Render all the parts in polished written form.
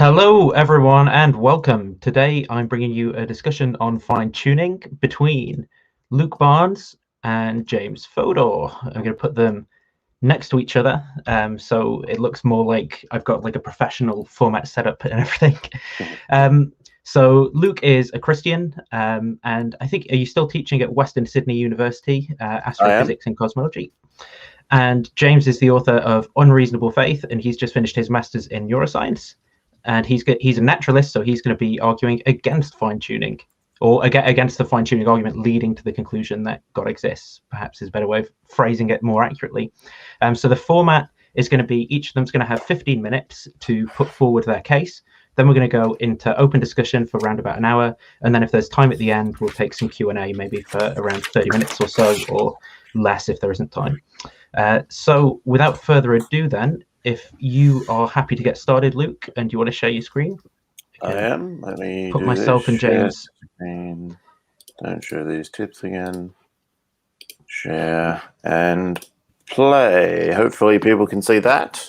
Hello, everyone, and welcome. Today, I'm bringing you a discussion on fine-tuning between Luke Barnes and James Fodor. I'm going to put them next to each other, so it looks more like I've got like a professional format set up and everything. So Luke is a Christian, and I think, are you still teaching at Western Sydney University, astrophysics and cosmology? And James is the author of Unreasonable Faith, and he's just finished his master's in neuroscience. And he's a naturalist, so he's going to be arguing against fine-tuning, or against the fine-tuning argument leading to the conclusion that God exists, perhaps is a better way of phrasing it more accurately. So the format is going to be, each of them's going to have 15 minutes to put forward their case. Then we're going to go into open discussion for around about an hour. And then if there's time at the end, we'll take some Q&A, maybe for around 30 minutes or so, or less if there isn't time. So without further ado then, if you are happy to get started, Luke, and you want to share your screen? I am. Let me put myself and James. Don't share these tips again. Share and play. Hopefully people can see that.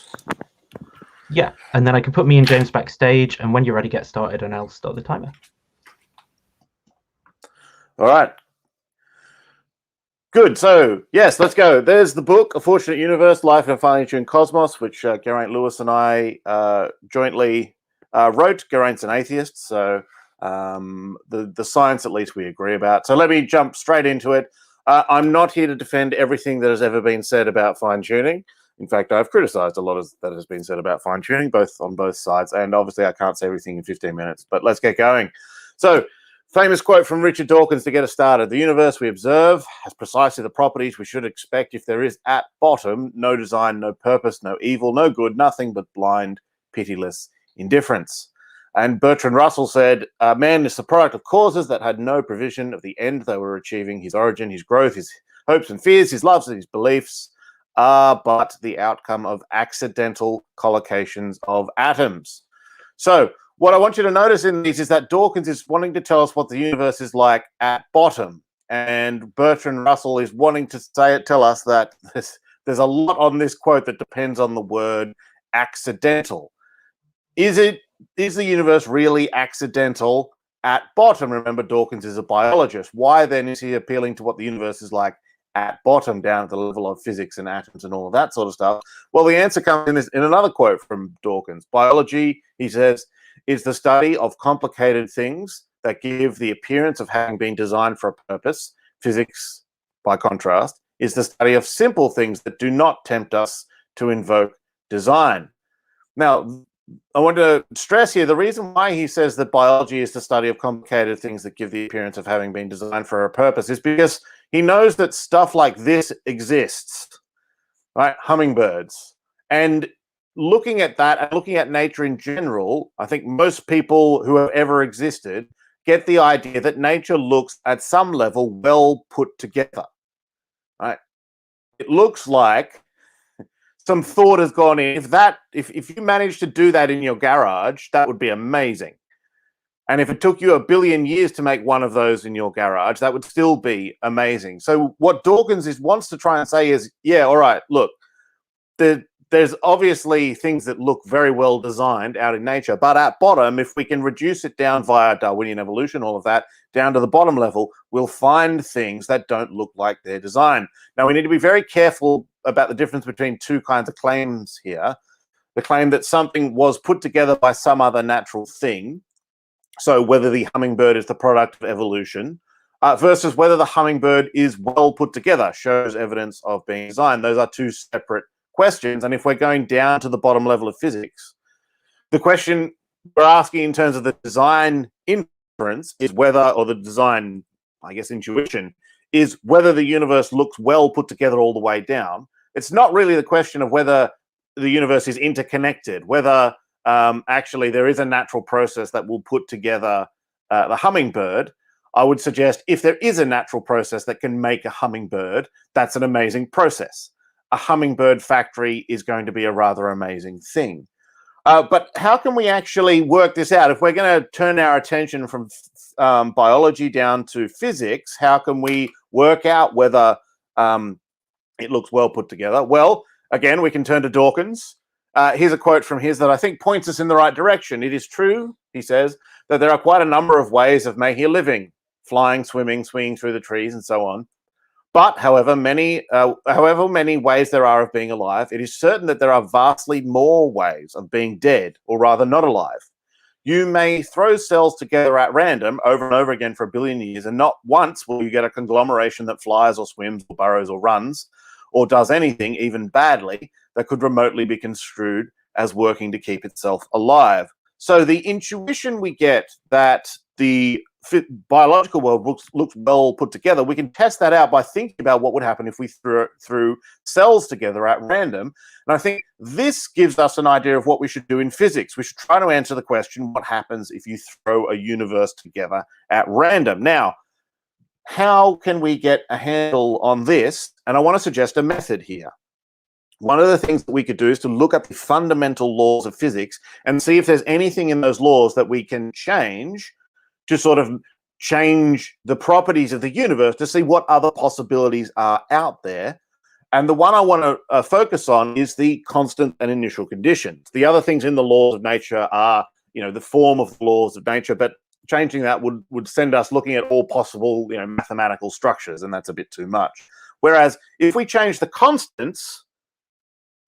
Yeah, and then I can put me and James backstage, and when you're ready, get started, and I'll start the timer. All right. Good. So, yes, let's go. There's the book, A Fortunate Universe, Life in a Finely Tuned Cosmos, which Geraint Lewis and I jointly wrote. Geraint's an atheist, so the science, at least, we agree about. So let me jump straight into it. I'm not here to defend everything that has ever been said about fine-tuning. In fact, I've criticized a lot of that has been said about fine-tuning, on both sides, and obviously I can't say everything in 15 minutes, but let's get going. So, famous quote from Richard Dawkins to get us started. The universe we observe has precisely the properties we should expect if there is at bottom no design, no purpose, no evil, no good, nothing but blind, pitiless indifference. And Bertrand Russell said, man is the product of causes that had no provision of the end they were achieving. His origin, his growth, his hopes and fears, his loves and his beliefs are but the outcome of accidental collocations of atoms. So, what I want you to notice in these is that Dawkins is wanting to tell us what the universe is like at bottom, and Bertrand Russell is wanting to tell us that there's a lot on this quote that depends on the word accidental. Is the universe really accidental at bottom? Remember, Dawkins is a biologist. Why then is he appealing to what the universe is like at bottom, down at the level of physics and atoms and all of that sort of stuff? Well, the answer comes in another quote from Dawkins. Biology, he says, is the study of complicated things that give the appearance of having been designed for a purpose. Physics, by contrast, is the study of simple things that do not tempt us to invoke design. Now, I want to stress here, the reason why he says that biology is the study of complicated things that give the appearance of having been designed for a purpose is because he knows that stuff like this exists, right? Hummingbirds. And looking at that and looking at nature in general, I think most people who have ever existed get the idea that nature looks at some level well put together, right? It looks like some thought has gone in. If you managed to do that in your garage, that would be amazing. And if it took you 1 billion years to make one of those in your garage, that would still be amazing. So what Dawkins wants to try and say is, yeah, all right, look, there's obviously things that look very well designed out in nature, but at bottom, if we can reduce it down via Darwinian evolution, all of that, down to the bottom level, we'll find things that don't look like they're designed. Now, we need to be very careful about the difference between two kinds of claims here. The claim that something was put together by some other natural thing, so whether the hummingbird is the product of evolution, versus whether the hummingbird is well put together, shows evidence of being designed. Those are two separate questions. And if we're going down to the bottom level of physics, the question we're asking in terms of the design inference is whether, or the design, I guess, intuition, is whether the universe looks well put together all the way down. It's not really the question of whether the universe is interconnected, whether actually there is a natural process that will put together the hummingbird. I would suggest if there is a natural process that can make a hummingbird, that's an amazing process. A hummingbird factory is going to be a rather amazing thing. But how can we actually work this out? If we're going to turn our attention from biology down to physics, how can we work out whether it looks well put together? Well, again, we can turn to Dawkins. Here's a quote from his that I think points us in the right direction. "It is true," he says, "that there are quite a number of ways of making a living, flying, swimming, swinging through the trees, and so on. But however many ways there are of being alive, it is certain that there are vastly more ways of being dead, or rather not alive. You may throw cells together at random over and over again for a billion years, and not once will you get a conglomeration that flies or swims or burrows or runs or does anything, even badly, that could remotely be construed as working to keep itself alive." So the intuition we get that the biological world looks well put together, we can test that out by thinking about what would happen if we threw cells together at random. And I think this gives us an idea of what we should do in physics. We should try to answer the question, what happens if you throw a universe together at random? Now, how can we get a handle on this? And I want to suggest a method here. One of the things that we could do is to look at the fundamental laws of physics and see if there's anything in those laws that we can change to sort of change the properties of the universe, to see what other possibilities are out there. And the one I want to focus on is the constant and initial conditions. The other things in the laws of nature are, the form of the laws of nature, but changing that would send us looking at all possible, mathematical structures, and that's a bit too much. Whereas if we change the constants,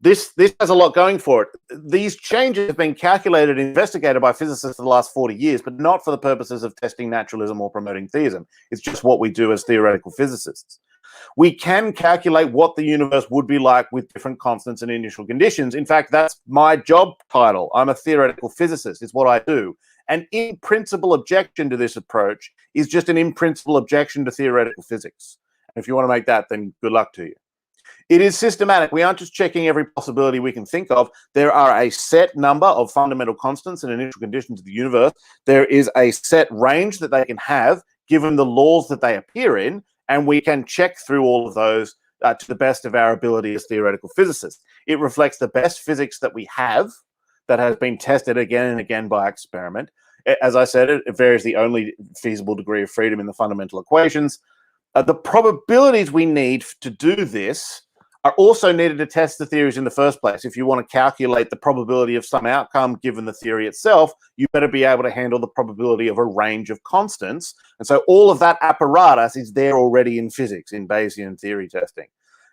this has a lot going for it. These changes have been calculated and investigated by physicists for the last 40 years, but not for the purposes of testing naturalism or promoting theism. It's just what we do as theoretical physicists. We can calculate what the universe would be like with different constants and initial conditions. In fact, that's my job title. I'm a theoretical physicist. It's what I do. An in-principle objection to this approach is just an in-principle objection to theoretical physics. And if you want to make that, then good luck to you. It is systematic. We aren't just checking every possibility we can think of. There are a set number of fundamental constants and initial conditions of the universe. There is a set range that they can have given the laws that they appear in, and we can check through all of those to the best of our ability as theoretical physicists. It reflects the best physics that we have that has been tested again and again by experiment. As I said, it varies the only feasible degree of freedom in the fundamental equations. The probabilities we need to do this are also needed to test the theories in the first place. If you want to calculate the probability of some outcome given the theory itself, you better be able to handle the probability of a range of constants. And so all of that apparatus is there already in physics, in Bayesian theory testing.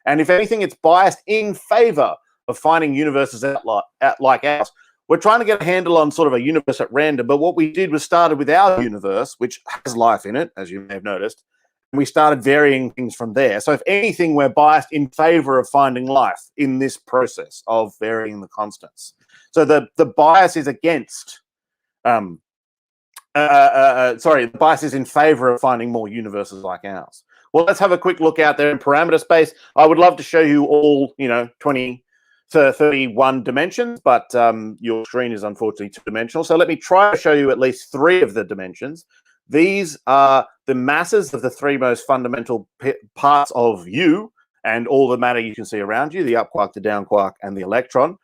And if anything, it's biased in favor of finding universes like ours. We're trying to get a handle on sort of a universe at random, but what we did was started with our universe, which has life in it, as you may have noticed. We started varying things from there. So if anything, we're biased in favor of finding life in this process of varying the constants. So the bias is against, the bias is in favor of finding more universes like ours. Well, let's have a quick look out there in parameter space. I would love to show you all, 20 to 31 dimensions, but your screen is unfortunately two-dimensional. So let me try to show you at least 3 of the dimensions. These are the masses of the 3 most fundamental parts of you and all the matter you can see around you, the up quark, the down quark, and the electron.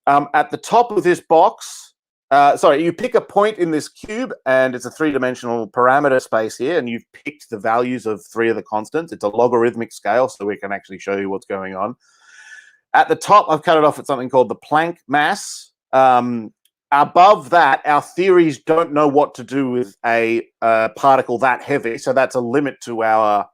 At the top of this box, you pick a point in this cube, and it's a 3-dimensional parameter space here, and you've picked the values of 3 of the constants. It's a logarithmic scale, so we can actually show you what's going on. At the top, I've cut it off at something called the Planck mass. Above that, our theories don't know what to do with a particle that heavy, so that's a limit to our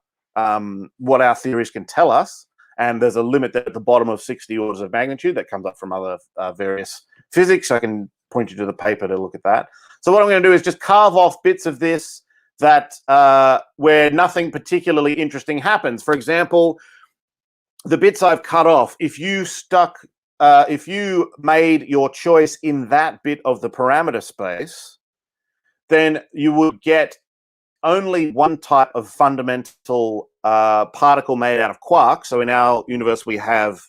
what our theories can tell us. And there's a limit at the bottom of 60 orders of magnitude that comes up from other various physics. I can point you to the paper to look at that. So what I'm going to do is just carve off bits of this that where nothing particularly interesting happens. For example, the bits I've cut off, if you made your choice in that bit of the parameter space, then you would get only one type of fundamental particle made out of quarks. So in our universe, we have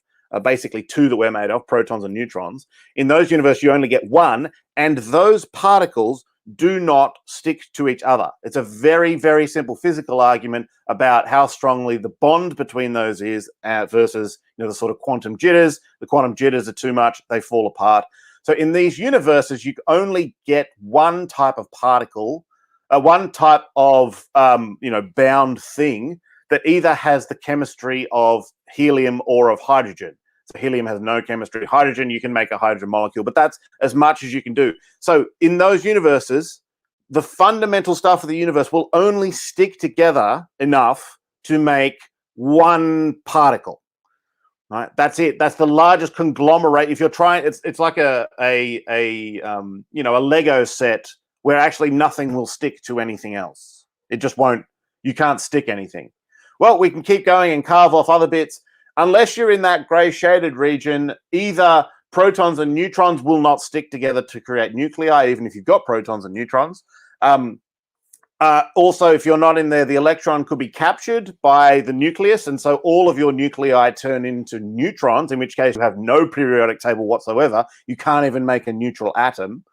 basically 2 that we're made of, protons and neutrons. In those universes, you only get 1, and those particles do not stick to each other. It's a very, very simple physical argument about how strongly the bond between those is versus the sort of quantum jitters. The quantum jitters are too much, they fall apart. So in these universes, you only get one type of particle, one type of bound thing that either has the chemistry of helium or of hydrogen. So helium has no chemistry. Hydrogen, you can make a hydrogen molecule, but that's as much as you can do. So in those universes, the fundamental stuff of the universe will only stick together enough to make one particle. Right, that's it. That's the largest conglomerate. If you're trying, it's like a Lego set where actually nothing will stick to anything else. It just won't. You can't stick anything. Well, we can keep going and carve off other bits. Unless you're in that gray shaded region, either protons and neutrons will not stick together to create nuclei, even if you've got protons and neutrons. Also, if you're not in there, the electron could be captured by the nucleus, and so all of your nuclei turn into neutrons, in which case you have no periodic table whatsoever. You can't even make a neutral atom.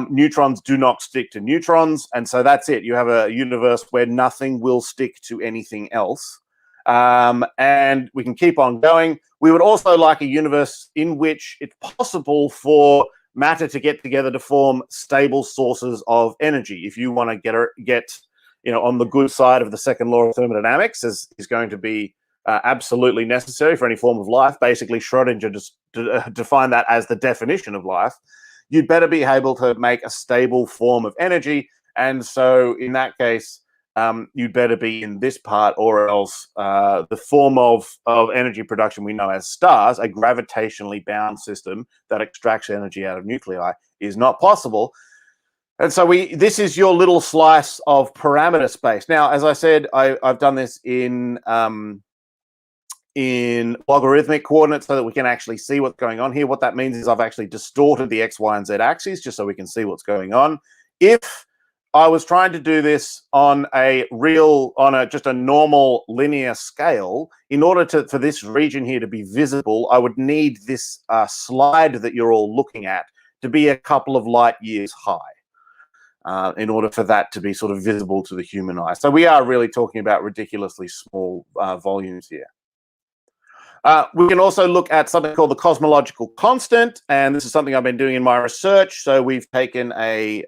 Neutrons do not stick to neutrons, and so that's it. You have a universe where nothing will stick to anything else. And we can keep on going. We would also like a universe in which it's possible for matter to get together to form stable sources of energy. If you want to get on the good side of the second law of thermodynamics, is going to be absolutely necessary for any form of life. Basically, Schrodinger just defined that as the definition of life. You'd better be able to make a stable form of energy. And so in that case, you'd better be in this part, or else the form of energy production we know as stars, a gravitationally bound system that extracts energy out of nuclei, is not possible. And so this is your little slice of parameter space. Now, as I said, I've done this in logarithmic coordinates so that we can actually see what's going on here. What that means is I've actually distorted the X, Y, and Z axes just so we can see what's going on. If I was trying to do this on just a normal linear scale, in order for this region here to be visible, I would need this slide that you're all looking at to be a couple of light years high in order for that to be sort of visible to the human eye. So we are really talking about ridiculously small volumes here. We can also look at something called the cosmological constant, and this is something I've been doing in my research. So we've taken a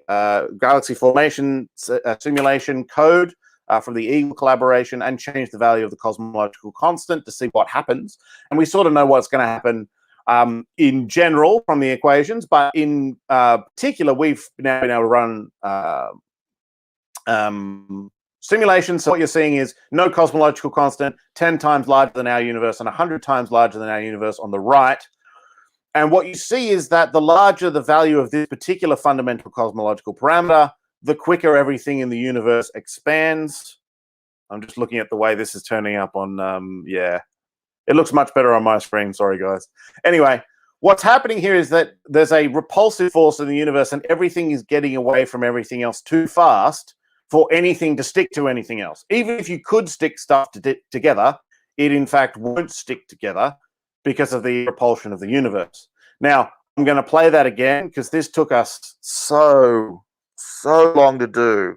galaxy formation simulation code from the Eagle collaboration and changed the value of the cosmological constant to see what happens. And we sort of know what's going to happen in general from the equations, but in particular, we've now been able to run simulation. So what you're seeing is no cosmological constant, 10 times larger than our universe and 100 times larger than our universe on the right. And what you see is that the larger the value of this particular fundamental cosmological parameter, the quicker everything in the universe expands. I'm just looking at the way this is turning up on, yeah, it looks much better on my screen. Sorry, guys. Anyway, what's happening here is that there's a repulsive force in the universe and everything is getting away from everything else too fast for anything to stick to anything else. Even if you could stick stuff together, it in fact won't stick together because of the repulsion of the universe. Now, I'm going to play that again because this took us so long to do,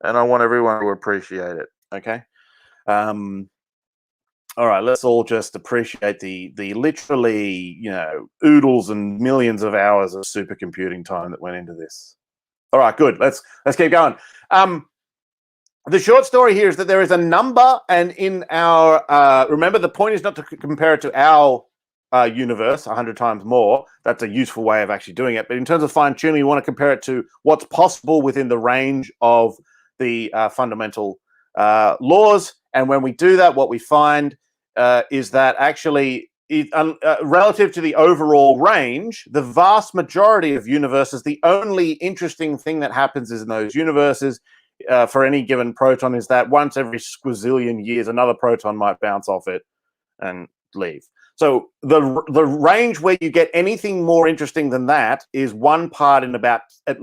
and I want everyone to appreciate it, okay? All right, let's all just appreciate the literally, oodles and millions of hours of supercomputing time that went into this. All right, good. Let's keep going. The short story here is that there is a number, and in our remember, the point is not to compare it to our universe 100 times more. That's a useful way of actually doing it. But in terms of fine tuning, you want to compare it to what's possible within the range of the fundamental laws. And when we do that, what we find is that actually, relative to the overall range, the vast majority of universes, the only interesting thing that happens is in those universes for any given proton is that once every squazillion years, another proton might bounce off it and leave. So the range where you get anything more interesting than that is one part in about at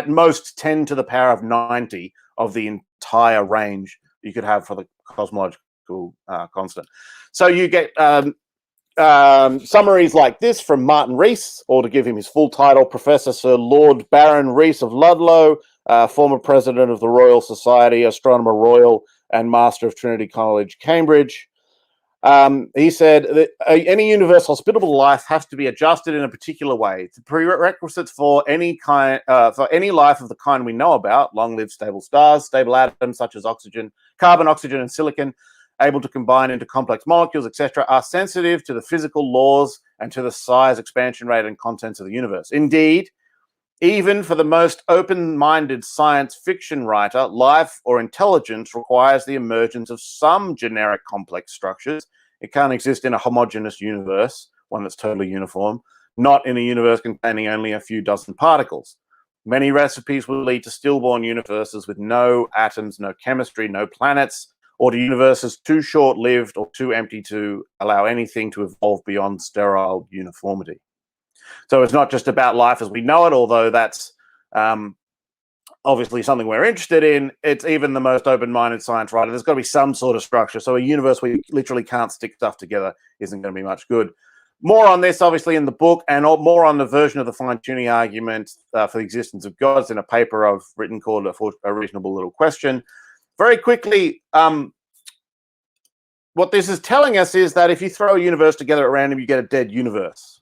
most 10 to the power of 90 of the entire range you could have for the cosmological constant. So you get summaries like this from Martin Rees, or to give him his full title, Professor Sir Lord Baron Rees of Ludlow, former president of the Royal Society, Astronomer Royal, and Master of Trinity College, Cambridge. He said that any universe hospitable to life has to be adjusted in a particular way. The prerequisites for any life of the kind we know about, long-lived stable stars, stable atoms such as oxygen, carbon, oxygen, and silicon, able to combine into complex molecules, etc., are sensitive to the physical laws and to the size, expansion rate, and contents of the universe. Indeed, even for the most open-minded science fiction writer, life or intelligence requires the emergence of some generic complex structures. It can't exist in a homogeneous universe, one that's totally uniform, not in a universe containing only a few dozen particles. Many recipes will lead to stillborn universes with no atoms, no chemistry, no planets, or to universes too short-lived or too empty to allow anything to evolve beyond sterile uniformity. So it's not just about life as we know it, although that's obviously something we're interested in. It's even the most open-minded science writer. There's got to be some sort of structure. So a universe where you literally can't stick stuff together isn't going to be much good. More on this, obviously, in the book, and more on the version of the fine-tuning argument for the existence of gods in a paper I've written called A Reasonable Little Question. Very quickly, what this is telling us is that if you throw a universe together at random, you get a dead universe.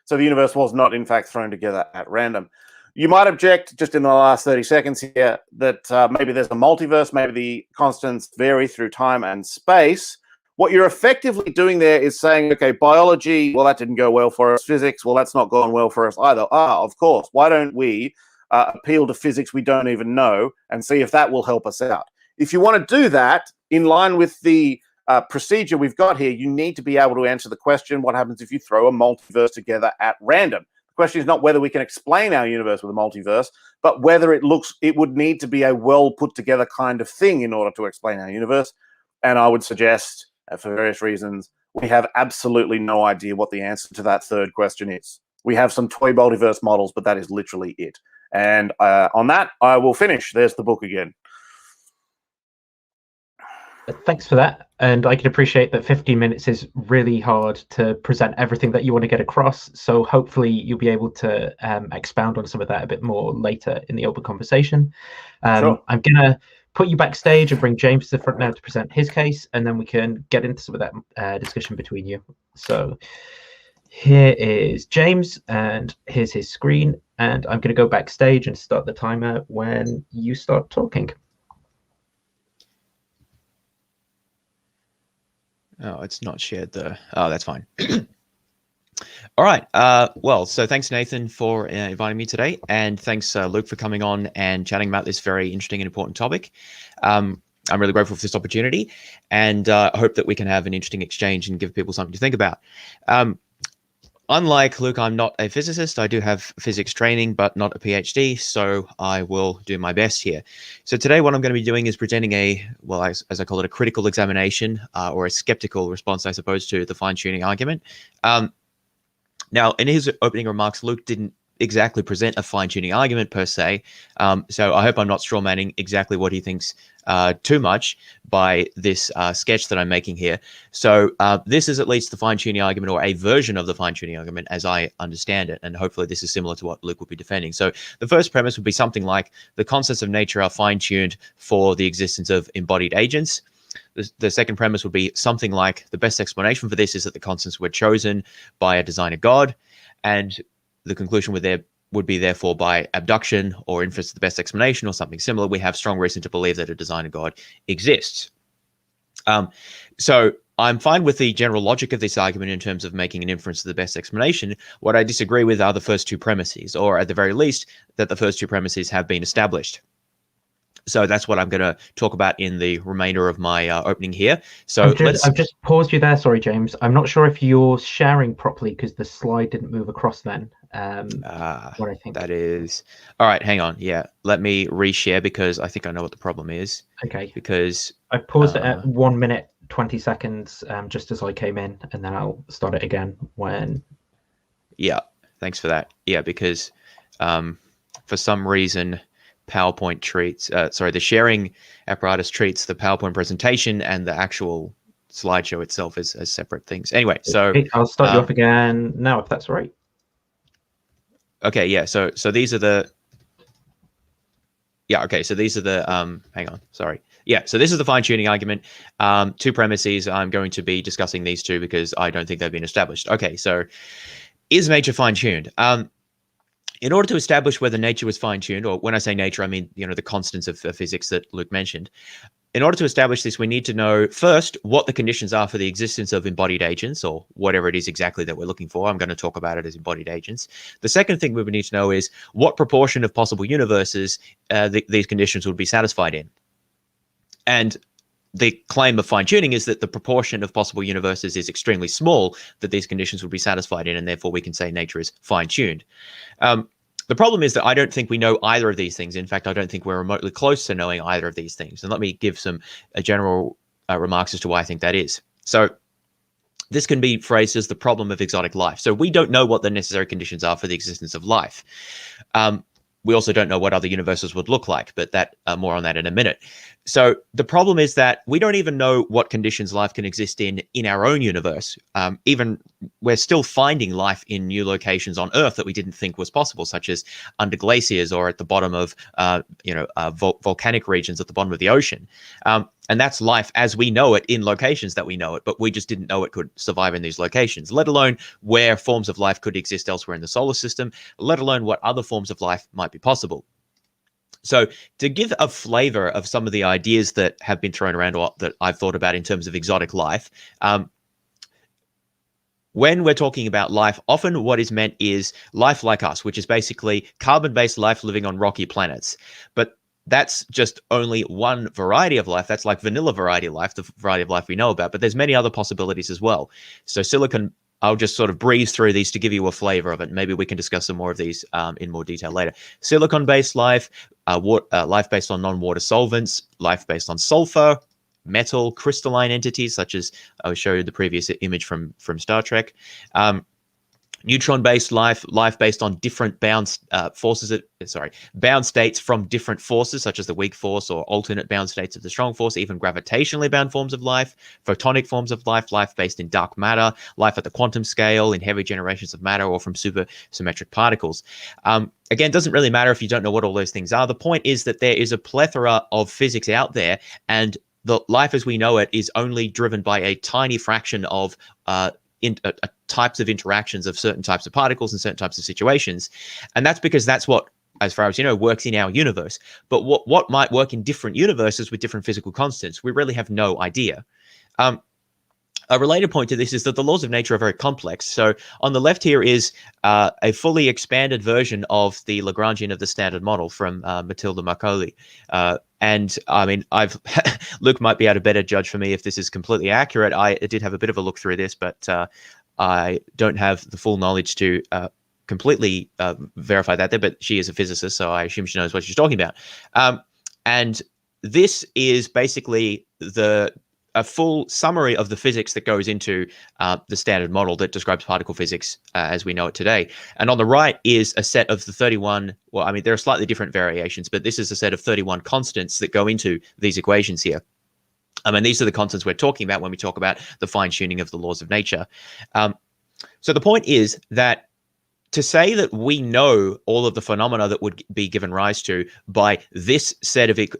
So the universe was not, in fact, thrown together at random. You might object, just in the last 30 seconds here, that maybe there's a multiverse, maybe the constants vary through time and space. What you're effectively doing there is saying, okay, biology, well, that didn't go well for us. Physics, well, that's not gone well for us either. Of course. Why don't we appeal to physics we don't even know and see if that will help us out? If you want to do that, in line with the procedure we've got here, you need to be able to answer the question, what happens if you throw a multiverse together at random? The question is not whether we can explain our universe with a multiverse, but whether it would need to be a well put together kind of thing in order to explain our universe. And I would suggest, for various reasons, we have absolutely no idea what the answer to that third question is. We have some toy multiverse models, but that is literally it. And on that, I will finish. There's the book again. Thanks for that. And I can appreciate that 15 minutes is really hard to present everything that you want to get across. So hopefully you'll be able to expound on some of that a bit more later in the open conversation. Sure. I'm going to put you backstage and bring James to the front now to present his case, and then we can get into some of that discussion between you. So here is James, and here's his screen. And I'm going to go backstage and start the timer when you start talking. Oh, it's not shared though. Oh, that's fine. All right. Well, so thanks, Nathan, for inviting me today. And thanks, Luke, for coming on and chatting about this very interesting and important topic. I'm really grateful for this opportunity, and I hope that we can have an interesting exchange and give people something to think about. Unlike Luke, I'm not a physicist. I do have physics training, but not a PhD, so I will do my best here. So today what I'm going to be doing is presenting as I call it, a critical examination or a skeptical response, I suppose, to the fine-tuning argument. Now, in his opening remarks, Luke didn't exactly present a fine-tuning argument per se, so I hope I'm not strawmanning exactly what he thinks too much by this sketch that I'm making here. So this is at least the fine-tuning argument, or a version of the fine-tuning argument as I understand it, and hopefully this is similar to what Luke will be defending. So the first premise would be something like the constants of nature are fine-tuned for the existence of embodied agents. The second premise would be something like the best explanation for this is that the constants were chosen by a designer god, and the conclusion would be therefore by abduction or inference to the best explanation or something similar. We have strong reason to believe that a designer god exists. So I'm fine with the general logic of this argument in terms of making an inference to the best explanation. What I disagree with are the first two premises, or at the very least, that the first two premises have been established. So that's what I'm going to talk about in the remainder of my opening here. So I've just paused you there. Sorry, James. I'm not sure if you're sharing properly because the slide didn't move across then. What I think. That is... All right, hang on. Yeah, let me reshare because I think I know what the problem is. Okay. Because... I paused it at 1 minute, 20 seconds just as I came in, and then I'll start it again when... Yeah, thanks for that. Yeah, because for some reason... PowerPoint treats, the sharing apparatus treats the PowerPoint presentation and the actual slideshow itself as separate things. Anyway, so okay, I'll start you off again now, if that's all right. Okay, yeah. So these are the. Yeah. Okay. So these are the. Hang on. Sorry. Yeah. So this is the fine-tuning argument. Two premises. I'm going to be discussing these two because I don't think they've been established. Okay. So, is nature fine-tuned? In order to establish whether nature was fine-tuned, or when I say nature, I mean, the constants of physics that Luke mentioned, in order to establish this, we need to know first what the conditions are for the existence of embodied agents, or whatever it is exactly that we're looking for. I'm going to talk about it as embodied agents. The second thing we would need to know is what proportion of possible universes these conditions would be satisfied in. And the claim of fine-tuning is that the proportion of possible universes is extremely small that these conditions would be satisfied in, and therefore we can say nature is fine-tuned. The problem is that I don't think we know either of these things. In fact, I don't think we're remotely close to knowing either of these things. And let me give some general remarks as to why I think that is. So this can be phrased as the problem of exotic life. So we don't know what the necessary conditions are for the existence of life. We also don't know what other universes would look like, but that more on that in a minute. So the problem is that we don't even know what conditions life can exist in our own universe. Even we're still finding life in new locations on Earth that we didn't think was possible, such as under glaciers or at the bottom of volcanic regions at the bottom of the ocean. And that's life as we know it in locations that we know it, but we just didn't know it could survive in these locations, let alone where forms of life could exist elsewhere in the solar system, let alone what other forms of life might be possible. So to give a flavor of some of the ideas that have been thrown around or that I've thought about in terms of exotic life, when we're talking about life, often what is meant is life like us, which is basically carbon-based life living on rocky planets. But that's just only one variety of life. That's like vanilla variety of life, the variety of life we know about. But there's many other possibilities as well. So silicon, I'll just sort of breeze through these to give you a flavor of it. Maybe we can discuss some more of these in more detail later. Silicon-based life, life based on non-water solvents, life based on sulfur, metal, crystalline entities, such as I showed the previous image from Star Trek. Neutron-based life, life based on different bound states from different forces, such as the weak force or alternate bound states of the strong force, even gravitationally bound forms of life, photonic forms of life, life based in dark matter, life at the quantum scale, in heavy generations of matter, or from supersymmetric particles. Again, it doesn't really matter if you don't know what all those things are. The point is that there is a plethora of physics out there, and the life as we know it is only driven by a tiny fraction of types of interactions of certain types of particles in certain types of situations. And that's because that's what, as far as you know, works in our universe. But what might work in different universes with different physical constants, we really have no idea. A related point to this is that the laws of nature are very complex. So on the left here is a fully expanded version of the Lagrangian of the Standard Model from Matilda Marcoli. And I mean, Luke might be able to better judge for me if this is completely accurate. I did have a bit of a look through this, but I don't have the full knowledge to completely verify that there, but she is a physicist, so I assume she knows what she's talking about. And this is basically a full summary of the physics that goes into the Standard Model that describes particle physics as we know it today. And on the right is a set of the 31, well, I mean, there are slightly different variations, but this is a set of 31 constants that go into these equations here. And these are the constants we're talking about when we talk about the fine-tuning of the laws of nature. So the point is that to say that we know all of the phenomena that would be given rise to by this set of the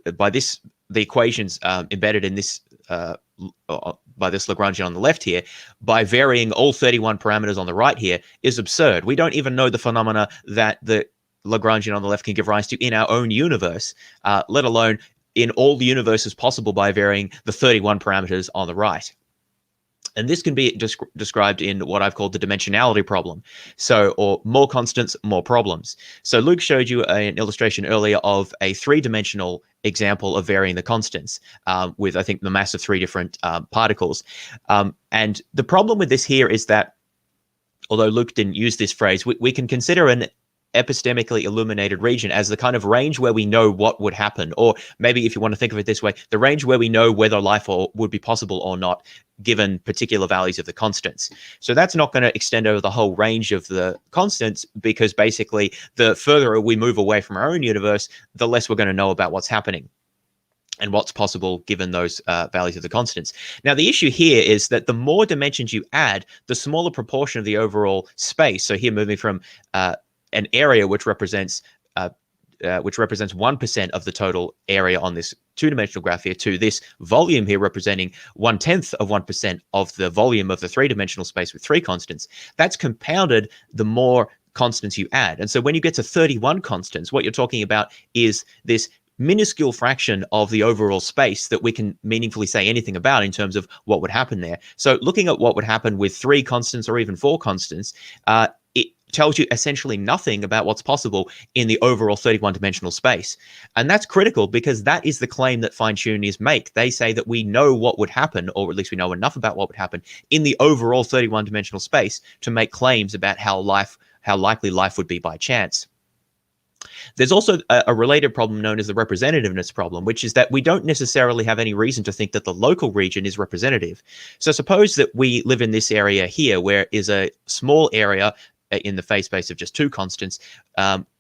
equations embedded in this by this Lagrangian on the left here, by varying all 31 parameters on the right here, is absurd. We don't even know the phenomena that the Lagrangian on the left can give rise to in our own universe, let alone in all the universes possible by varying the 31 parameters on the right. And this can be described in what I've called the dimensionality problem. So, or more constants, more problems. So Luke showed you an illustration earlier of a three-dimensional example of varying the constants with, I think, the mass of three different particles. And the problem with this here is that, although Luke didn't use this phrase, we can consider an epistemically illuminated region as the kind of range where we know what would happen, or maybe if you want to think of it this way, the range where we know whether life would be possible or not given particular values of the constants. So that's not going to extend over the whole range of the constants, because basically the further we move away from our own universe, the less we're going to know about what's happening and what's possible given those values of the constants. Now, the issue here is that the more dimensions you add, the smaller proportion of the overall space. So here, moving from an area which represents 1% of the total area on this two-dimensional graph here, to this volume here representing 1/10 of 1% of the volume of the three-dimensional space with three constants. That's compounded the more constants you add. And so when you get to 31 constants, what you're talking about is this minuscule fraction of the overall space that we can meaningfully say anything about in terms of what would happen there. So looking at what would happen with 3 constants or even 4 constants, it tells you essentially nothing about what's possible in the overall 31-dimensional space. And that's critical because that is the claim that fine-tuners make. They say that we know what would happen, or at least we know enough about what would happen in the overall 31-dimensional space to make claims about how likely life would be by chance. There's also a related problem known as the representativeness problem, which is that we don't necessarily have any reason to think that the local region is representative. So suppose that we live in this area here, where is a small area in the phase space of just 2 constants,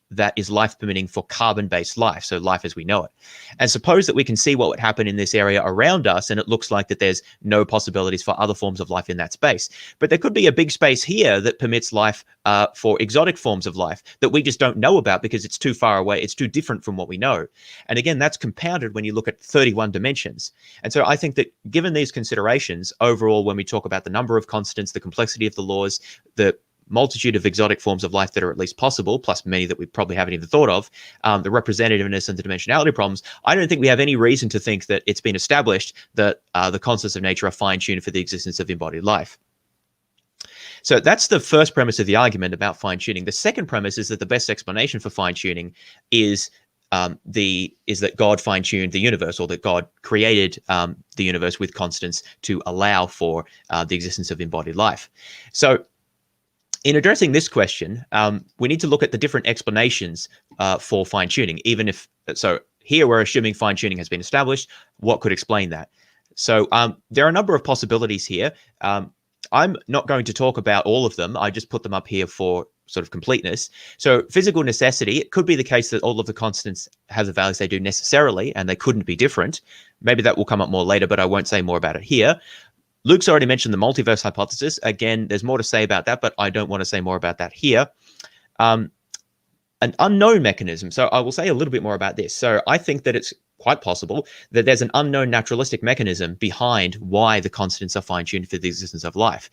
that is life permitting for carbon-based life, so life as we know it. And suppose that we can see what would happen in this area around us, and it looks like that there's no possibilities for other forms of life in that space. But there could be a big space here that permits life for exotic forms of life that we just don't know about because it's too far away, it's too different from what we know. And again, that's compounded when you look at 31 dimensions. And so I think that given these considerations, overall, when we talk about the number of constants, the complexity of the laws, the multitude of exotic forms of life that are at least possible, plus many that we probably haven't even thought of, the representativeness and the dimensionality problems, I don't think we have any reason to think that it's been established that the constants of nature are fine-tuned for the existence of embodied life. So that's the first premise of the argument about fine-tuning. The second premise is that the best explanation for fine-tuning is that God fine-tuned the universe, or that God created the universe with constants to allow for the existence of embodied life. So in addressing this question, we need to look at the different explanations for fine-tuning. Even if, so here we're assuming fine-tuning has been established, what could explain that? So there are a number of possibilities here. I'm not going to talk about all of them. I just put them up here for sort of completeness. So physical necessity, it could be the case that all of the constants have the values they do necessarily, and they couldn't be different. Maybe that will come up more later, but I won't say more about it here. Luke's already mentioned the multiverse hypothesis. Again, there's more to say about that, but I don't want to say more about that here. An unknown mechanism. So I will say a little bit more about this. So I think that it's quite possible that there's an unknown naturalistic mechanism behind why the constants are fine-tuned for the existence of life.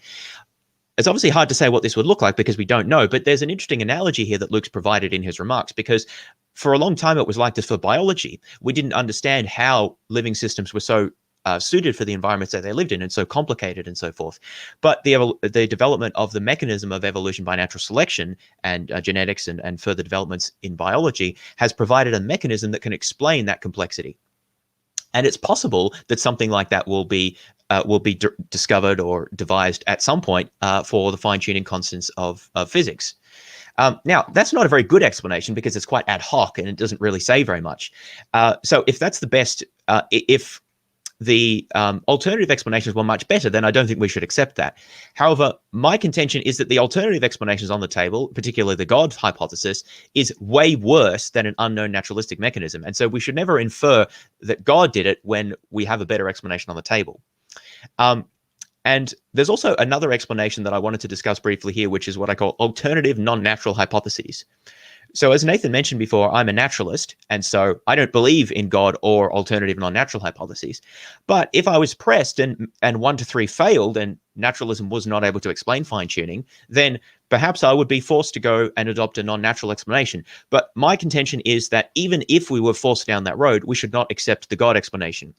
It's obviously hard to say what this would look like because we don't know, but there's an interesting analogy here that Luke's provided in his remarks, because for a long time it was like this for biology. We didn't understand how living systems were so suited for the environments that they lived in and so complicated and so forth. But the development of the mechanism of evolution by natural selection and genetics and further developments in biology has provided a mechanism that can explain that complexity. And it's possible that something like that will be discovered or devised at some point for the fine-tuning constants of physics. Now, that's not a very good explanation because it's quite ad hoc and it doesn't really say very much. So if that's the best, if the alternative explanations were much better, then I don't think we should accept that. However, my contention is that the alternative explanations on the table, particularly the God hypothesis, is way worse than an unknown naturalistic mechanism. And so we should never infer that God did it when we have a better explanation on the table. And there's also another explanation that I wanted to discuss briefly here, which is what I call alternative non-natural hypotheses. So as Nathan mentioned before, I'm a naturalist, and so I don't believe in God or alternative non-natural hypotheses. But if I was pressed and 1 to 3 failed and naturalism was not able to explain fine-tuning, then perhaps I would be forced to go and adopt a non-natural explanation. But my contention is that even if we were forced down that road, we should not accept the God explanation.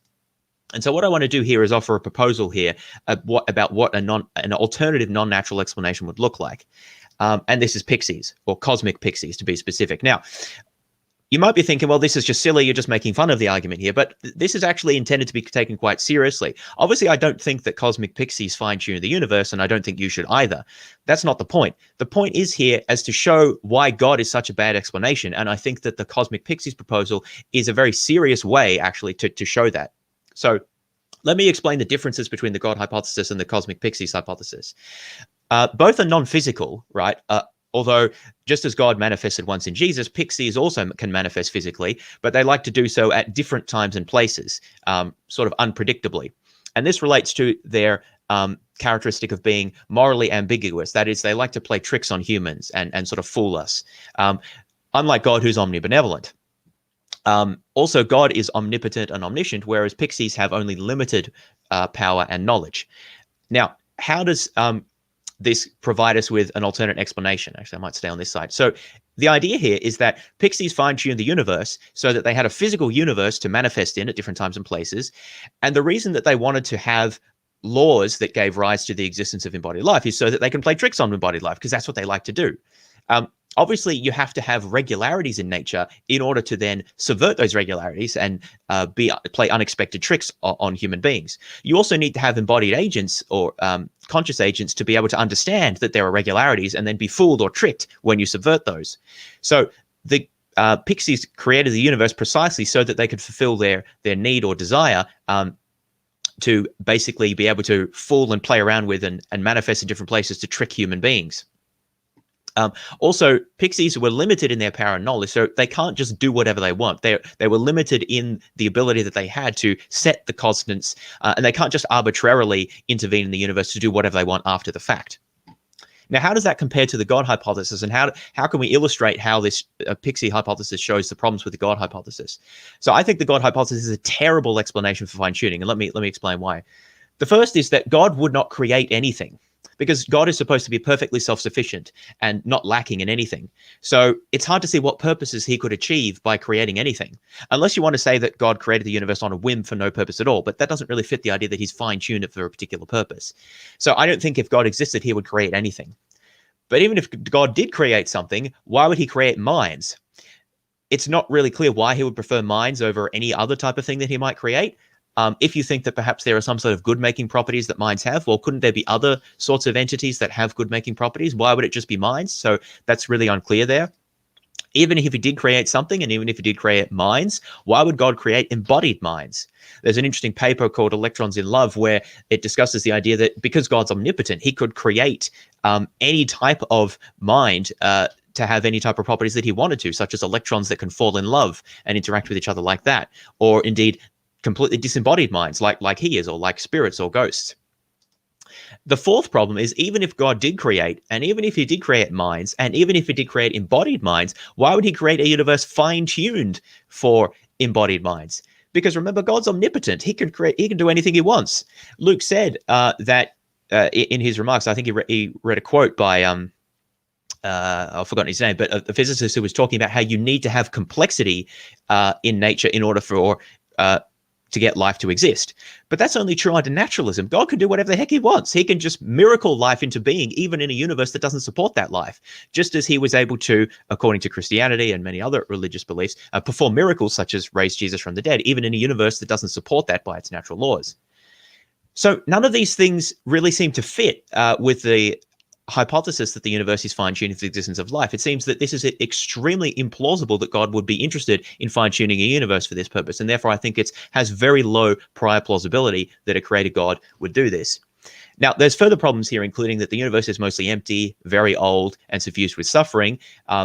And so what I want to do here is offer a proposal here about what an alternative non-natural explanation would look like. And this is pixies, or cosmic pixies to be specific. Now, you might be thinking, well, this is just silly. You're just making fun of the argument here. But this is actually intended to be taken quite seriously. Obviously, I don't think that cosmic pixies fine-tune the universe, and I don't think you should either. That's not the point. The point is here as to show why God is such a bad explanation. And I think that the cosmic pixies proposal is a very serious way, actually, to show that. So let me explain the differences between the God hypothesis and the cosmic pixies hypothesis. Both are non-physical, right? Although just as God manifested once in Jesus, pixies also can manifest physically, but they like to do so at different times and places, sort of unpredictably. And this relates to their characteristic of being morally ambiguous. That is, they like to play tricks on humans and sort of fool us, unlike God, who's omnibenevolent. Also, God is omnipotent and omniscient, whereas pixies have only limited power and knowledge. Now, how does this provide us with an alternate explanation. Actually, I might stay on this side. So the idea here is that pixies fine-tuned the universe so that they had a physical universe to manifest in at different times and places. And the reason that they wanted to have laws that gave rise to the existence of embodied life is so that they can play tricks on embodied life, because that's what they like to do. Obviously, you have to have regularities in nature in order to then subvert those regularities and play unexpected tricks on human beings. You also need to have embodied agents or conscious agents to be able to understand that there are regularities and then be fooled or tricked when you subvert those. So the pixies created the universe precisely so that they could fulfill their need or desire to basically be able to fool and play around with and manifest in different places to trick human beings. Also, pixies were limited in their power and knowledge, so they can't just do whatever they want. They were limited in the ability that they had to set the constants, and they can't just arbitrarily intervene in the universe to do whatever they want after the fact. Now, how does that compare to the God hypothesis, and how can we illustrate how this pixie hypothesis shows the problems with the God hypothesis? So I think the God hypothesis is a terrible explanation for fine-tuning, and let me explain why. The first is that God would not create anything, because God is supposed to be perfectly self-sufficient and not lacking in anything. So it's hard to see what purposes he could achieve by creating anything, unless you want to say that God created the universe on a whim for no purpose at all. But that doesn't really fit the idea that he's fine-tuned it for a particular purpose. So I don't think if God existed, he would create anything. But even if God did create something, why would he create minds? It's not really clear why he would prefer minds over any other type of thing that he might create. If you think that perhaps there are some sort of good-making properties that minds have, well, couldn't there be other sorts of entities that have good-making properties? Why would it just be minds? So that's really unclear there. Even if he did create something, and even if he did create minds, why would God create embodied minds? There's an interesting paper called Electrons in Love where it discusses the idea that because God's omnipotent, he could create any type of mind to have any type of properties that he wanted to, such as electrons that can fall in love and interact with each other like that, or indeed completely disembodied minds like he is, or like spirits or ghosts. The fourth problem is, even if God did create, and even if he did create minds, and even if he did create embodied minds, why would he create a universe fine-tuned for embodied minds? Because remember, God's omnipotent. He can do anything he wants. Luke said that in his remarks, I think he read a quote by I've forgotten his name, but a physicist who was talking about how you need to have complexity in nature in order for to get life to exist. But that's only true under naturalism. God can do whatever the heck he wants. He can just miracle life into being, even in a universe that doesn't support that life. Just as he was able to, according to Christianity and many other religious beliefs, perform miracles such as raise Jesus from the dead, even in a universe that doesn't support that by its natural laws. So none of these things really seem to fit with the hypothesis that the universe is fine-tuning for the existence of life. It seems that this is extremely implausible that God would be interested in fine-tuning a universe for this purpose, and therefore I think it has very low prior plausibility that a creator God would do this. Now, there's further problems here, including that the universe is mostly empty, very old, and suffused with suffering.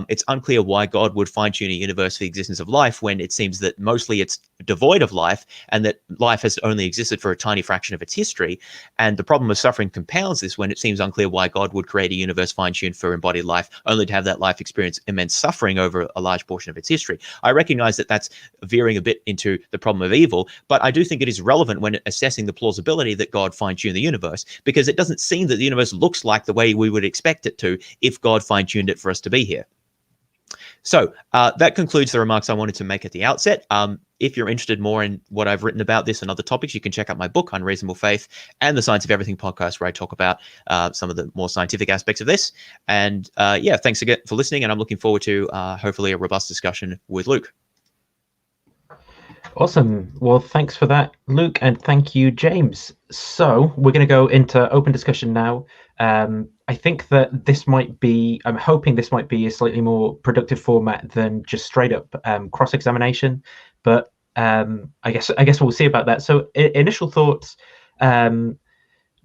It's unclear why God would fine-tune a universe for the existence of life when it seems that mostly it's devoid of life, and that life has only existed for a tiny fraction of its history. And the problem of suffering compounds this when it seems unclear why God would create a universe fine-tuned for embodied life, only to have that life experience immense suffering over a large portion of its history. I recognize that that's veering a bit into the problem of evil, but I do think it is relevant when assessing the plausibility that God fine-tuned the universe, because it doesn't seem that the universe looks like the way we would expect it to if God fine-tuned it for us to be here. So that concludes the remarks I wanted to make at the outset. If you're interested more in what I've written about this and other topics, you can check out my book, Unreasonable Faith, and the Science of Everything podcast, where I talk about some of the more scientific aspects of this. And yeah, thanks again for listening, and I'm looking forward to hopefully a robust discussion with Luke. Awesome. Well, thanks for that, Luke, and thank you, James. So we're going to go into open discussion now. I think that this might be, I'm hoping this might be a slightly more productive format than just straight up cross-examination, but I guess we'll see about that. So initial thoughts,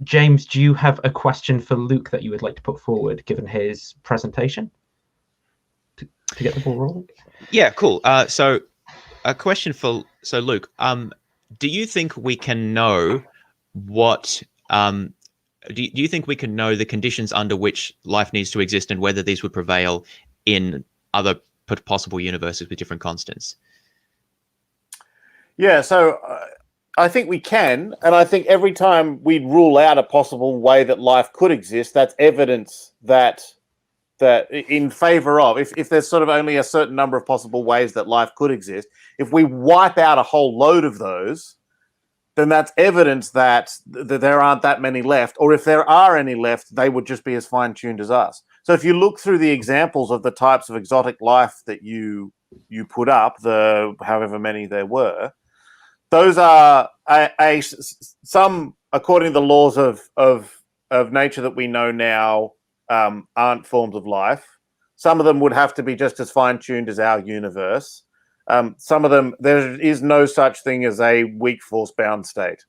James, do you have a question for Luke that you would like to put forward, given his presentation, to get the ball rolling? Yeah, cool. So a question for Luke. Do you think we can know what? Do you think we can know the conditions under which life needs to exist, and whether these would prevail in other possible universes with different constants? Yeah. So I think we can, and I think every time we rule out a possible way that life could exist, that's evidence that in favor of, if there's sort of only a certain number of possible ways that life could exist, if we wipe out a whole load of those, then that's evidence that there aren't that many left, or if there are any left, they would just be as fine-tuned as us. So if you look through the examples of the types of exotic life that you put up, the however many there were, those are some, according to the laws of nature that we know now, aren't forms of life. Some of them would have to be just as fine-tuned as our universe. Some of them, there is no such thing as a weak force-bound state.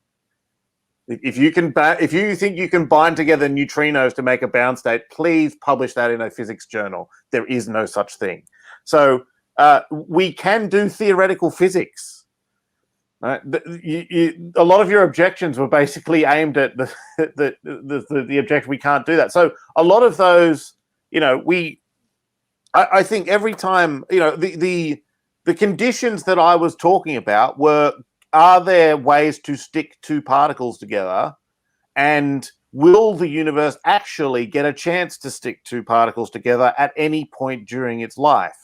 If you think you can bind together neutrinos to make a bound state, please publish that in a physics journal. There is no such thing. So we can do theoretical physics. Right? A lot of your objections were basically aimed at the objection we can't do that. So a lot of those, I think every time, the conditions that I was talking about were, are there ways to stick two particles together, and will the universe actually get a chance to stick two particles together at any point during its life?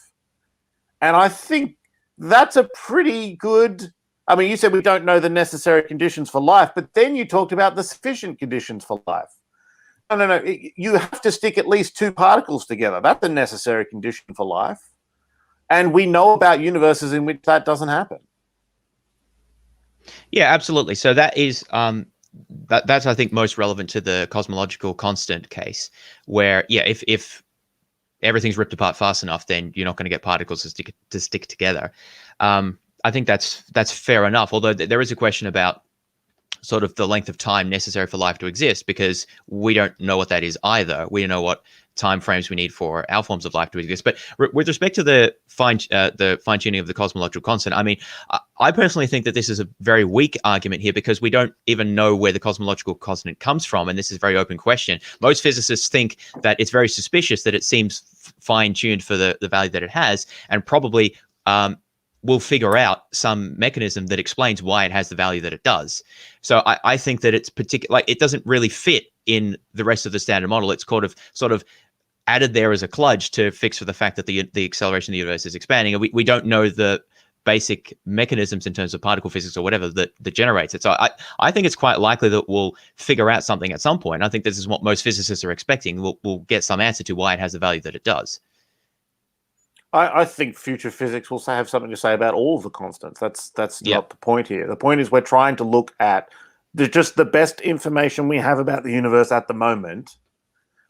And I think that's a pretty good... I mean, you said we don't know the necessary conditions for life, but then you talked about the sufficient conditions for life. No. You have to stick at least two particles together. That's a necessary condition for life. And we know about universes in which that doesn't happen. Yeah, absolutely. So that is that's I think most relevant to the cosmological constant case, where if everything's ripped apart fast enough, then you're not going to get particles to stick together. I think that's fair enough. Although there is a question about sort of the length of time necessary for life to exist, because we don't know what that is either. We don't know what time frames we need for our forms of life to exist. But with respect to the fine tuning of the cosmological constant, I mean, I personally think that this is a very weak argument here, because we don't even know where the cosmological constant comes from, and this is a very open question. Most physicists think that it's very suspicious that it seems fine tuned for the value that it has, and probably we'll figure out some mechanism that explains why it has the value that it does. So I think that it's like it doesn't really fit in the rest of the standard model. It's sort of added there as a kludge to fix for the fact that the acceleration of the universe is expanding, and we don't know the basic mechanisms in terms of particle physics or whatever that generates it. So I think it's quite likely that we'll figure out something at some point. I think this is what most physicists are expecting. We'll get some answer to why it has the value that it does. I think future physics will have something to say about all of the constants. That's not the point here. The point is we're trying to look at just the best information we have about the universe at the moment.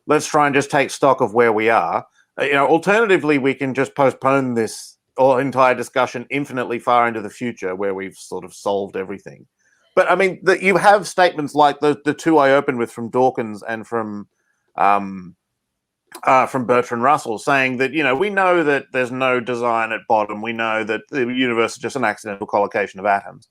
Let's try and just take stock of where we are. Alternatively, we can just postpone this entire discussion infinitely far into the future, where we've sort of solved everything. But I mean, you have statements like the two I opened with from Dawkins and from Bertrand Russell, saying that, we know that there's no design at bottom. We know that the universe is just an accidental collocation of atoms.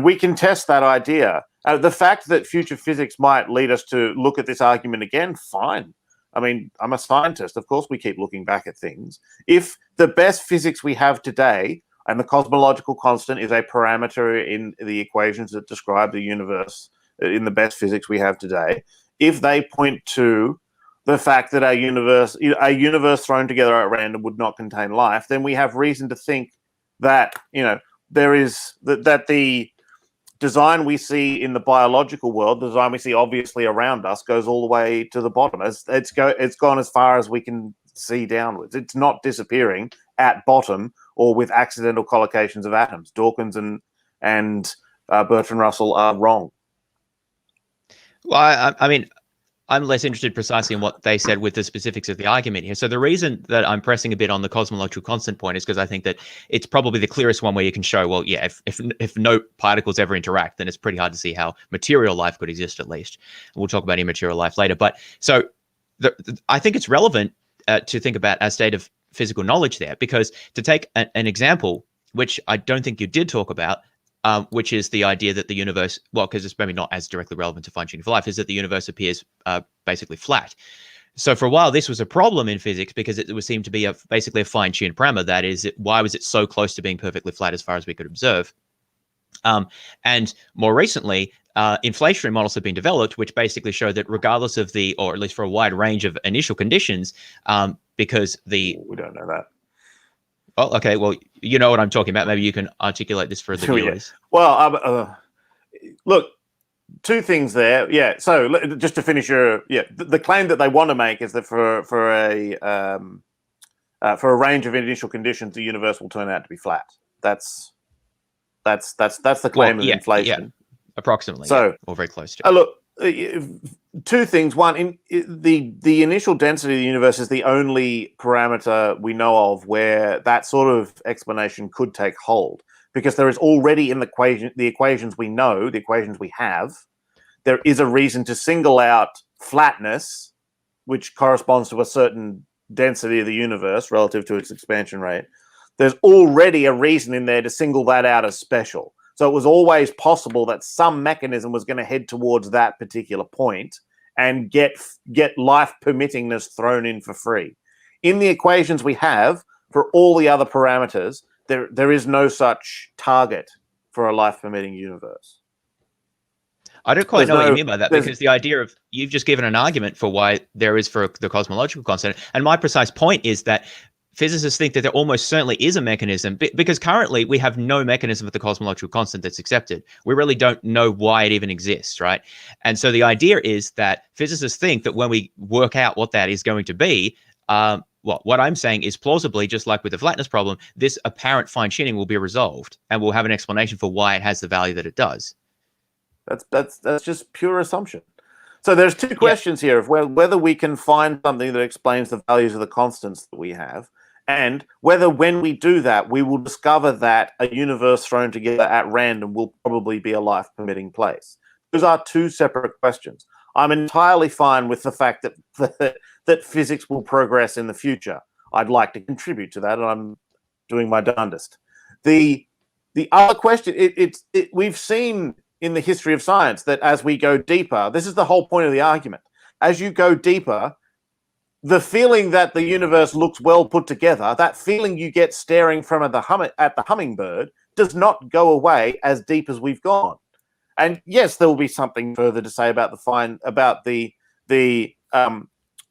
We can test that idea. The fact that future physics might lead us to look at this argument again, fine. I mean, I'm a scientist. Of course, we keep looking back at things. If the best physics we have today, and the cosmological constant is a parameter in the equations that describe the universe in the best physics we have today, if they point to the fact that a universe thrown together at random would not contain life, then we have reason to think that there is that the design we see in the biological world, the design we see obviously around us, goes all the way to the bottom. It's gone as far as we can see downwards. It's not disappearing at bottom or with accidental collocations of atoms. Dawkins and Bertrand Russell are wrong. Well, I mean, I'm less interested precisely in what they said with the specifics of the argument here. So the reason that I'm pressing a bit on the cosmological constant point is because I think that it's probably the clearest one where you can show, well, yeah, if no particles ever interact, then it's pretty hard to see how material life could exist, at least. We'll talk about immaterial life later. But so I think it's relevant to think about our state of physical knowledge there, because to take an example, which I don't think you did talk about, which is the idea that the universe, well, because it's maybe not as directly relevant to fine-tuning for life, is that the universe appears basically flat. So for a while, this was a problem in physics because it would seem to be basically a fine-tuned parameter. That is, why was it so close to being perfectly flat as far as we could observe? And more recently, inflationary models have been developed, which basically show that regardless of or at least for a wide range of initial conditions, because we don't know that. Oh, okay. Well, you know what I'm talking about. Maybe you can articulate this for the viewers. Well, look, two things there. Yeah. So just to finish the claim that they want to make is that for a range of initial conditions, the universe will turn out to be flat. That's the claim of inflation. Yeah. Approximately, so, or very close to. Look, two things. One, the initial density of the universe is the only parameter we know of where that sort of explanation could take hold, because there is already in the equations we know, the equations we have, there is a reason to single out flatness, which corresponds to a certain density of the universe relative to its expansion rate. There's already a reason in there to single that out as special. So it was always possible that some mechanism was going to head towards that particular point and get life permittingness thrown in for free. In the equations we have for all the other parameters, there is no such target for a life permitting universe. I don't quite know what you mean by that, because the idea of you've just given an argument for why there is for the cosmological constant. And my precise point is that physicists think that there almost certainly is a mechanism, because currently we have no mechanism for the cosmological constant that's accepted. We really don't know why it even exists, right? And so the idea is that physicists think that when we work out what that is going to be, what I'm saying is plausibly, just like with the flatness problem, this apparent fine-tuning will be resolved, and we'll have an explanation for why it has the value that it does. That's just pure assumption. So there's two questions here of whether we can find something that explains the values of the constants that we have, and whether when we do that, we will discover that a universe thrown together at random will probably be a life-permitting place. Those are two separate questions. I'm entirely fine with the fact that physics will progress in the future. I'd like to contribute to that, and I'm doing my darndest. The other question, we've seen in the history of science that as we go deeper, this is the whole point of the argument. As you go deeper, the feeling that the universe looks well put together, that feeling you get staring from at the hummingbird, does not go away as deep as we've gone. And yes, there will be something further to say about the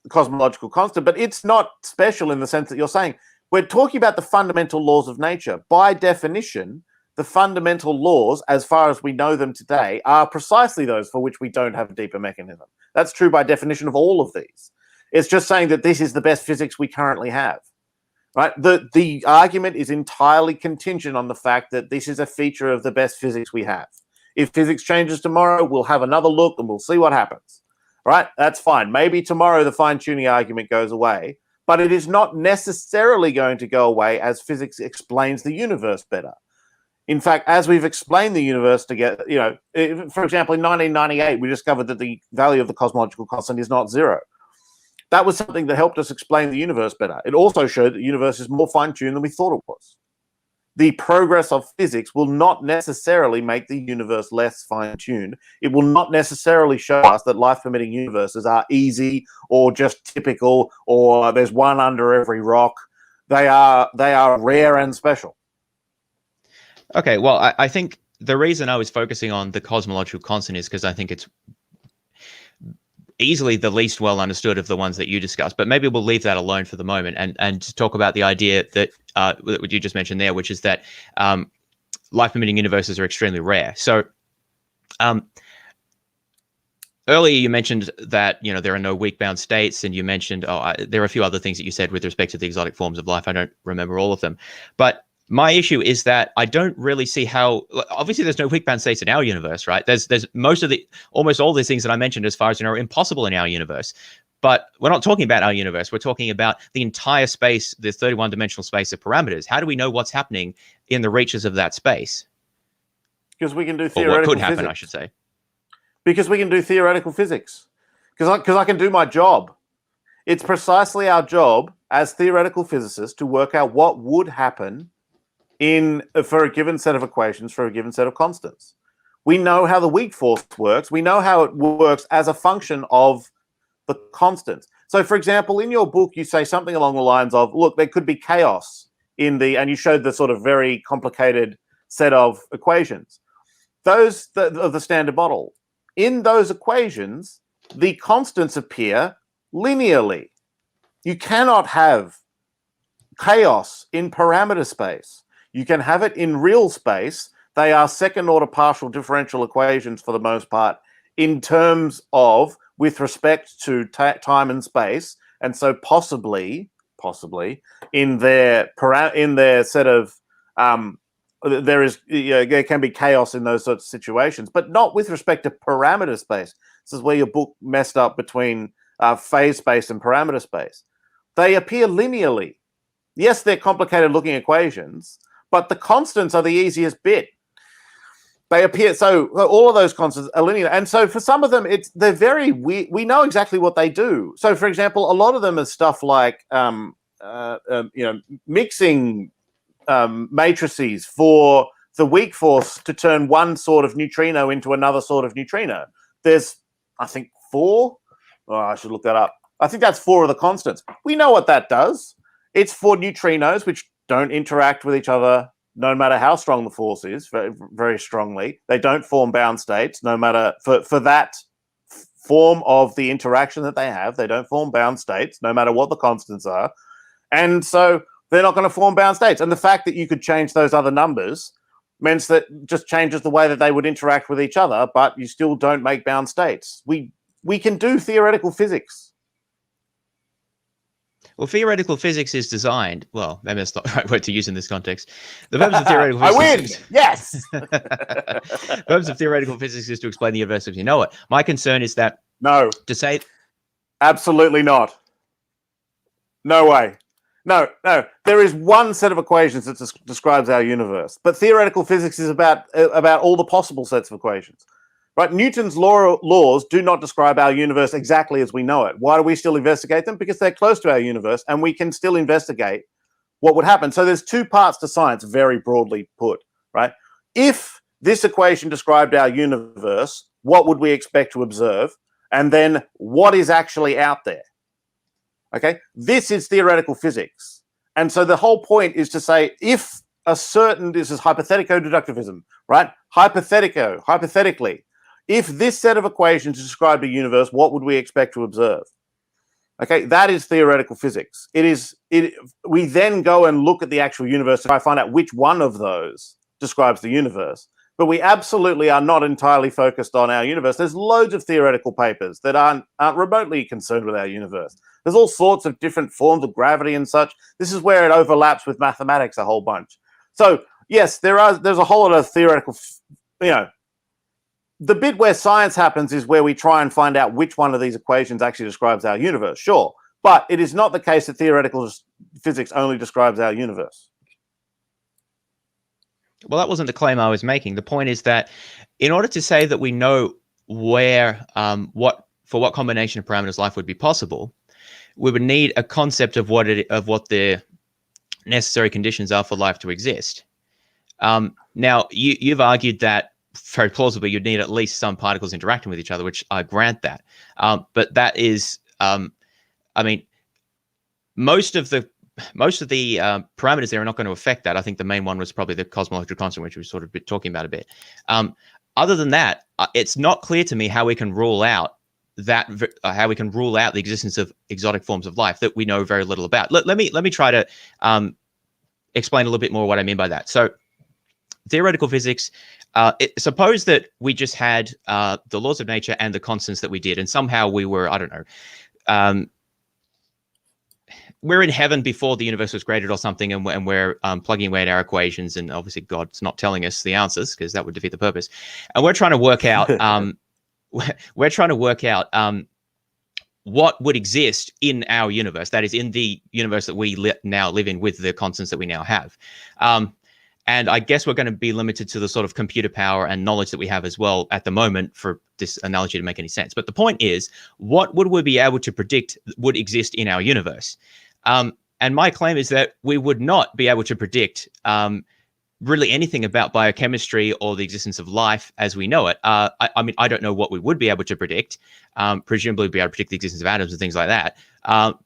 cosmological constant, but it's not special in the sense that you're saying. We're talking about the fundamental laws of nature. By definition, the fundamental laws, as far as we know them today, are precisely those for which we don't have a deeper mechanism. That's true by definition of all of these. It's just saying that this is the best physics we currently have, right? The argument is entirely contingent on the fact that this is a feature of the best physics we have. If physics changes tomorrow, we'll have another look and we'll see what happens, right? That's fine. Maybe tomorrow the fine-tuning argument goes away, but it is not necessarily going to go away as physics explains the universe better. In fact, as we've explained the universe together, for example, in 1998, we discovered that the value of the cosmological constant is not zero. That was something that helped us explain the universe better. It also showed that the universe is more fine-tuned than we thought it was. The progress of physics will not necessarily make the universe less fine-tuned. It will not necessarily show us that life-permitting universes are easy or just typical or there's one under every rock. They are rare and special. Okay, well, I think the reason I was focusing on the cosmological constant is because I think it's easily the least well understood of the ones that you discussed, but maybe we'll leave that alone for the moment and talk about the idea that what you just mentioned there, which is that life-permitting universes are extremely rare. So earlier you mentioned that there are no weak-bound states, and you mentioned there are a few other things that you said with respect to the exotic forms of life. I don't remember all of them, but my issue is that I don't really see how. Obviously, there's no weak-bound states in our universe, right? There's almost all these things that I mentioned, as far as are impossible in our universe. But we're not talking about our universe. We're talking about the entire space, the 31-dimensional space of parameters. How do we know what's happening in the reaches of that space? Because we can do theoretical or what could happen, physics. I should say. Because we can do theoretical physics. Because I can do my job. It's precisely our job as theoretical physicists to work out what would happen for a given set of equations for a given set of constants. We know how the weak force works. We know how it works as a function of the constants. So, for example, in your book, you say something along the lines of, look, there could be chaos and you showed the sort of very complicated set of equations. of the standard model, in those equations, the constants appear linearly. You cannot have chaos in parameter space. You can have it in real space. They are second-order partial differential equations for the most part in terms of with respect to time and space, and so possibly in their set of there can be chaos in those sorts of situations, but not with respect to parameter space. This is where your book messed up between phase space and parameter space. They appear linearly. Yes, they're complicated looking equations, but the constants are the easiest bit. They appear, so all of those constants are linear. And so for some of them, they're very weird. We know exactly what they do. So for example, a lot of them are stuff like, mixing matrices for the weak force to turn one sort of neutrino into another sort of neutrino. There's, I think, 4. Oh, I should look that up. I think that's 4 of the constants. We know what that does. It's for neutrinos which don't interact with each other no matter how strong the force is, very, very strongly. They don't form bound states no matter, for that form of the interaction that they have, they don't form bound states no matter what the constants are. And so they're not going to form bound states. And the fact that you could change those other numbers means that just changes the way that they would interact with each other, but you still don't make bound states. We can do theoretical physics. Well, theoretical physics is designed. Well, maybe that's not the right word to use in this context. The purpose of theoretical physics. I win. Yes. The purpose of theoretical physics is to explain the universe as you know it. My concern is that to say, absolutely not. No way. No. There is one set of equations that describes our universe, but theoretical physics is about all the possible sets of equations. Right? Newton's laws do not describe our universe exactly as we know it. Why do we still investigate them? Because they're close to our universe and we can still investigate what would happen. So there's 2 parts to science, very broadly put, right? If this equation described our universe, what would we expect to observe? And then what is actually out there? Okay, this is theoretical physics. And so the whole point is to say, if this is hypothetico-deductivism, right? Hypothetically, if this set of equations described a universe, what would we expect to observe? Okay, that is theoretical physics. We then go and look at the actual universe to try to find out which one of those describes the universe. But we absolutely are not entirely focused on our universe. There's loads of theoretical papers that aren't remotely concerned with our universe. There's all sorts of different forms of gravity and such. This is where it overlaps with mathematics a whole bunch. So yes, there's a whole lot of theoretical, the bit where science happens is where we try and find out which one of these equations actually describes our universe, sure. But it is not the case that theoretical physics only describes our universe. Well, that wasn't the claim I was making. The point is that in order to say that we know where, for what combination of parameters life would be possible, we would need a concept of what the necessary conditions are for life to exist. Now, you've argued that very plausibly you'd need at least some particles interacting with each other, which I grant that. But that is, I mean, most of the parameters there are not going to affect that. I think the main one was probably the cosmological constant, which we sort of been talking about a bit. Other than that, it's not clear to me how we can rule out the existence of exotic forms of life that we know very little about. Let me try to explain a little bit more what I mean by that. So, theoretical physics. Suppose that we just had the laws of nature and the constants that we did, and somehow we were, I don't know, we're in heaven before the universe was created or something, and we're plugging away at our equations, and obviously God's not telling us the answers because that would defeat the purpose. And we're trying to work out, what would exist in our universe, that is, in the universe that we now live in with the constants that we now have. And I guess we're going to be limited to the sort of computer power and knowledge that we have as well at the moment for this analogy to make any sense. But the point is, what would we be able to predict would exist in our universe? And my claim is that we would not be able to predict really anything about biochemistry or the existence of life as we know it. I mean, I don't know what we would be able to predict. Presumably we'd be able to predict the existence of atoms and things like that.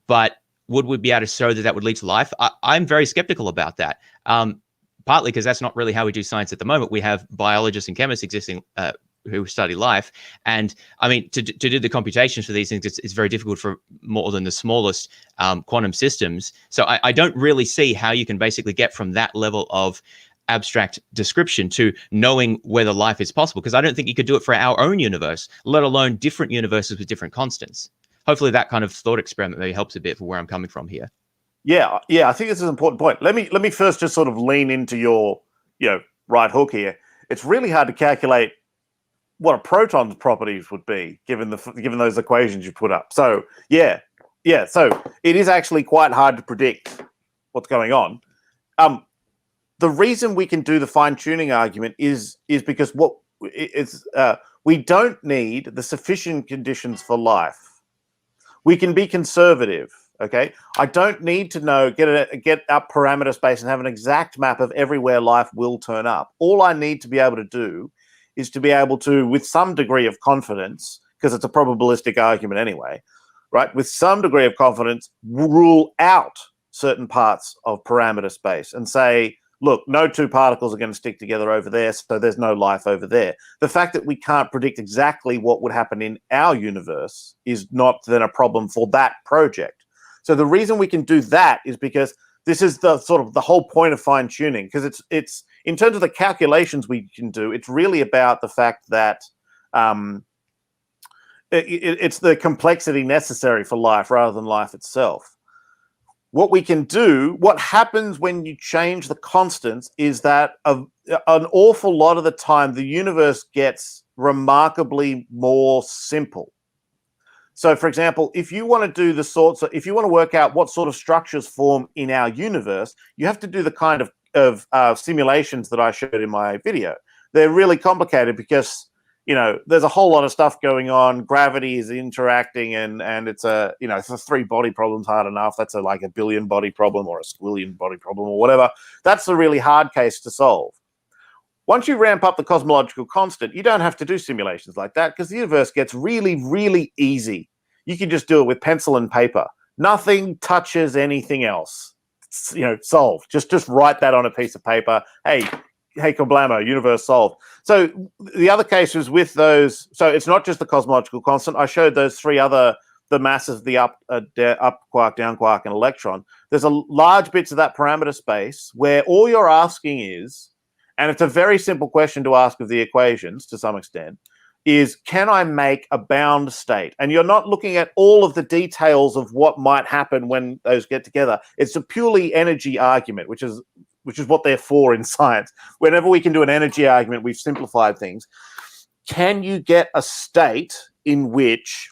But would we be able to show that would lead to life? I'm very skeptical about that. partly because that's not really how we do science at the moment. We have biologists and chemists existing who study life. And I mean, to do the computations for these things, it's very difficult for more than the smallest quantum systems. So I don't really see how you can basically get from that level of abstract description to knowing whether life is possible, because I don't think you could do it for our own universe, let alone different universes with different constants. Hopefully that kind of thought experiment maybe helps a bit for where I'm coming from here. Yeah, I think this is an important point. Let me first just sort of lean into your right hook here. It's really hard to calculate what a proton's properties would be given those equations you put up. So so it is actually quite hard to predict what's going on. The reason we can do the fine-tuning argument is because we don't need the sufficient conditions for life. We can be conservative. Okay, I don't need to get up parameter space and have an exact map of everywhere life will turn up. All I need to be able to do is to be able to, with some degree of confidence, because it's a probabilistic argument anyway, right? With some degree of confidence, rule out certain parts of parameter space and say, look, no two particles are going to stick together over there, so there's no life over there. The fact that we can't predict exactly what would happen in our universe is not then a problem for that project. So the reason we can do that is because this is the sort of the whole point of fine tuning, because it's in terms of the calculations we can do, it's really about the fact that it's the complexity necessary for life rather than life itself. What we can do, what happens when you change the constants is that an awful lot of the time the universe gets remarkably more simple. So, for example, if you want to do if you want to work out what sort of structures form in our universe, you have to do the kind of simulations that I showed in my video. They're really complicated because, there's a whole lot of stuff going on. Gravity is interacting, and it's if a 3-body problem's hard enough, that's like a billion-body problem or a squillion-body problem or whatever. That's a really hard case to solve. Once you ramp up the cosmological constant, you don't have to do simulations like that because the universe gets really, really easy. You can just do it with pencil and paper. Nothing touches anything else. Solved. Just write that on a piece of paper. Hey, kablamo, universe solved. So the other case was with those. So it's not just the cosmological constant. I showed those three other, the masses, the up quark, down quark, and electron. There's a large bits of that parameter space where all you're asking is, and it's a very simple question to ask of the equations to some extent, is can I make a bound state? And you're not looking at all of the details of what might happen when those get together. It's a purely energy argument, which is what they're for in science. Whenever we can do an energy argument, we've simplified things. Can you get a state in which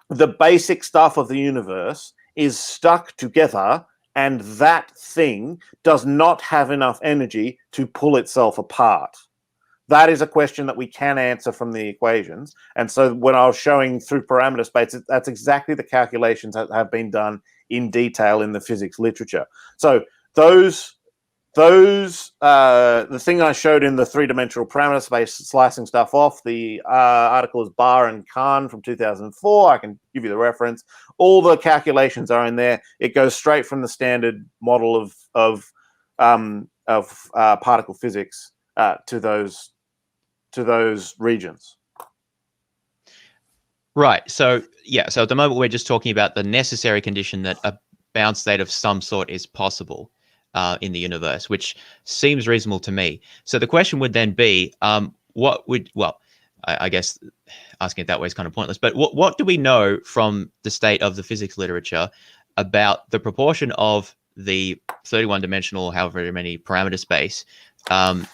the basic stuff of the universe is stuck together and that thing does not have enough energy to pull itself apart? That is a question that we can answer from the equations. And so when I was showing through parameter space, that's exactly the calculations that have been done in detail in the physics literature. So the thing I showed in the 3-dimensional parameter space, slicing stuff off, the article is Barr and Kahn from 2004. I can give you the reference. All the calculations are in there. It goes straight from the standard model of particle physics to those regions. Right. So so at the moment we're just talking about the necessary condition that a bound state of some sort is possible in the universe, which seems reasonable to me. So the question would then be, I guess asking it that way is kind of pointless, but what do we know from the state of the physics literature about the proportion of the 31-dimensional, however many parameter space, in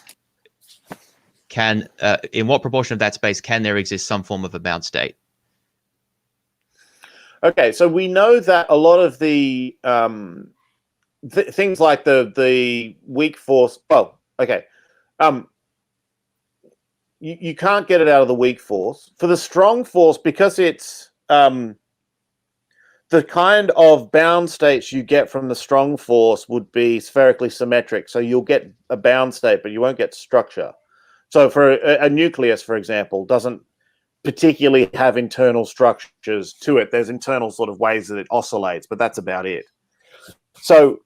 what proportion of that space can there exist some form of a bound state? Okay, so we know that a lot of the things like the weak force. Well, okay, you can't get it out of the weak force. For the strong force, because it's the kind of bound states you get from the strong force would be spherically symmetric. So you'll get a bound state, but you won't get structure. So for a nucleus, for example, doesn't particularly have internal structures to it. There's internal sort of ways that it oscillates, but that's about it. So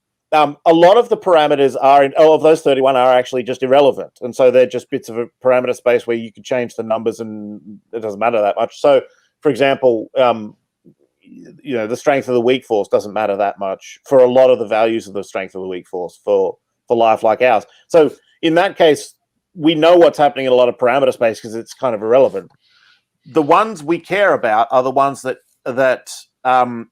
a lot of the parameters of those 31 are actually just irrelevant. And so they're just bits of a parameter space where you could change the numbers and it doesn't matter that much. So, for example, the strength of the weak force doesn't matter that much for a lot of the values of the strength of the weak force for life like ours. So in that case, we know what's happening in a lot of parameter space because it's kind of irrelevant. The ones we care about are the ones that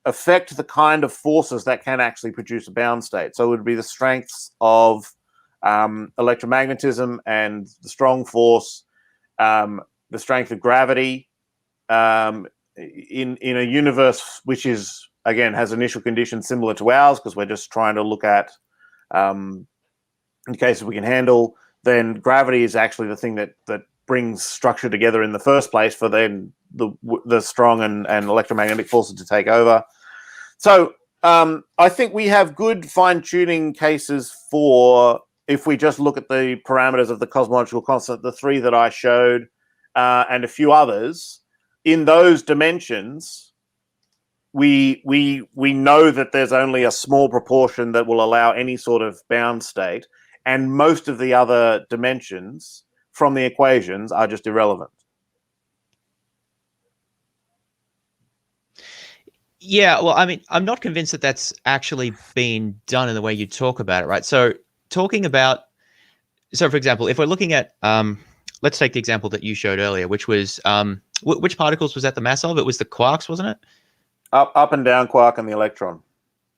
affect the kind of forces that can actually produce a bound state. So it would be the strengths of electromagnetism and the strong force, the strength of gravity, in a universe which is, again, has initial conditions similar to ours, because we're just trying to look at in cases we can handle, then gravity is actually the thing that brings structure together in the first place for then the strong and electromagnetic forces to take over. So I think we have good fine-tuning cases for, if we just look at the parameters of the cosmological constant, the three that I showed, and a few others, in those dimensions, we know that there's only a small proportion that will allow any sort of bound state, and most of the other dimensions from the equations are just irrelevant. Yeah, well, I mean, I'm not convinced that that's actually been done in the way you talk about it, right? So talking about, so for example, if we're looking at, let's take the example that you showed earlier, which was, which particles was that the mass of? It was the quarks, wasn't it? Up and down quark and the electron.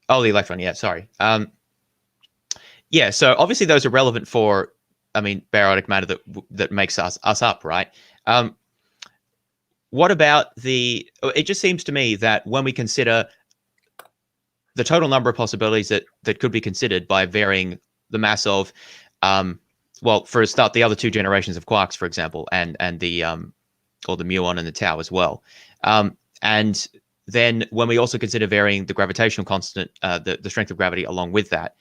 Oh, the electron, yeah, sorry. Yeah, so obviously those are relevant for, I mean, baryotic matter that makes us up, right? What about it just seems to me that when we consider the total number of possibilities that could be considered by varying the mass of, well, for a start, the other two generations of quarks, for example, and the or the muon and the tau as well. And then when we also consider varying the gravitational constant, the strength of gravity along with that,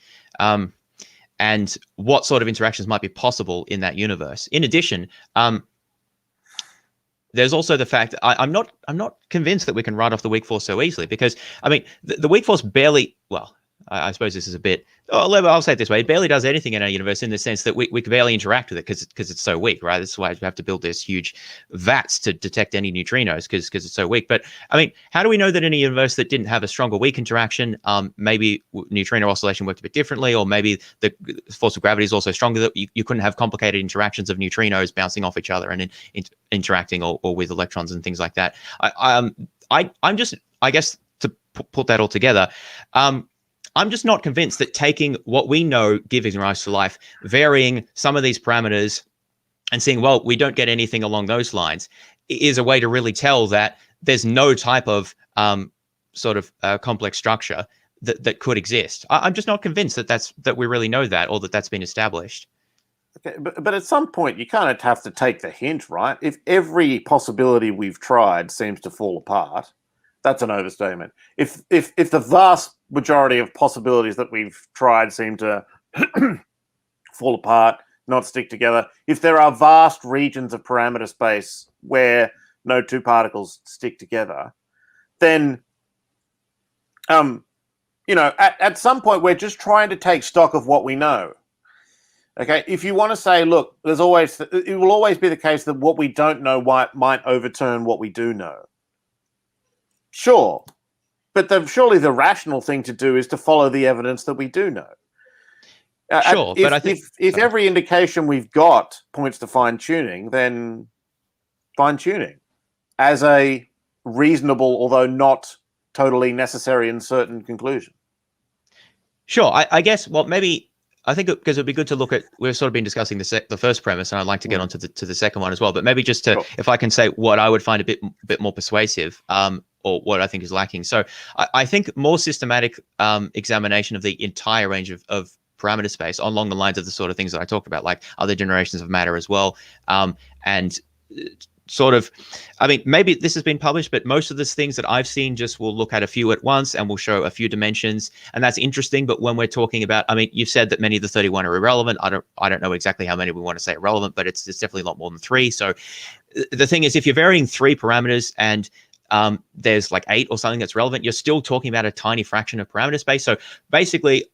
and what sort of interactions might be possible in that universe. In addition, there's also the fact that I'm not convinced that we can write off the weak force so easily, because I mean the weak force barely, well, I suppose this is a bit, I'll say it this way, it barely does anything in our universe, in the sense that we can barely interact with it because it's so weak, right? That's why we have to build this huge vats to detect any neutrinos, because it's so weak. But I mean, how do we know that in a universe that didn't have a stronger weak interaction, maybe neutrino oscillation worked a bit differently, or maybe the force of gravity is also stronger, that you couldn't have complicated interactions of neutrinos bouncing off each other and interacting or with electrons and things like that. I'm just, I guess, to put that all together, I'm just not convinced that taking what we know giving rise to life, varying some of these parameters and seeing, well, we don't get anything along those lines, is a way to really tell that there's no type of sort of complex structure that could exist. I'm just not convinced that we really know that, or that's been established. Okay, but at some point you kind of have to take the hint, right? If every possibility we've tried seems to fall apart, that's an overstatement. If the vast majority of possibilities that we've tried seem to fall apart, not stick together, if there are vast regions of parameter space where no two particles stick together, then at some point we're just trying to take stock of what we know. Okay, if you want to say, look, it will always be the case that what we don't know might overturn what we do know. Sure, but surely the rational thing to do is to follow the evidence that we do know. Sure, but I think if every indication we've got points to fine-tuning, then fine-tuning as a reasonable, although not totally necessary and certain conclusion. Sure, I guess, well, maybe, I think because it'd be good to look at, we've sort of been discussing the first premise, and I'd like to get onto the second one as well, but maybe just to, if I can say what I would find a bit more persuasive, or what I think is lacking. So I think more systematic examination of the entire range of parameter space along the lines of the sort of things that I talked about, like other generations of matter as well, and sort of, I mean, maybe this has been published, but most of the things that I've seen just will look at a few at once and will show a few dimensions, and that's interesting. But when we're talking about, I mean, you've said that many of the 31 are irrelevant. I don't know exactly how many we want to say irrelevant, but it's definitely a lot more than 3. So the thing is, if you're varying 3 parameters and there's like 8 or something that's relevant, you're still talking about a tiny fraction of parameter space. So basically,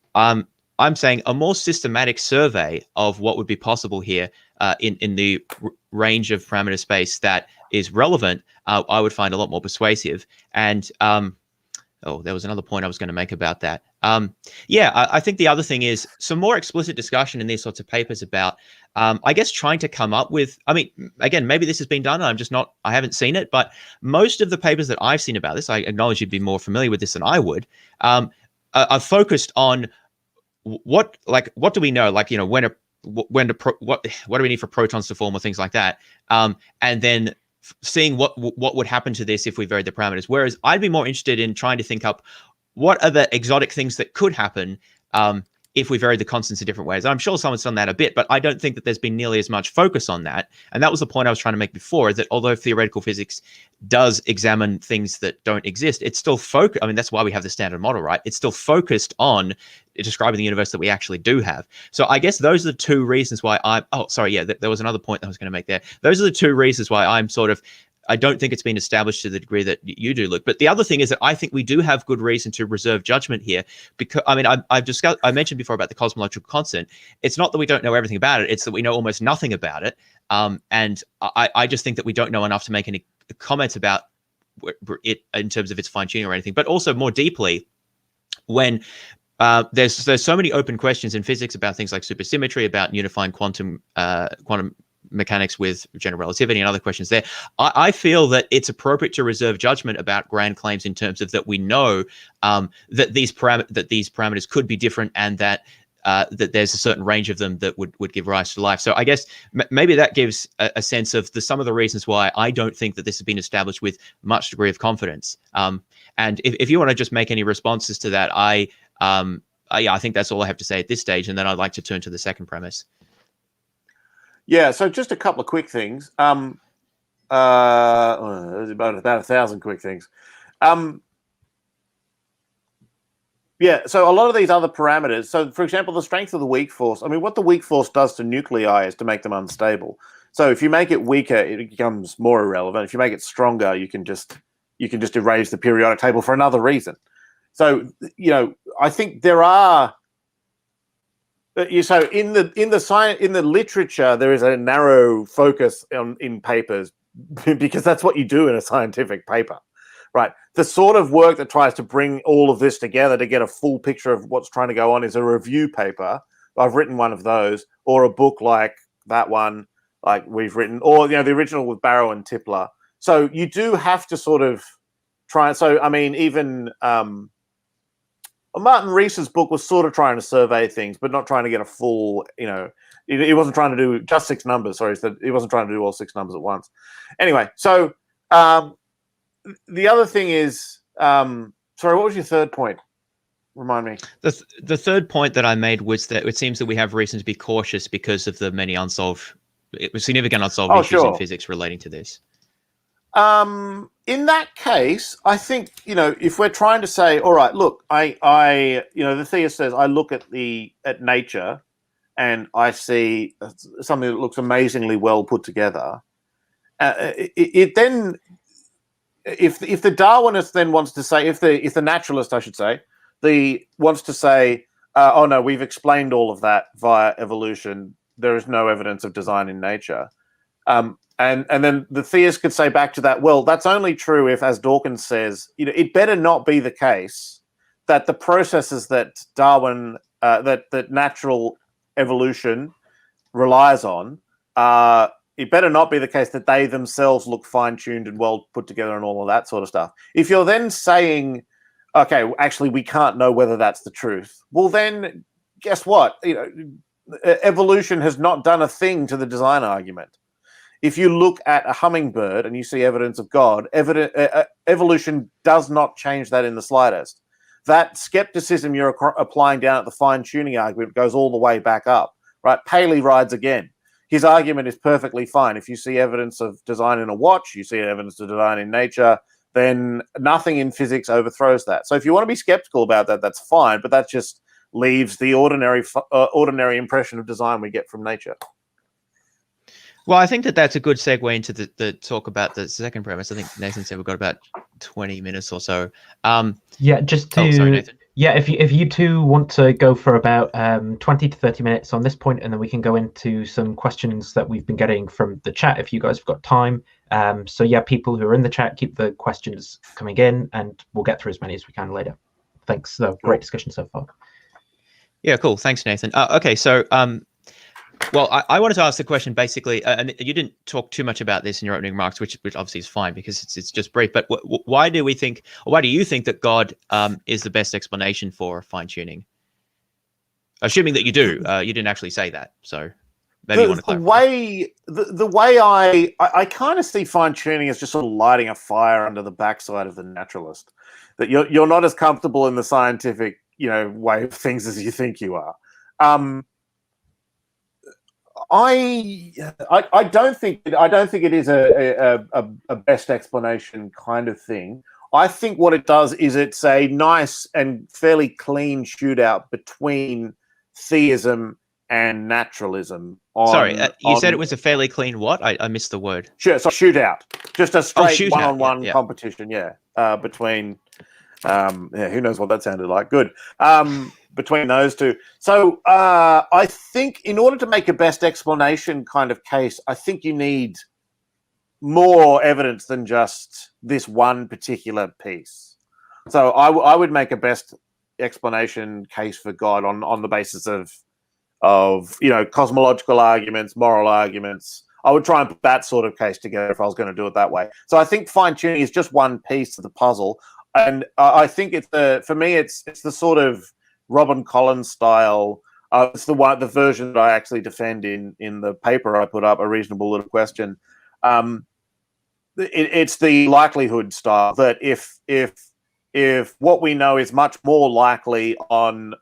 I'm saying a more systematic survey of what would be possible here in the range of parameter space that is relevant, I would find a lot more persuasive. And there was another point I was going to make about that. I think the other thing is some more explicit discussion in these sorts of papers about, I guess, trying to come up with, I mean, again, maybe this has been done. I haven't seen it, but most of the papers that I've seen about this, I acknowledge you'd be more familiar with this than I would, are focused on what do we know? Like, what do we need for protons to form or things like that? And then seeing what would happen to this if we varied the parameters. Whereas I'd be more interested in trying to think up what are the exotic things that could happen if we varied the constants in different ways. I'm sure someone's done that a bit, but I don't think that there's been nearly as much focus on that. And that was the point I was trying to make before, that although theoretical physics does examine things that don't exist, it's still focused. I mean, that's why we have the standard model, right? It's still focused on describing the universe that we actually do have. So I guess those are the two reasons why there was another point that I was going to make there. Those are the two reasons why I don't think it's been established to the degree that you do, Luke. But the other thing is that I think we do have good reason to reserve judgment here, because I mentioned before about the cosmological constant. It's not that we don't know everything about it; it's that we know almost nothing about it. And I just think that we don't know enough to make any comments about it in terms of its fine tuning or anything. But also more deeply, when there's so many open questions in physics about things like supersymmetry, about unifying quantum mechanics with general relativity and other questions there, I feel that it's appropriate to reserve judgment about grand claims in terms of that we know that these parameters could be different, and that there's a certain range of them that would give rise to life. So I guess maybe that gives a sense of some of the reasons why I don't think that this has been established with much degree of confidence. And if you want to just make any responses to that, I think that's all I have to say at this stage, and then I'd like to turn to the second premise. Yeah, so just a couple of quick things. There's about 1,000 quick things. So a lot of these other parameters. So, for example, the strength of the weak force. I mean, what the weak force does to nuclei is to make them unstable. So, if you make it weaker, it becomes more irrelevant. If you make it stronger, you can just erase the periodic table for another reason. So, I think there are. So in the literature, there is a narrow focus in papers because that's what you do in a scientific paper, right? The sort of work that tries to bring all of this together to get a full picture of what's trying to go on is a review paper. I've written one of those, or a book like that one, like we've written, or the original with Barrow and Tipler. So you do have to sort of try. So I mean, even Martin Rees's book was sort of trying to survey things, but not trying to get a full, he wasn't trying to do just 6 numbers. Sorry, he wasn't trying to do all 6 numbers at once. Anyway, so the other thing is, sorry, what was your third point? Remind me. The third point that I made was that it seems that we have reason to be cautious because of the many significant unsolved issues in physics relating to this. In that case, I think, if we're trying to say, all right, look, the theist says, I look at nature and I see something that looks amazingly well put together. If the Darwinist then wants to say, if the naturalist, I should say, wants to say, oh no, we've explained all of that via evolution, there is no evidence of design in nature. And then the theist could say back to that, well, that's only true if, as Dawkins says, it better not be the case that the processes that Darwin, that natural evolution relies on, it better not be the case that they themselves look fine-tuned and well put together and all of that sort of stuff. If you're then saying, okay, actually, we can't know whether that's the truth, well, then guess what? Evolution has not done a thing to the design argument. If you look at a hummingbird and you see evidence of God, evolution does not change that in the slightest. That skepticism you're applying down at the fine-tuning argument goes all the way back up, right? Paley rides again. His argument is perfectly fine. If you see evidence of design in a watch, you see evidence of design in nature, then nothing in physics overthrows that. So if you want to be skeptical about that, that's fine, but that just leaves the ordinary impression of design we get from nature. Well, I think that's a good segue into the talk about the second premise. I think Nathan said we've got about 20 minutes or so. Yeah, just to sorry, Nathan. Yeah, if you two want to go for about 20 to 30 minutes on this point, and then we can go into some questions that we've been getting from the chat if you guys have got time. So yeah, people who are in the chat, keep the questions coming in, and we'll get through as many as we can later. Thanks, though. Great discussion so far. Yeah, cool. Thanks, Nathan. Okay, so well, I wanted to ask the question basically, and you didn't talk too much about this in your opening remarks, which obviously is fine because it's just brief. But why do we think, or why do you think that God is the best explanation for fine tuning? Assuming that you do, you didn't actually say that, so maybe you want to clarify. The way I kind of see fine tuning as just sort of lighting a fire under the backside of the naturalist. That you're not as comfortable in the scientific way of things as you think you are. I don't think it is a best explanation kind of thing. I think what it does is it's a nice and fairly clean shootout between theism and naturalism. Sorry, you said it was a fairly clean what? I missed the word. Sure, so shootout, just a straight one-on-one yeah. competition. Between who knows what that sounded like. Good. Between those two. So I think in order to make a best explanation kind of case, I think you need more evidence than just this one particular piece. So I would make a best explanation case for God on the basis of cosmological arguments, moral arguments. I would try and put that sort of case together if I was going to do it that way. So I think fine tuning is just one piece of the puzzle, and I think for me it's the sort of Robin Collins style. It's the version that I actually defend in the paper I put up, A Reasonable Little Question. It's the likelihood style that if what we know is much more likely on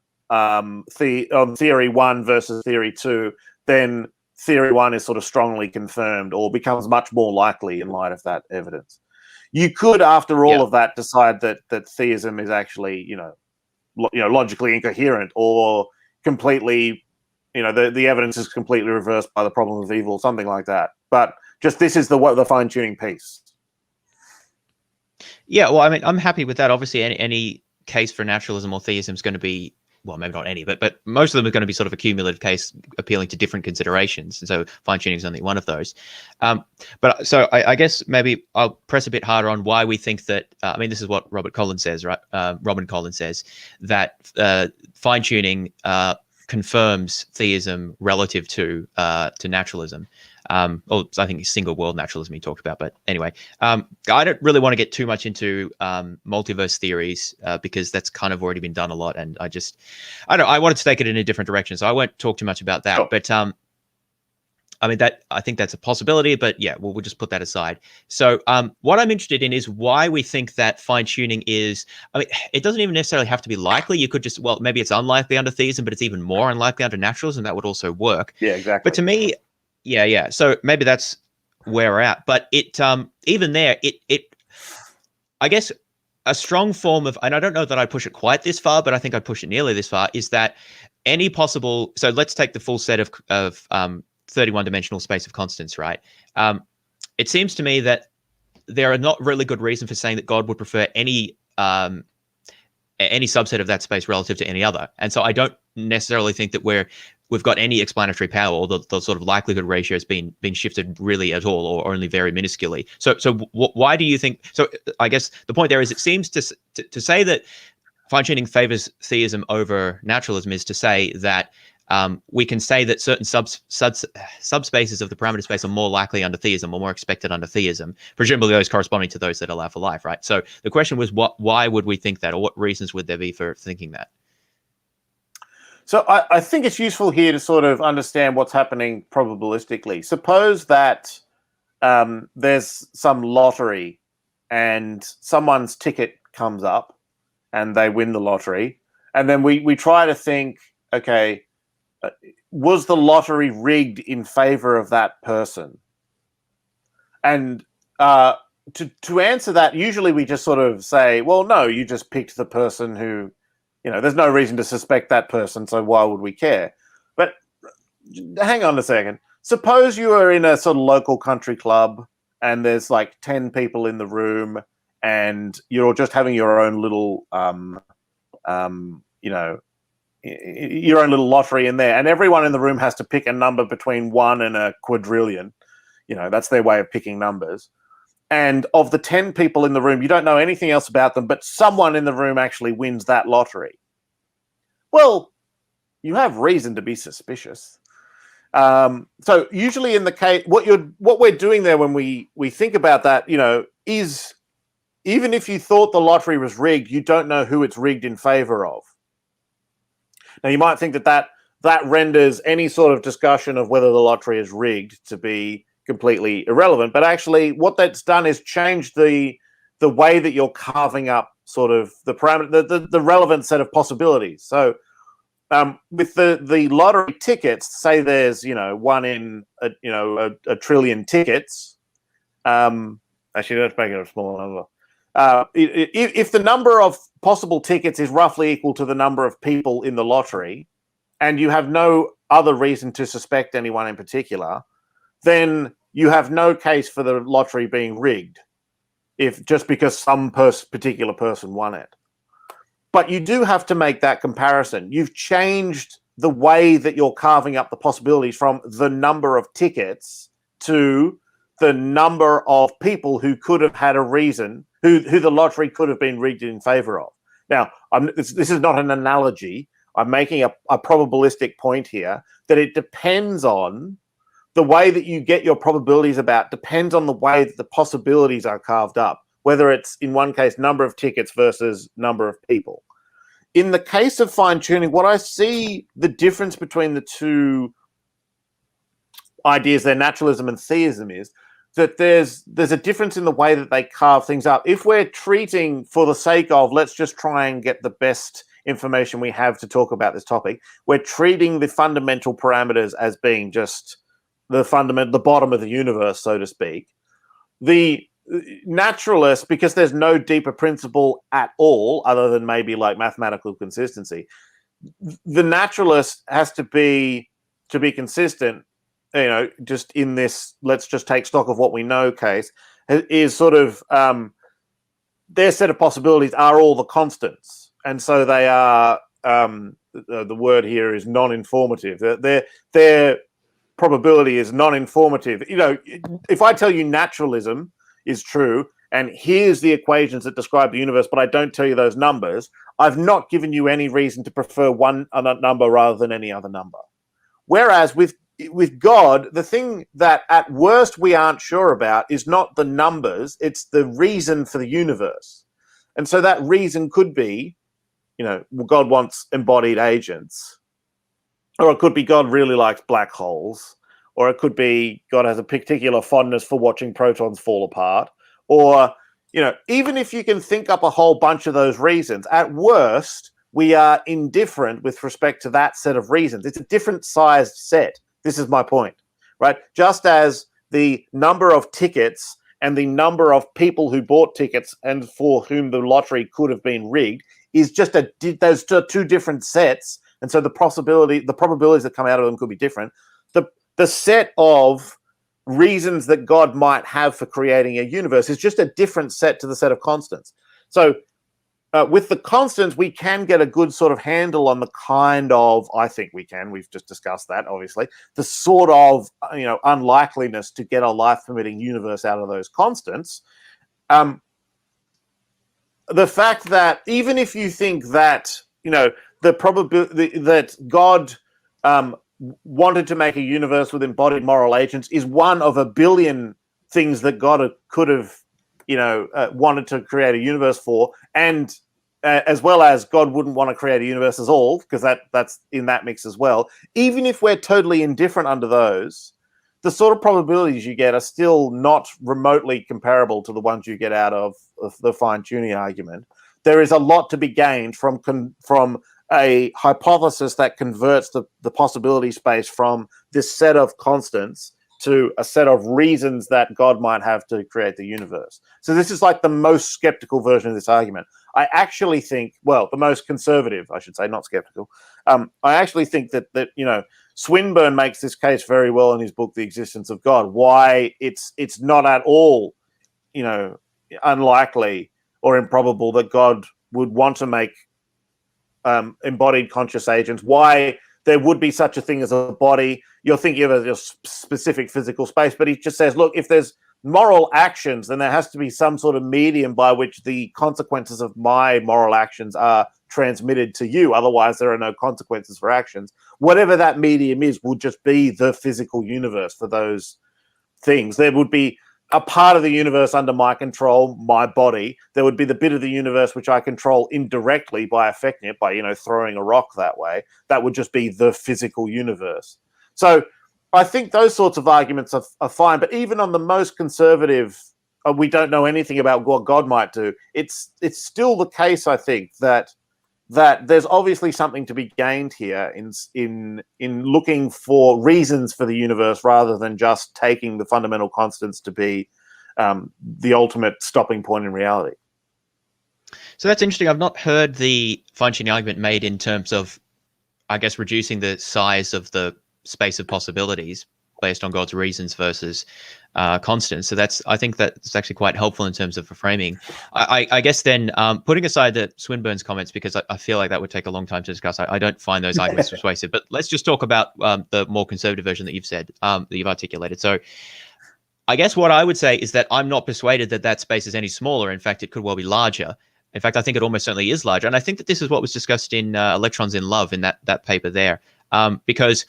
theory 1 versus theory 2, then theory 1 is sort of strongly confirmed or becomes much more likely in light of that evidence. You could, after all of that, decide that theism is actually logically incoherent or completely, the evidence is completely reversed by the problem of evil, something like that. But just this is the fine tuning piece. Yeah, well, I mean, I'm happy with that. Obviously, any case for naturalism or theism is going to be, well, maybe not any, but most of them are going to be sort of a cumulative case appealing to different considerations. And so fine tuning is only one of those. But so I guess maybe I'll press a bit harder on why we think that, I mean, this is what Robin Collins says, right? Robin Collins says that fine tuning confirms theism relative to naturalism. I think it's single world naturalism he talked about, but anyway, I don't really want to get too much into multiverse theories because that's kind of already been done a lot, and I wanted to take it in a different direction, so I won't talk too much about that. Sure. But I mean, I think that's a possibility, but yeah, we'll just put that aside. So what I'm interested in is why we think that fine tuning is, I mean, it doesn't even necessarily have to be likely. You could just, well, maybe it's unlikely under theism, but it's even more unlikely under naturalism. That would also work. Yeah, exactly. But to me, yeah. So maybe that's where we're at. But it, even there, I guess a strong form of, and I don't know that I push it quite this far, but I think I push it nearly this far, is that any possible, so let's take the full set of 31-dimensional space of constants, right? It seems to me that there are not really good reason for saying that God would prefer any subset of that space relative to any other. And so I don't necessarily think that we've got any explanatory power, or the sort of likelihood ratio has been shifted really at all, or only very minusculely. So why do you think? So I guess the point there is, it seems to say that fine tuning favors theism over naturalism is to say that we can say that certain subspaces of the parameter space are more likely under theism, or more expected under theism, presumably those corresponding to those that allow for life, right? So the question was, why would we think that, or what reasons would there be for thinking that? So I think it's useful here to sort of understand what's happening probabilistically. Suppose that there's some lottery and someone's ticket comes up and they win the lottery. And then we try to think, okay, was the lottery rigged in favor of that person? And to answer that, usually we just sort of say, well, no, you just picked the person who, there's no reason to suspect that person, so why would we care? But hang on a second. Suppose you are in a sort of local country club and there's like 10 people in the room and you're just having your own little your own little lottery in there, and everyone in the room has to pick a number between 1 and a quadrillion. That's their way of picking numbers. And of the 10 people in the room, you don't know anything else about them, but someone in the room actually wins that lottery. Well, you have reason to be suspicious. So usually in the case, what we're doing there when we think about that, is even if you thought the lottery was rigged, you don't know who it's rigged in favor of. Now, you might think that renders any sort of discussion of whether the lottery is rigged to be completely irrelevant. But actually, what that's done is changed the way that you're carving up sort of the parameter, the relevant set of possibilities. So with the lottery tickets, say there's 1 in a trillion tickets. Actually, let's make it a smaller number. If the number of possible tickets is roughly equal to the number of people in the lottery, and you have no other reason to suspect anyone in particular, then you have no case for the lottery being rigged, just because some particular person won it. But you do have to make that comparison. You've changed the way that you're carving up the possibilities from the number of tickets to the number of people who could have had a reason, who the lottery could have been rigged in favor of. Now, this is not an analogy. I'm making a probabilistic point here that it depends on the way that you get your probabilities about, depends on the way that the possibilities are carved up, whether it's, in one case, number of tickets versus number of people. In the case of fine-tuning, what I see the difference between the two ideas, their naturalism and theism, is that there's a difference in the way that they carve things up. If we're treating, for the sake of, let's just try and get the best information we have to talk about this topic, we're treating the fundamental parameters as being just the bottom of the universe, so to speak. The naturalist, because there's no deeper principle at all, other than maybe like mathematical consistency, the naturalist has to be consistent, just in this, let's just take stock of what we know case, is sort of their set of possibilities are all the constants. And so they are, the word here is non-informative. Their probability is non-informative. If I tell you naturalism is true, and here's the equations that describe the universe, but I don't tell you those numbers, I've not given you any reason to prefer one number rather than any other number. Whereas with God, the thing that at worst we aren't sure about is not the numbers, it's the reason for the universe. And so that reason could be, God wants embodied agents, or it could be God really likes black holes, or it could be God has a particular fondness for watching protons fall apart, or, even if you can think up a whole bunch of those reasons, at worst, we are indifferent with respect to that set of reasons. It's a different sized set. This is my point, right? Just as the number of tickets and the number of people who bought tickets and for whom the lottery could have been rigged is just those two different sets. And so the probabilities that come out of them could be different. The set of reasons that God might have for creating a universe is just a different set to the set of constants. So with the constants, we can get a good sort of handle on the kind of, I think we can, we've just discussed that, obviously, the sort of, unlikeliness to get a life-permitting universe out of those constants. The fact that even if you think that, the probability that God wanted to make a universe with embodied moral agents is one of a billion things that God could have wanted to create a universe for, and as well as God wouldn't want to create a universe at all, because that's in that mix as well. Even if we're totally indifferent under those, the sort of probabilities you get are still not remotely comparable to the ones you get out of the fine-tuning argument. There is a lot to be gained from a hypothesis that converts the possibility space from this set of constants to a set of reasons that God might have to create the universe. So this is like the most skeptical version of this argument. I actually think, well, the most conservative, I should say, not skeptical. I actually think that Swinburne makes this case very well in his book, The Existence of God, why it's not at all, unlikely or improbable that God would want to make embodied conscious agents, why there would be such a thing as a body. You're thinking of a specific physical space, but he just says, look, if there's moral actions, then there has to be some sort of medium by which the consequences of my moral actions are transmitted to you. Otherwise, there are no consequences for actions. Whatever that medium is will just be the physical universe for those things. There would be a part of the universe under my control, my body. There would be the bit of the universe which I control indirectly by affecting it, by, throwing a rock that way. That would just be the physical universe. So I think those sorts of arguments are fine. But even on the most conservative, we don't know anything about what God might do. It's still the case, I think, that there's obviously something to be gained here in looking for reasons for the universe rather than just taking the fundamental constants to be the ultimate stopping point in reality. So that's interesting. I've not heard the fine-tuning argument made in terms of, I guess, reducing the size of the space of possibilities based on God's reasons versus constants. So I think that's actually quite helpful in terms of framing. I guess then putting aside the Swinburne's comments, because I feel like that would take a long time to discuss. I don't find those arguments persuasive, but let's just talk about the more conservative version that you've said, that you've articulated. So I guess what I would say is that I'm not persuaded that that space is any smaller. In fact, it could well be larger. In fact, I think it almost certainly is larger. And I think that this is what was discussed in Electrons in Love in that paper there, because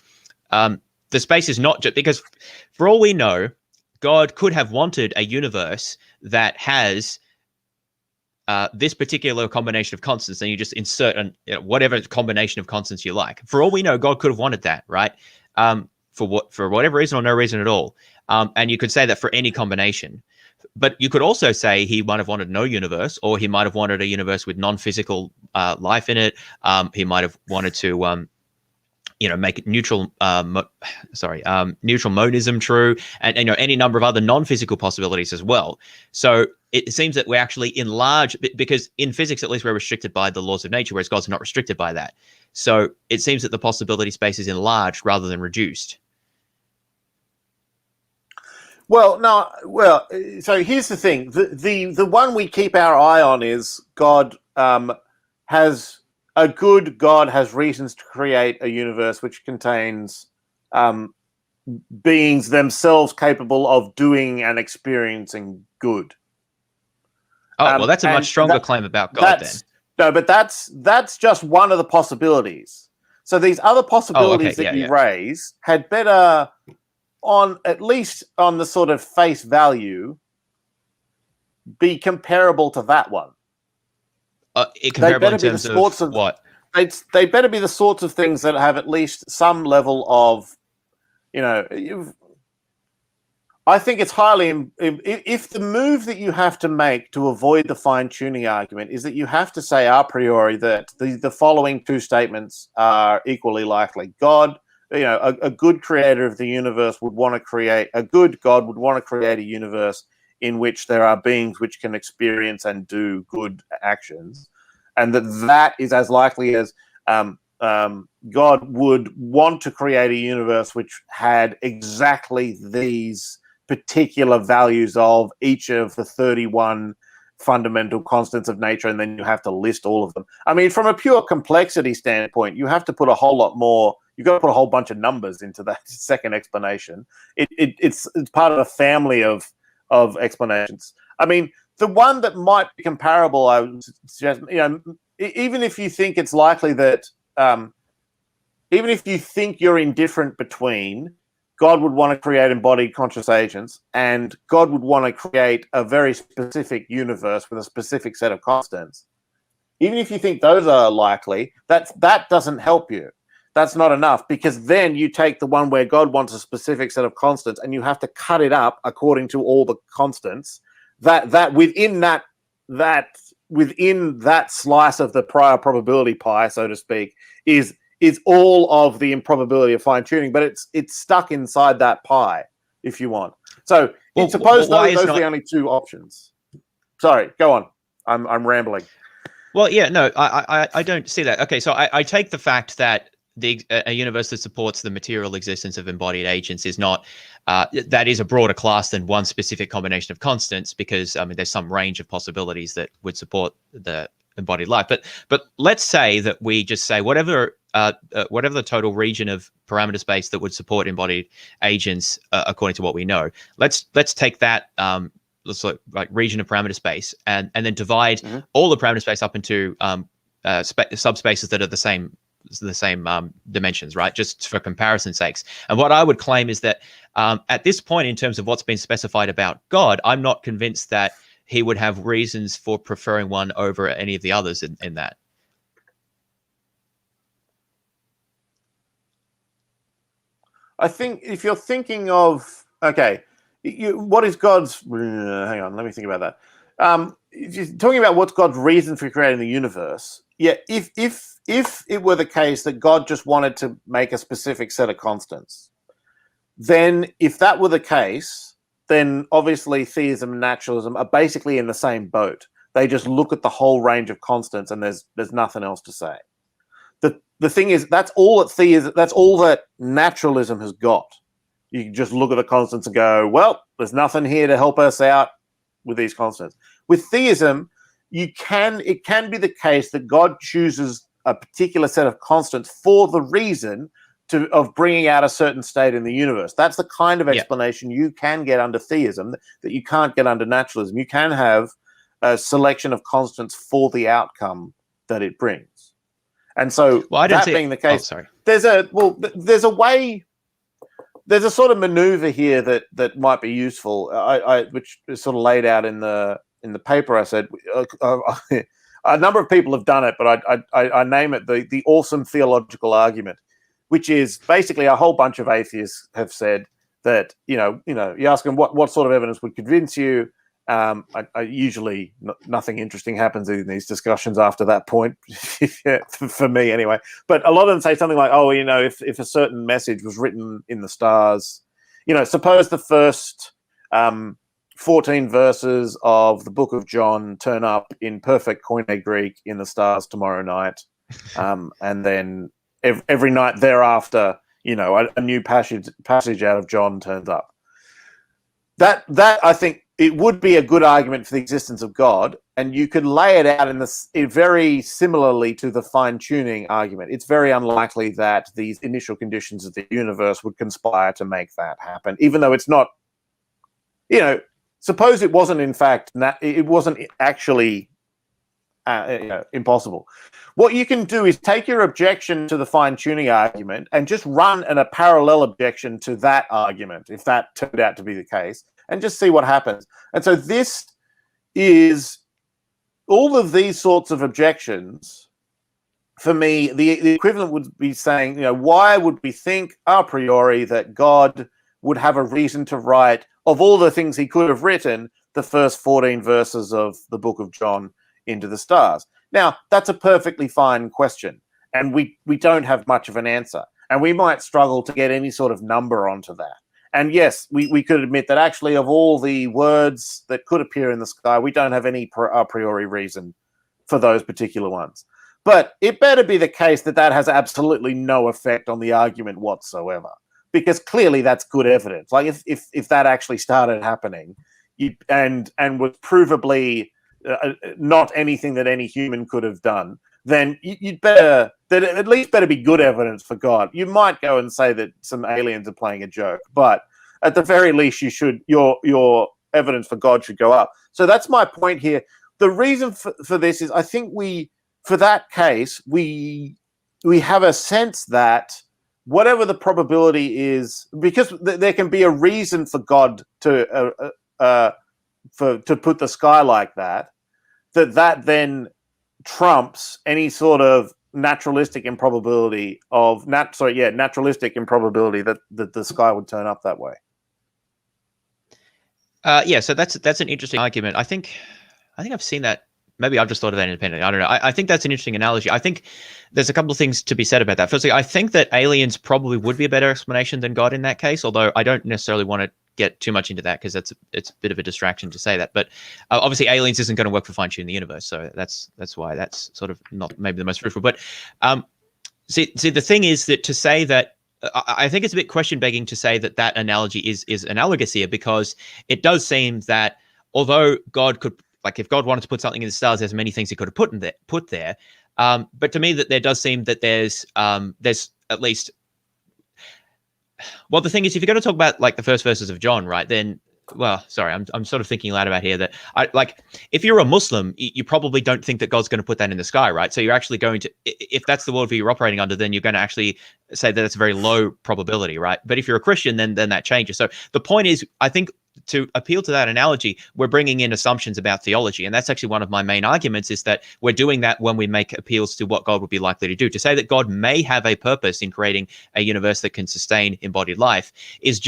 the space is not just because, for all we know, God could have wanted a universe that has this particular combination of constants, and you just insert whatever combination of constants you like. For all we know, God could have wanted that, right? For whatever reason or no reason at all. And you could say that for any combination. But you could also say he might have wanted no universe, or he might have wanted a universe with non-physical life in it. He might have wanted to make it neutral monism true, and any number of other non-physical possibilities as well. So it seems that we're actually enlarged, because in physics, at least, we're restricted by the laws of nature, whereas God's not restricted by that. So it seems that the possibility space is enlarged rather than reduced. So here's the thing: the one we keep our eye on is God has. A good God has reasons to create a universe which contains beings themselves capable of doing and experiencing good. Oh, well, that's a much stronger claim about God then. No, but that's just one of the possibilities. So these other possibilities that you raise had better, at least on the sort of face value, be comparable to that one. Comparable in terms of what? They better be the sorts of things that have at least some level of, I think it's highly, if the move that you have to make to avoid the fine-tuning argument is that you have to say a priori that the following two statements are equally likely. God, a good creator of the universe would want to create, a good God would want to create a universe in which there are beings which can experience and do good actions, and that is as likely as God would want to create a universe which had exactly these particular values of each of the 31 fundamental constants of nature, and then you have to list all of them. I mean, from a pure complexity standpoint, you have to put a whole lot more. You've got to put a whole bunch of numbers into that second explanation. It's part of a family of explanations. I mean, the one that might be comparable, I would suggest, even if you think it's likely that, even if you think you're indifferent between God would want to create embodied conscious agents and God would want to create a very specific universe with a specific set of constants, even if you think those are likely, that doesn't help you. That's not enough, because then you take the one where God wants a specific set of constants and you have to cut it up according to all the constants. That within that slice of the prior probability pie, so to speak, is all of the improbability of fine tuning, but it's stuck inside that pie, if you want. So suppose those are the only two options. Sorry, go on. I'm rambling. Well, yeah, no, I don't see that. Okay, so I take the fact that a universe that supports the material existence of embodied agents is not that is a broader class than one specific combination of constants, because there's some range of possibilities that would support the embodied life. But let's say that we just say whatever the total region of parameter space that would support embodied agents according to what we know. Let's take that let's look like region of parameter space and then divide all the parameter space up into subspaces that are the same dimensions, right? Just for comparison's sakes. And what I would claim is that at this point, in terms of what's been specified about God, I'm not convinced that he would have reasons for preferring one over any of the others in that. I think if you're thinking of, okay, what is God's, hang on, let me think about that. Just talking about what's God's reason for creating the universe. Yeah, if it were the case that God just wanted to make a specific set of constants, then if that were the case, then obviously theism and naturalism are basically in the same boat. They just look at the whole range of constants and there's nothing else to say. The thing is, that's all that naturalism has got. You can just look at the constants and go, well, there's nothing here to help us out with these constants. With theism, it can be the case that God chooses a particular set of constants for the reason of bringing out a certain state in the universe. That's the kind of explanation you can get under theism that you can't get under naturalism. You can have a selection of constants for the outcome that it brings. And so that being the case, there's a way, there's a sort of maneuver here that might be useful, which is sort of laid out in the paper. I said a number of people have done it, but I name it the awesome theological argument, which is basically a whole bunch of atheists have said that you ask them what sort of evidence would convince you. I usually nothing interesting happens in these discussions after that point, for me anyway. But a lot of them say something like, "Oh, if a certain message was written in the stars, suppose the first 14 verses of the Book of John turn up in perfect Koine Greek in the stars tomorrow night, and then every night thereafter, a new passage out of John turns up." That I think it would be a good argument for the existence of God, and you could lay it out very similarly to the fine-tuning argument. It's very unlikely that these initial conditions of the universe would conspire to make that happen, even though it's not. Suppose it wasn't in fact it wasn't actually impossible. What you can do is take your objection to the fine-tuning argument and just run a parallel objection to that argument, if that turned out to be the case, and just see what happens. And so this is all of these sorts of objections. For me, the equivalent would be saying, why would we think a priori that God would have a reason to write, of all the things he could have written, the first 14 verses of the Book of John into the stars? Now, that's a perfectly fine question, and we don't have much of an answer, and we might struggle to get any sort of number onto that. And yes, we could admit that actually of all the words that could appear in the sky, we don't have any a priori reason for those particular ones. But it better be the case that has absolutely no effect on the argument whatsoever, because clearly that's good evidence. Like if that actually started happening, and was provably not anything that any human could have done, then that at least better be good evidence for God. You might go and say that some aliens are playing a joke, but at the very least, your evidence for God should go up. So that's my point here. The reason for this is I think for that case, we have a sense that whatever the probability is, because there can be a reason for God to put the sky like that then trumps any sort of naturalistic improbability that the sky would turn up that way. So that's an interesting argument. I think I've seen that. Maybe I've just thought of that independently. I don't know. I think that's an interesting analogy. I think there's a couple of things to be said about that. Firstly, I think that aliens probably would be a better explanation than God in that case, although I don't necessarily want to get too much into that because it's a bit of a distraction to say that. But obviously aliens isn't going to work for fine-tuning the universe, so that's why that's sort of not maybe the most fruitful. But see the thing is that to say that I think it's a bit question-begging to say that analogy is analogous here, because it does seem that although God could like if God wanted to put something in the stars, there's many things he could have put there. But to me, that there does seem that there's at least. Well, the thing is, if you're going to talk about like the first verses of John, right, then, well, sorry, I'm sort of thinking loud about here that if you're a Muslim, you probably don't think that God's going to put that in the sky, right? So you're actually going to, if that's the worldview you're operating under, then you're going to actually say that it's a very low probability, right? But if you're a Christian, then that changes. So the point is, I think, to appeal to that analogy, we're bringing in assumptions about theology. And that's actually one of my main arguments, is that we're doing that when we make appeals to what God would be likely to do. To say that God may have a purpose in creating a universe that can sustain embodied life is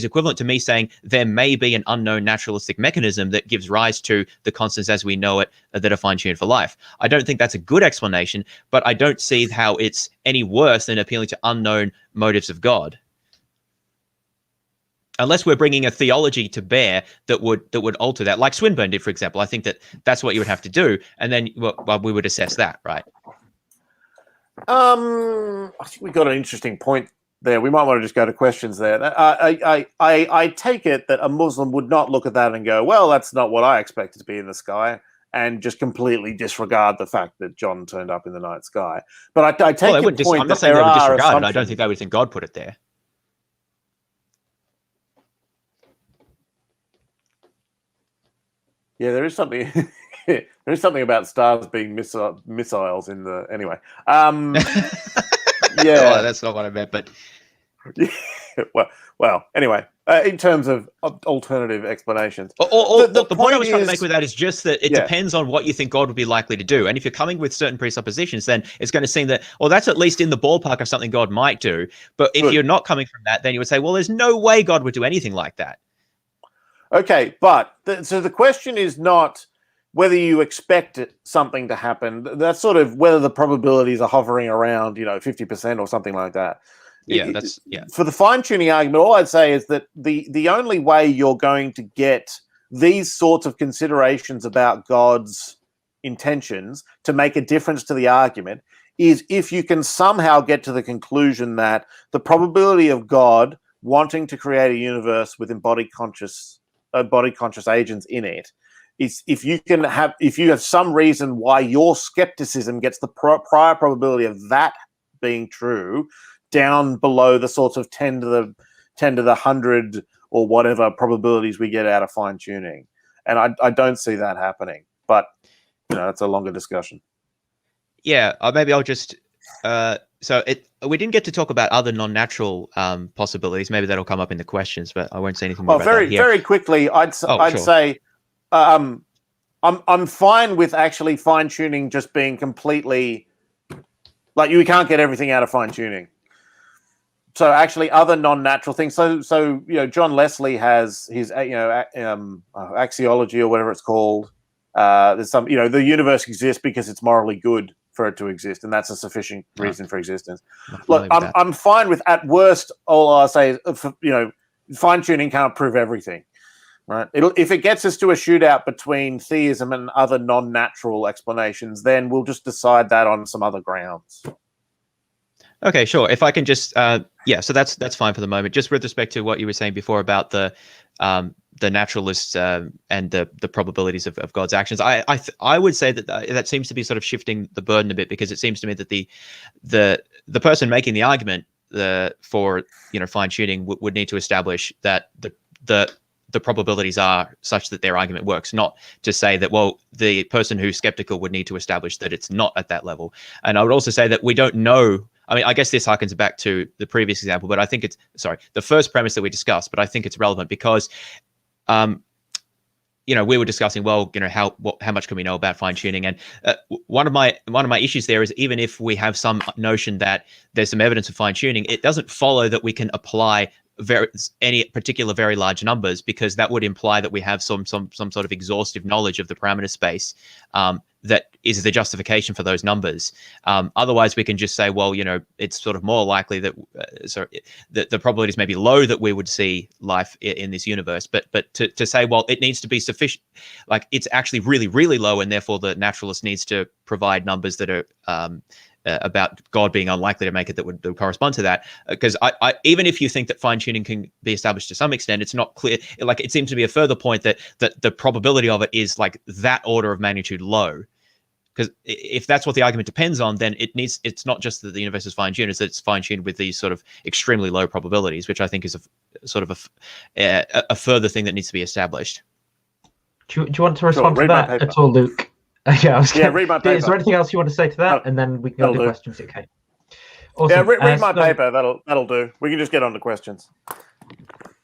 equivalent to me saying there may be an unknown naturalistic mechanism that gives rise to the constants as we know it that are fine-tuned for life. I don't think that's a good explanation, but I don't see how it's any worse than appealing to unknown motives of God. Unless we're bringing a theology to bear that would alter that, like Swinburne did, for example. I think that's what you would have to do, and then we would assess that, right? I think we got an interesting point there. We might want to just go to questions there. I take it that a Muslim would not look at that and go, "Well, that's not what I expected to be in the sky," and just completely disregard the fact that John turned up in the night sky. But I take your point. I'm not saying they would disregard it. I don't think they would think God put it there. Yeah, there is something. There is something about stars being missiles in the. Anyway, yeah, well, that's not what I meant. But well. Anyway, in terms of alternative explanations, the point I was trying to make with that is just that it depends on what you think God would be likely to do. And if you're coming with certain presuppositions, then it's going to seem that, well, that's at least in the ballpark of something God might do. But if you're not coming from that, then you would say, well, there's no way God would do anything like that. Okay, but so the question is not whether you expect something to happen. That's sort of whether the probabilities are hovering around, 50% or something like that. Yeah, For the fine-tuning argument, all I'd say is that the only way you're going to get these sorts of considerations about God's intentions to make a difference to the argument is if you can somehow get to the conclusion that the probability of God wanting to create a universe with embodied conscious agents in it is if you have some reason why your skepticism gets the prior probability of that being true down below the sorts of 10 to the 100 or whatever probabilities we get out of fine tuning. And I don't see that happening, but it's a longer discussion. Yeah, maybe I'll just we didn't get to talk about other non-natural possibilities. Maybe that'll come up in the questions, but I won't say anything more about that here. Very quickly, I'd say I'm fine with actually fine-tuning just being completely like you can't get everything out of fine-tuning. So actually, other non-natural things. So John Leslie has his axiology or whatever it's called. There's some the universe exists because it's morally good for it to exist, and that's a sufficient reason for existence. Look, I'm fine with, at worst, all I'll say is, fine-tuning can't prove everything, right? If it gets us to a shootout between theism and other non-natural explanations, then we'll just decide that on some other grounds. Okay, sure. If I can just, so that's fine for the moment. Just with respect to what you were saying before about the naturalists and the probabilities of God's actions, I would say that that seems to be sort of shifting the burden a bit, because it seems to me that the person making the argument for fine tuning would need to establish that the probabilities are such that their argument works, not to say that, well, the person who's skeptical would need to establish that it's not at that level. And I would also say that we don't know. I mean, I guess this harkens back to the previous example, but I think the first premise that we discussed, but I think it's relevant because, we were discussing, well, how much can we know about fine tuning? And one of my issues there is, even if we have some notion that there's some evidence of fine tuning, it doesn't follow that we can apply any particular very large numbers, because that would imply that we have some sort of exhaustive knowledge of the parameter space that is the justification for those numbers. Otherwise, we can just say, well, it's sort of more likely that the probabilities may be low that we would see life in this universe. But to say, well, it needs to be sufficient, like it's actually really, really low, and therefore the naturalist needs to provide numbers that are about God being unlikely to make it that would correspond to that. Because I even if you think that fine tuning can be established to some extent, it's not clear. Like it seems to be a further point that the probability of it is like that order of magnitude low. Because if that's what the argument depends on, then it's not just that the universe is fine-tuned, it's that it's fine-tuned with these sort of extremely low probabilities, which I think is a further thing that needs to be established. Do you want to respond to that at all, Luke? Read my paper. Is there anything else you want to say to that? And then we can go to questions. Okay. Awesome. Yeah, read my paper. That'll do. We can just get on to questions.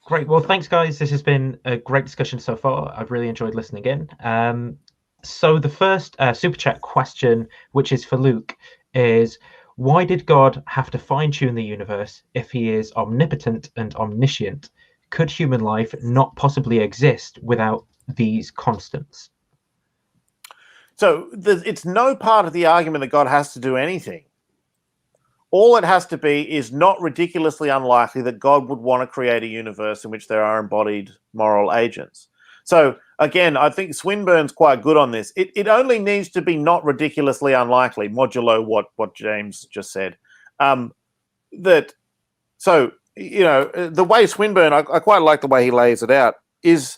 Great. Well, thanks, guys. This has been a great discussion so far. I've really enjoyed listening in. So the first super chat question, which is for Luke, is why did God have to fine-tune the universe if he is omnipotent and omniscient? Could human life not possibly exist without these constants? So it's no part of the argument that God has to do anything. All it has to be is not ridiculously unlikely that God would want to create a universe in which there are embodied moral agents. So again, I think Swinburne's quite good on this. It only needs to be not ridiculously unlikely, modulo what James just said. The way Swinburne, I quite like the way he lays it out, is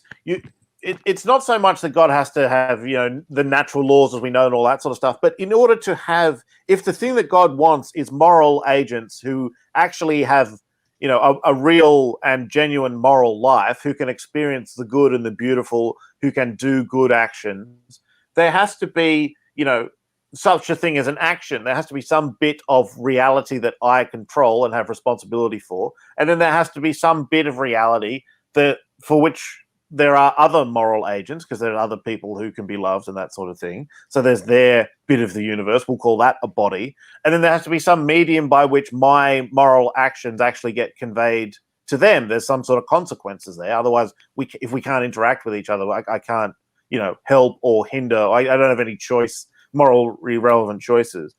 it's not so much that God has to have, the natural laws as we know and all that sort of stuff, but in order to have, if the thing that God wants is moral agents who actually have a real and genuine moral life, who can experience the good and the beautiful, who can do good actions, there has to be, such a thing as an action. There has to be some bit of reality that I control and have responsibility for. And then there has to be some bit of reality for which there are other moral agents, because there are other people who can be loved and that sort of thing. So there's their bit of the universe. We'll call that a body. And then there has to be some medium by which my moral actions actually get conveyed to them. There's some sort of consequences there. Otherwise, if we can't interact with each other, I can't, help or hinder. I don't have any choice, morally relevant choices.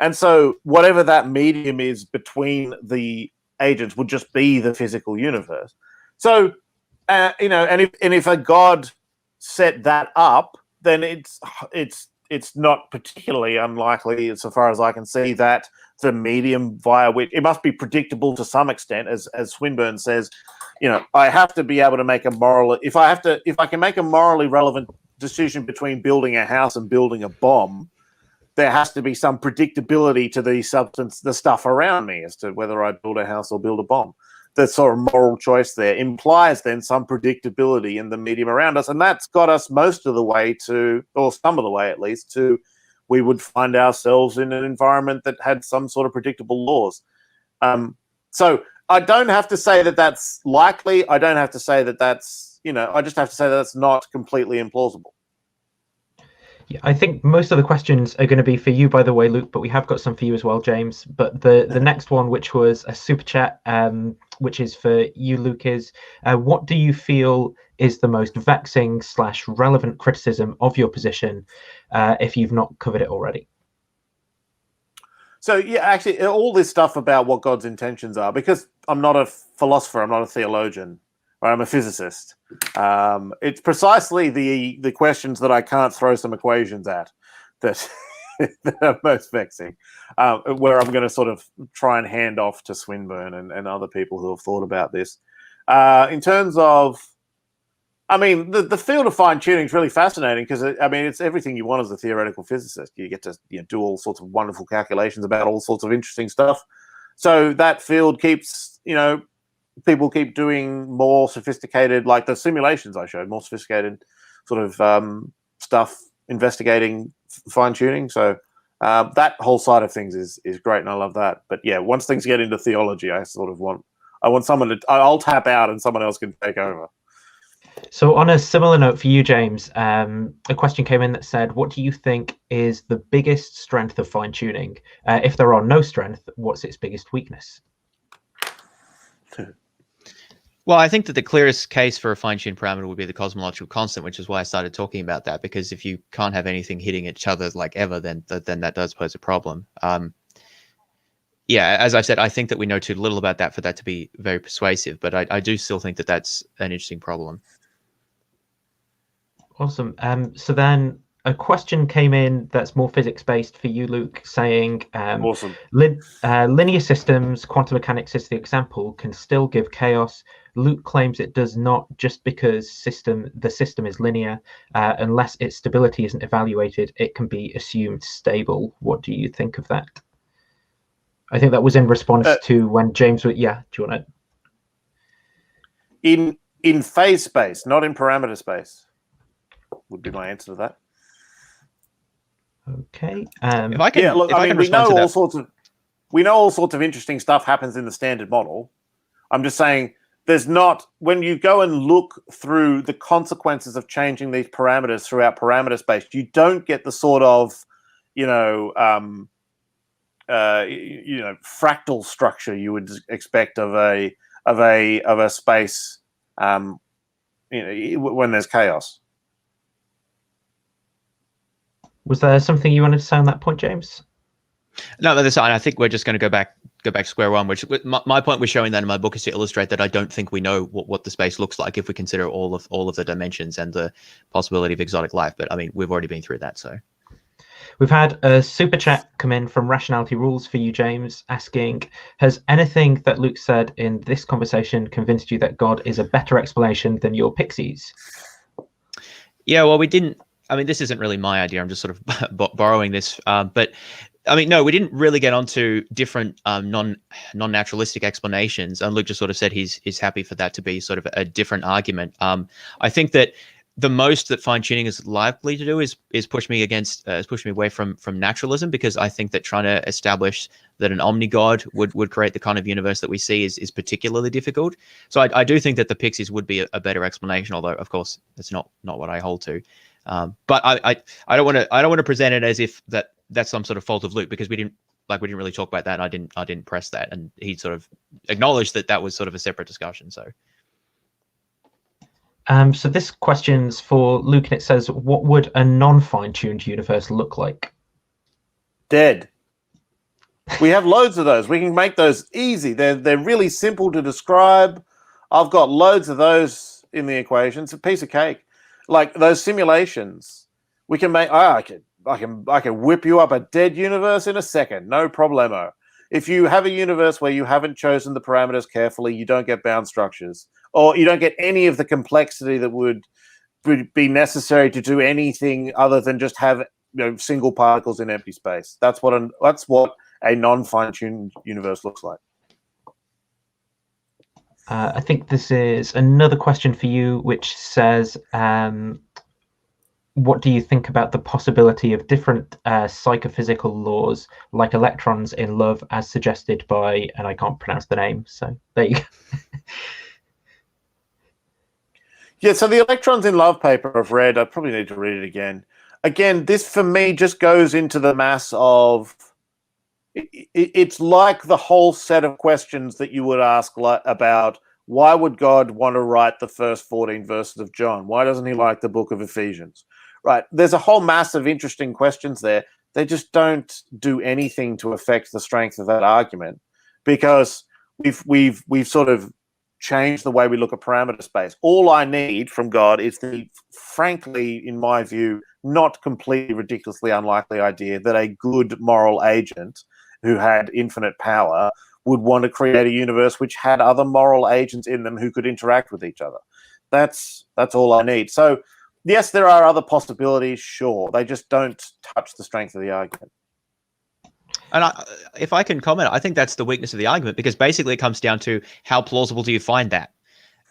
And so whatever that medium is between the agents would just be the physical universe. So, and if a God set that up, then it's not particularly unlikely, as far as I can see, that the medium via which it must be predictable to some extent, as Swinburne says, I have to be able to make if I can make a morally relevant decision between building a house and building a bomb, there has to be some predictability to the stuff around me as to whether I build a house or build a bomb. The sort of moral choice there implies then some predictability in the medium around us. And that's got us most of the way to, or some of the way at least, to we would find ourselves in an environment that had some sort of predictable laws. So I don't have to say that that's likely. I don't have to say that that's, I just have to say that that's not completely implausible. Yeah, I think most of the questions are going to be for you, by the way, Luke, but we have got some for you as well, James. But the next one, which was a super chat, which is for you, Luke, is what do you feel is the most vexing / relevant criticism of your position, if you've not covered it already? So, yeah, actually, all this stuff about what God's intentions are, because I'm not a philosopher, I'm not a theologian, right? I'm a physicist. It's precisely the questions that I can't throw some equations at that, that are most vexing, where I'm going to sort of try and hand off to Swinburne and other people who have thought about this. In terms of, the field of fine-tuning is really fascinating because, it's everything you want as a theoretical physicist. You get to do all sorts of wonderful calculations about all sorts of interesting stuff. So that field keeps, people keep doing more sophisticated, like the simulations I showed, more sophisticated sort of stuff, investigating fine-tuning. So that whole side of things is great, and I love that. But yeah, once things get into theology, I want someone I'll tap out and someone else can take over. So on a similar note for you, James, a question came in that said, what do you think is the biggest strength of fine-tuning? If there are no strength, what's its biggest weakness? Well, I think that the clearest case for a fine-tuned parameter would be the cosmological constant, which is why I started talking about that, because if you can't have anything hitting each other like ever, then that does pose a problem. Yeah, as I've said, I think that we know too little about that for that to be very persuasive, but I do still think that that's an interesting problem. Awesome. So then a question came in that's more physics-based for you, Luke, saying Awesome. linear systems, quantum mechanics is the example, can still give chaos. Luke claims it does not, just because the system is linear. Unless its stability isn't evaluated, it can be assumed stable. What do you think of that? I think that was in response to when James was... Yeah, do you want to... In phase space, not in parameter space, would be my answer to that. Okay. If I can, look, I mean, we know all sorts of interesting stuff happens in the standard model. I'm just saying, there's not, when you go and look through the consequences of changing these parameters throughout parameter space, you don't get the sort of, fractal structure you would expect of a space, when there's chaos. Was there something you wanted to say on that point, James? No, that's fine. I think we're just going to go back to square one. Which my point was showing that in my book is to illustrate that I don't think we know what the space looks like if we consider all of the dimensions and the possibility of exotic life. But I mean, we've already been through that. So we've had a super chat come in from Rationality Rules for you, James, asking, has anything that Luke said in this conversation convinced you that God is a better explanation than your pixies? Yeah, well, we didn't. I mean, this isn't really my idea. I'm just sort of borrowing this. But I mean, no, we didn't really get onto different non-naturalistic explanations. And Luke just sort of said he's happy for that to be sort of a different argument. I think that the most that fine-tuning is likely to do is push me away from naturalism, because I think that trying to establish that an omni-god would create the kind of universe that we see is particularly difficult. So I do think that the pixies would be a better explanation, although of course that's not what I hold to. But I don't want to present it as if that's some sort of fault of Luke, because we didn't really talk about that, and I didn't press that, and he sort of acknowledged that was sort of a separate discussion. So so this question's for Luke, and it says, what would a non-fine-tuned universe look like? Dead. We have loads of those. We can make those easy. They're really simple to describe. I've got loads of those in the equation. It's a piece of cake. Like those simulations, we can make. I can whip you up a dead universe in a second, no problemo. If you have a universe where you haven't chosen the parameters carefully, you don't get bound structures, or you don't get any of the complexity that would be necessary to do anything other than just have single particles in empty space. That's what a non-fine-tuned universe looks like. I think this is another question for you, which says, what do you think about the possibility of different psychophysical laws, like electrons in love, as suggested by, and I can't pronounce the name, so there you go. Yeah, so the electrons in love paper I've read, I probably need to read it again. Again, this for me just goes into the mass of, it's like the whole set of questions that you would ask about why would God want to write the first 14 verses of John? Why doesn't he like the book of Ephesians? Right. There's a whole mass of interesting questions there. They just don't do anything to affect the strength of that argument, because we've sort of changed the way we look at parameter space. All I need from God is the, frankly, in my view, not completely ridiculously unlikely idea that a good moral agent who had infinite power would want to create a universe which had other moral agents in them who could interact with each other. That's all I need. So yes, there are other possibilities, sure. They just don't touch the strength of the argument. And if I can comment, I think that's the weakness of the argument, because basically it comes down to how plausible do you find that?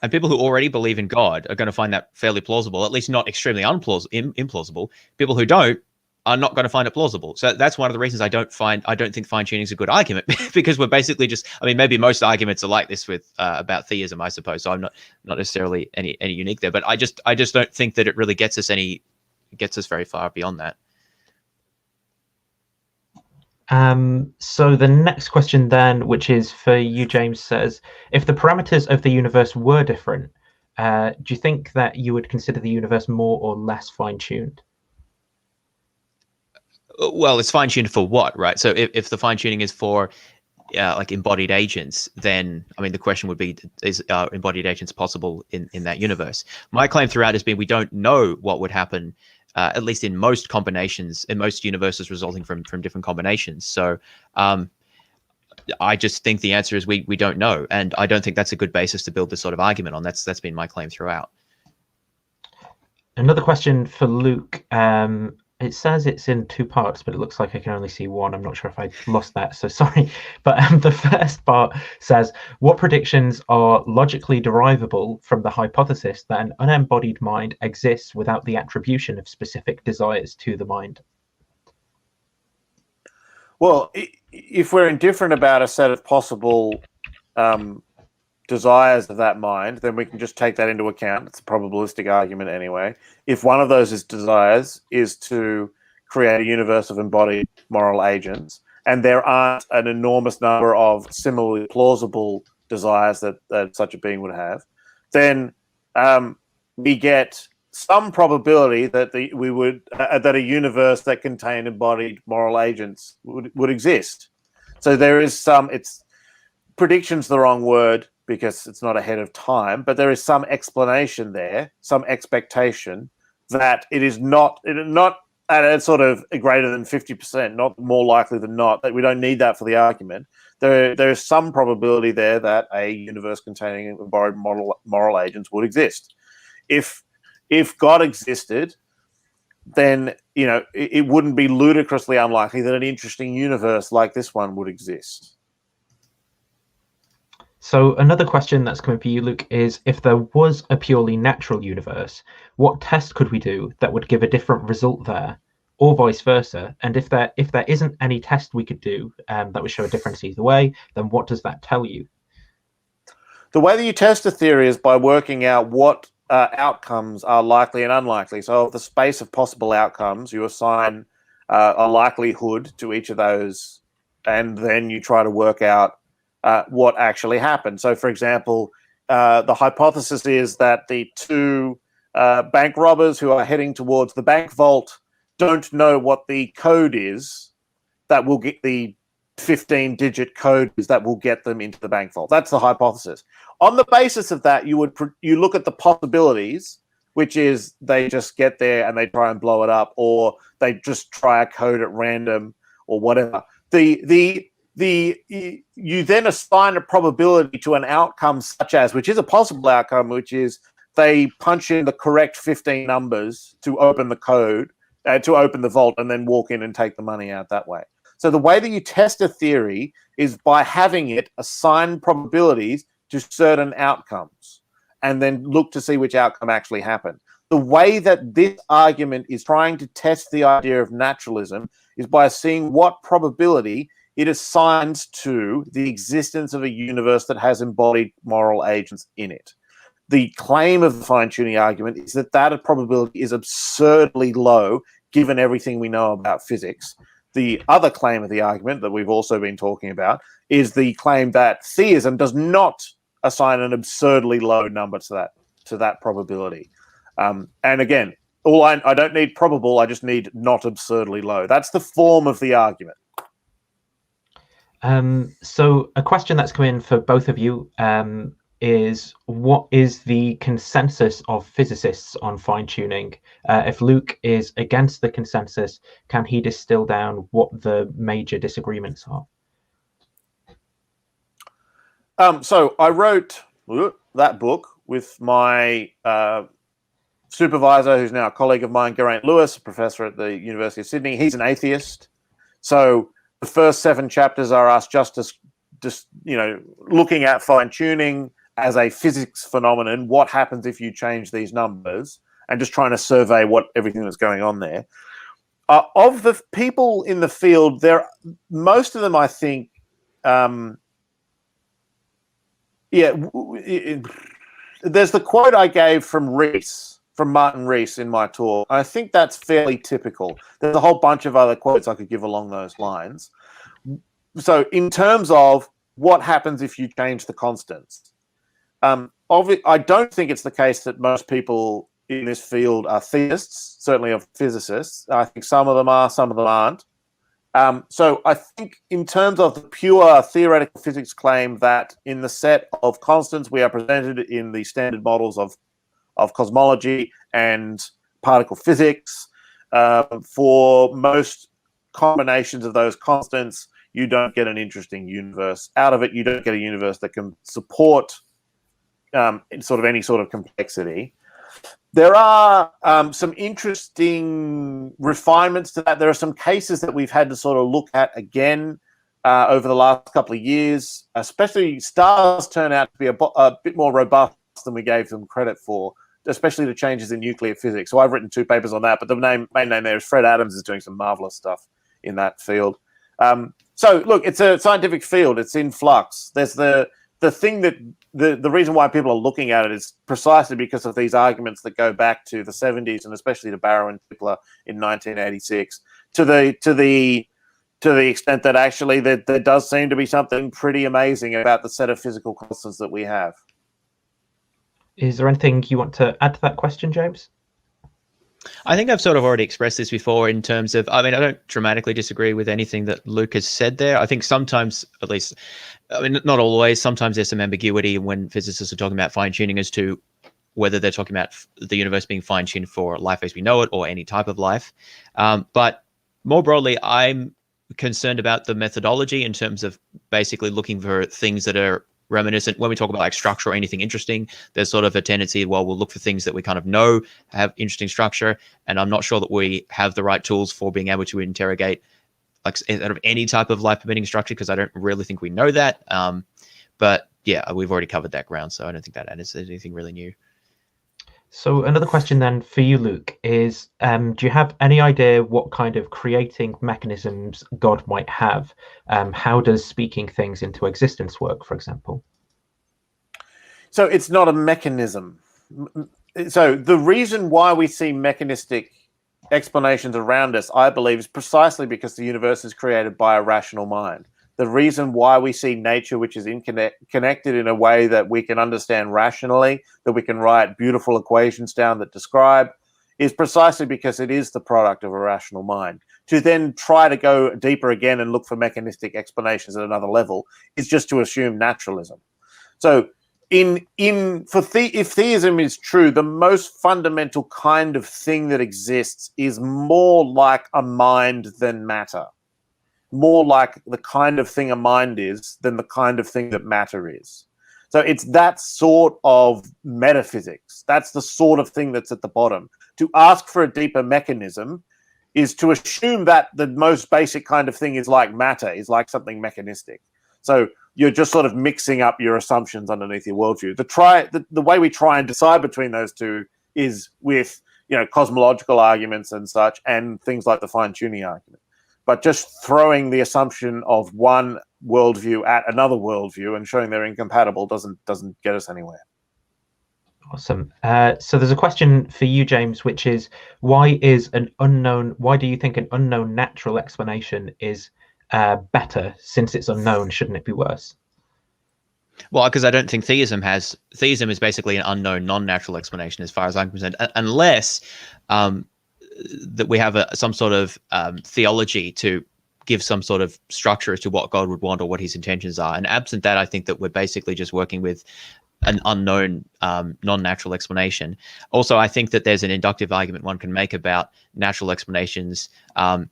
And people who already believe in God are going to find that fairly plausible, at least not extremely implausible. People who don't are not going to find it plausible. So that's one of the reasons I don't think fine-tuning is a good argument, because we're basically just, I mean, maybe most arguments are like this with about theism, I suppose. So I'm not necessarily any unique there, but I just don't think that it really gets us very far beyond that. So the next question then, which is for you, James, says, if the parameters of the universe were different, do you think that you would consider the universe more or less fine-tuned? Well, it's fine-tuned for what, right? So if the fine-tuning is for like embodied agents, then I mean the question would be, is embodied agents possible in that universe? My claim throughout has been we don't know what would happen at least in most combinations, in most universes resulting from different combinations. So I just think the answer is we don't know, and I don't think that's a good basis to build this sort of argument on. That's been my claim throughout. Another question for Luke. It says it's in two parts, but it looks like I can only see one. I'm not sure if I lost that, so sorry. But the first part says, what predictions are logically derivable from the hypothesis that an unembodied mind exists without the attribution of specific desires to the mind? Well, if we're indifferent about a set of possible desires of that mind, then we can just take that into account. It's a probabilistic argument anyway. If one of those desires is to create a universe of embodied moral agents, and there aren't an enormous number of similarly plausible desires that such a being would have, then we get some probability that that a universe that contained embodied moral agents would exist. So there is some. It's prediction's the wrong word, because it's not ahead of time, but there is some explanation there, some expectation that it is not at a sort of greater than 50%, not more likely than not, that we don't need that for the argument. There is some probability there that a universe containing embodied moral agents would exist. If God existed, then it wouldn't be ludicrously unlikely that an interesting universe like this one would exist. So another question that's coming for you, Luke, is if there was a purely natural universe, what test could we do that would give a different result there, or vice versa? And if there isn't any test we could do that would show a difference either way, then what does that tell you? The way that you test a theory is by working out what outcomes are likely and unlikely. So of the space of possible outcomes, you assign a likelihood to each of those, and then you try to work out what actually happened. So, for example, the hypothesis is that the two bank robbers who are heading towards the bank vault don't know what the code is that will get the 15-digit code is that will get them into the bank vault. That's the hypothesis. On the basis of that, you look at the possibilities, which is they just get there and they try and blow it up, or they just try a code at random, or whatever. You then assign a probability to an outcome such as, which is a possible outcome, which is they punch in the correct 15 numbers to open the code, to open the vault, and then walk in and take the money out that way. So the way that you test a theory is by having it assign probabilities to certain outcomes, and then look to see which outcome actually happened. The way that this argument is trying to test the idea of naturalism is by seeing what probability it assigns to the existence of a universe that has embodied moral agents in it. The claim of the fine-tuning argument is that probability is absurdly low, given everything we know about physics. The other claim of the argument that we've also been talking about is the claim that theism does not assign an absurdly low number to that probability. And again, I don't need probable, I just need not absurdly low. That's the form of the argument. So a question that's come in for both of you is, what is the consensus of physicists on fine-tuning? If Luke is against the consensus, can he distill down what the major disagreements are? So I wrote that book with my supervisor, who's now a colleague of mine, Geraint Lewis, a professor at the University of Sydney. He's an atheist. So the first 7 chapters are us just looking at fine-tuning as a physics phenomenon. What happens if you change these numbers? And just trying to survey everything that's going on there. Of the people in the field, most of them, I think, there's the quote I gave from Martin Rees in my talk. I think that's fairly typical. There's a whole bunch of other quotes I could give along those lines. So in terms of what happens if you change the constants, I don't think it's the case that most people in this field are theists, certainly of physicists. I think some of them are, some of them aren't. So I think in terms of the pure theoretical physics claim that in the set of constants we are presented in the standard models of cosmology and particle physics, for most combinations of those constants, you don't get an interesting universe. Out of it, you don't get a universe that can support sort of any sort of complexity. There are some interesting refinements to that. There are some cases that we've had to sort of look at again over the last couple of years, especially stars turn out to be a bit more robust than we gave them credit for, especially the changes in nuclear physics. So I've written 2 papers on that, but the main name there is Fred Adams is doing some marvelous stuff in that field. So look, it's a scientific field. It's in flux. There's the thing that the reason why people are looking at it is precisely because of these arguments that go back to the 70s and especially to Barrow and Tipler in 1986 to the extent that actually there does seem to be something pretty amazing about the set of physical constants that we have. Is there anything you want to add to that question, James? I think I've sort of already expressed this before in terms of, I mean, I don't dramatically disagree with anything that Luke has said there. I think sometimes, at least, I mean, not always, sometimes there's some ambiguity when physicists are talking about fine-tuning as to whether they're talking about the universe being fine-tuned for life as we know it or any type of life. But more broadly, I'm concerned about the methodology in terms of basically looking for things that are reminiscent. When we talk about like structure or anything interesting, there's sort of a tendency, well, we'll look for things that we kind of know have interesting structure, and I'm not sure that we have the right tools for being able to interrogate like sort of any type of life permitting structure, because I don't really think we know that. But yeah, we've already covered that ground, so I don't think that adds anything really new. So another question then for you, Luke, is do you have any idea what kind of creating mechanisms God might have? How does speaking things into existence work, for example? So it's not a mechanism. So the reason why we see mechanistic explanations around us, I believe, is precisely because the universe is created by a rational mind. The reason why we see nature, which is connected in a way that we can understand rationally, that we can write beautiful equations down that describe, is precisely because it is the product of a rational mind. To then try to go deeper again and look for mechanistic explanations at another level is just to assume naturalism. So if theism is true, the most fundamental kind of thing that exists is more like a mind than matter. More like the kind of thing a mind is than the kind of thing that matter is. So it's that sort of metaphysics. That's the sort of thing that's at the bottom. To ask for a deeper mechanism is to assume that the most basic kind of thing is like matter, is like something mechanistic. So you're just sort of mixing up your assumptions underneath your worldview. The way we try and decide between those two is with, cosmological arguments and such, and things like the fine-tuning argument. But just throwing the assumption of one worldview at another worldview and showing they're incompatible doesn't get us anywhere. Awesome. So there's a question for you, James, which is why do you think an unknown natural explanation is better? Since it's unknown, shouldn't it be worse? Well, because I don't think theism is basically an unknown non-natural explanation as far as I'm concerned, unless that we have some sort of theology to give some sort of structure as to what God would want or what his intentions are. And absent that, I think that we're basically just working with an unknown non-natural explanation. Also, I think that there's an inductive argument one can make about natural explanations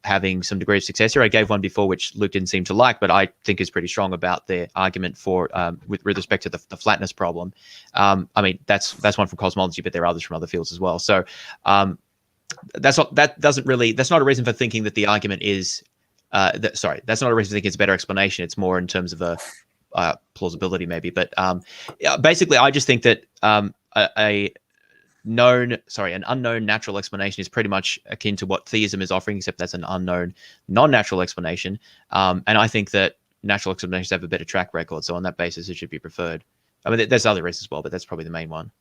having some degree of success here. I gave one before which Luke didn't seem to like, but I think is pretty strong about the argument for with respect to the flatness problem. I mean, that's one from cosmology, but there are others from other fields as well. So that's not a reason for thinking that the argument is that's not a reason to think it's a better explanation. It's more in terms of a plausibility maybe, but basically I just think that an unknown natural explanation is pretty much akin to what theism is offering, except that's an unknown non-natural explanation, and I think that natural explanations have a better track record, so on that basis it should be preferred. I mean, there's other reasons as well, but that's probably the main one.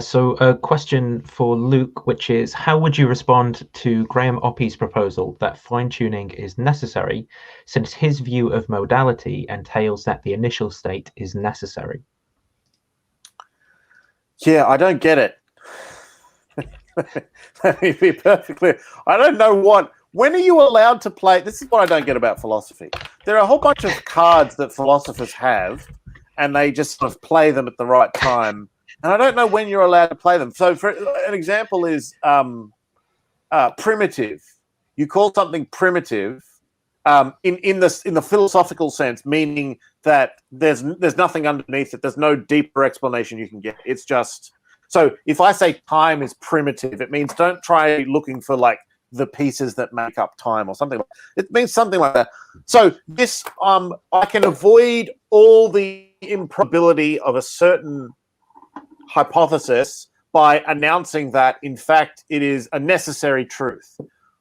So a question for Luke, which is, how would you respond to Graham Oppy's proposal that fine-tuning is necessary, since his view of modality entails that the initial state is necessary? Yeah, I don't get it. Let me be perfectly clear. I don't know when are you allowed to play? This is what I don't get about philosophy. There are a whole bunch of cards that philosophers have, and they just sort of play them at the right time. And I don't know when you're allowed to play them. So for an example is primitive, you call something primitive in the philosophical sense, meaning that there's nothing underneath it. There's no deeper explanation you can get. It's just, so if I say time is primitive, it means don't try looking for like the pieces that make up time or something. It means something like that. So this, I can avoid all the improbability of a certain hypothesis by announcing that, in fact, it is a necessary truth.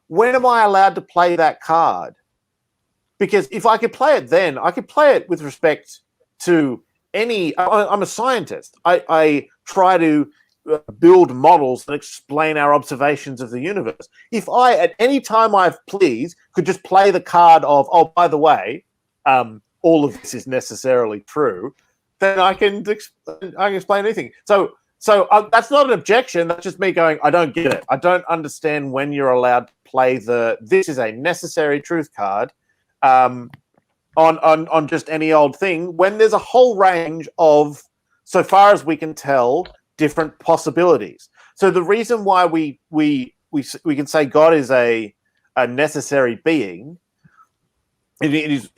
When am I allowed to play that card? Because if I could play it then, I could play it with respect to any... I'm a scientist. I try to build models that explain our observations of the universe. If I, at any time I please, could just play the card of, oh, by the way, all of this is necessarily true, then I can explain anything. So that's not an objection. That's just me going, I don't get it. I don't understand when you're allowed to play this is a necessary truth card on just any old thing, when there's a whole range of, so far as we can tell, different possibilities. So the reason why we can say God is a necessary being is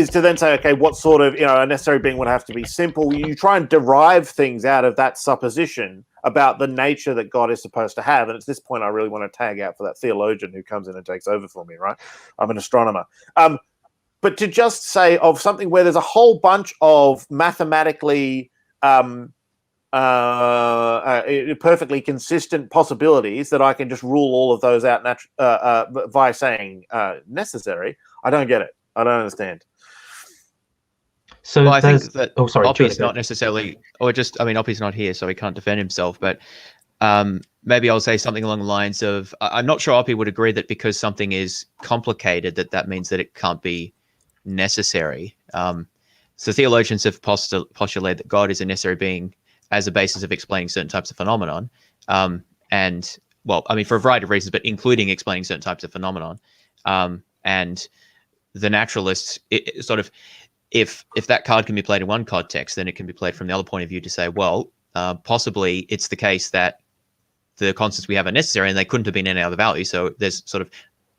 to then say, okay, what sort of, a necessary being would have to be simple. You try and derive things out of that supposition about the nature that God is supposed to have. And it's this point I really want to tag out for that theologian who comes in and takes over for me, right? I'm an astronomer. But to just say of something where there's a whole bunch of mathematically perfectly consistent possibilities that I can just rule all of those out by saying necessary, I don't get it. I don't understand. So well, I think that Oppie's not necessarily, or just, I mean, Oppie's not here, so he can't defend himself, but maybe I'll say something along the lines of, I'm not sure Oppie would agree that because something is complicated, that means that it can't be necessary. So theologians have postulated that God is a necessary being as a basis of explaining certain types of phenomenon. And, well, I mean, for a variety of reasons, but including explaining certain types of phenomenon. And the naturalists, sort of, if that card can be played in one context, then it can be played from the other point of view to say, well, possibly it's the case that the constants we have are necessary and they couldn't have been any other value. So there's sort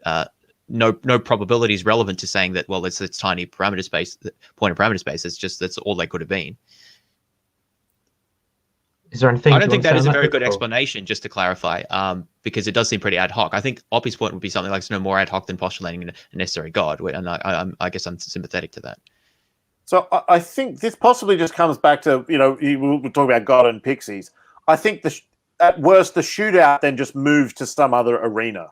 of no probabilities relevant to saying that, well, it's tiny parameter space, point of parameter space. It's just, that's all they could have been. Is there anything? I don't think that is a very good explanation, just to clarify, because it does seem pretty ad hoc. I think Oppie's point would be something like it's no more ad hoc than postulating a necessary God, and I guess I'm sympathetic to that. So I think this possibly just comes back to, we'll talk about God and pixies. I think at worst, the shootout then just moves to some other arena.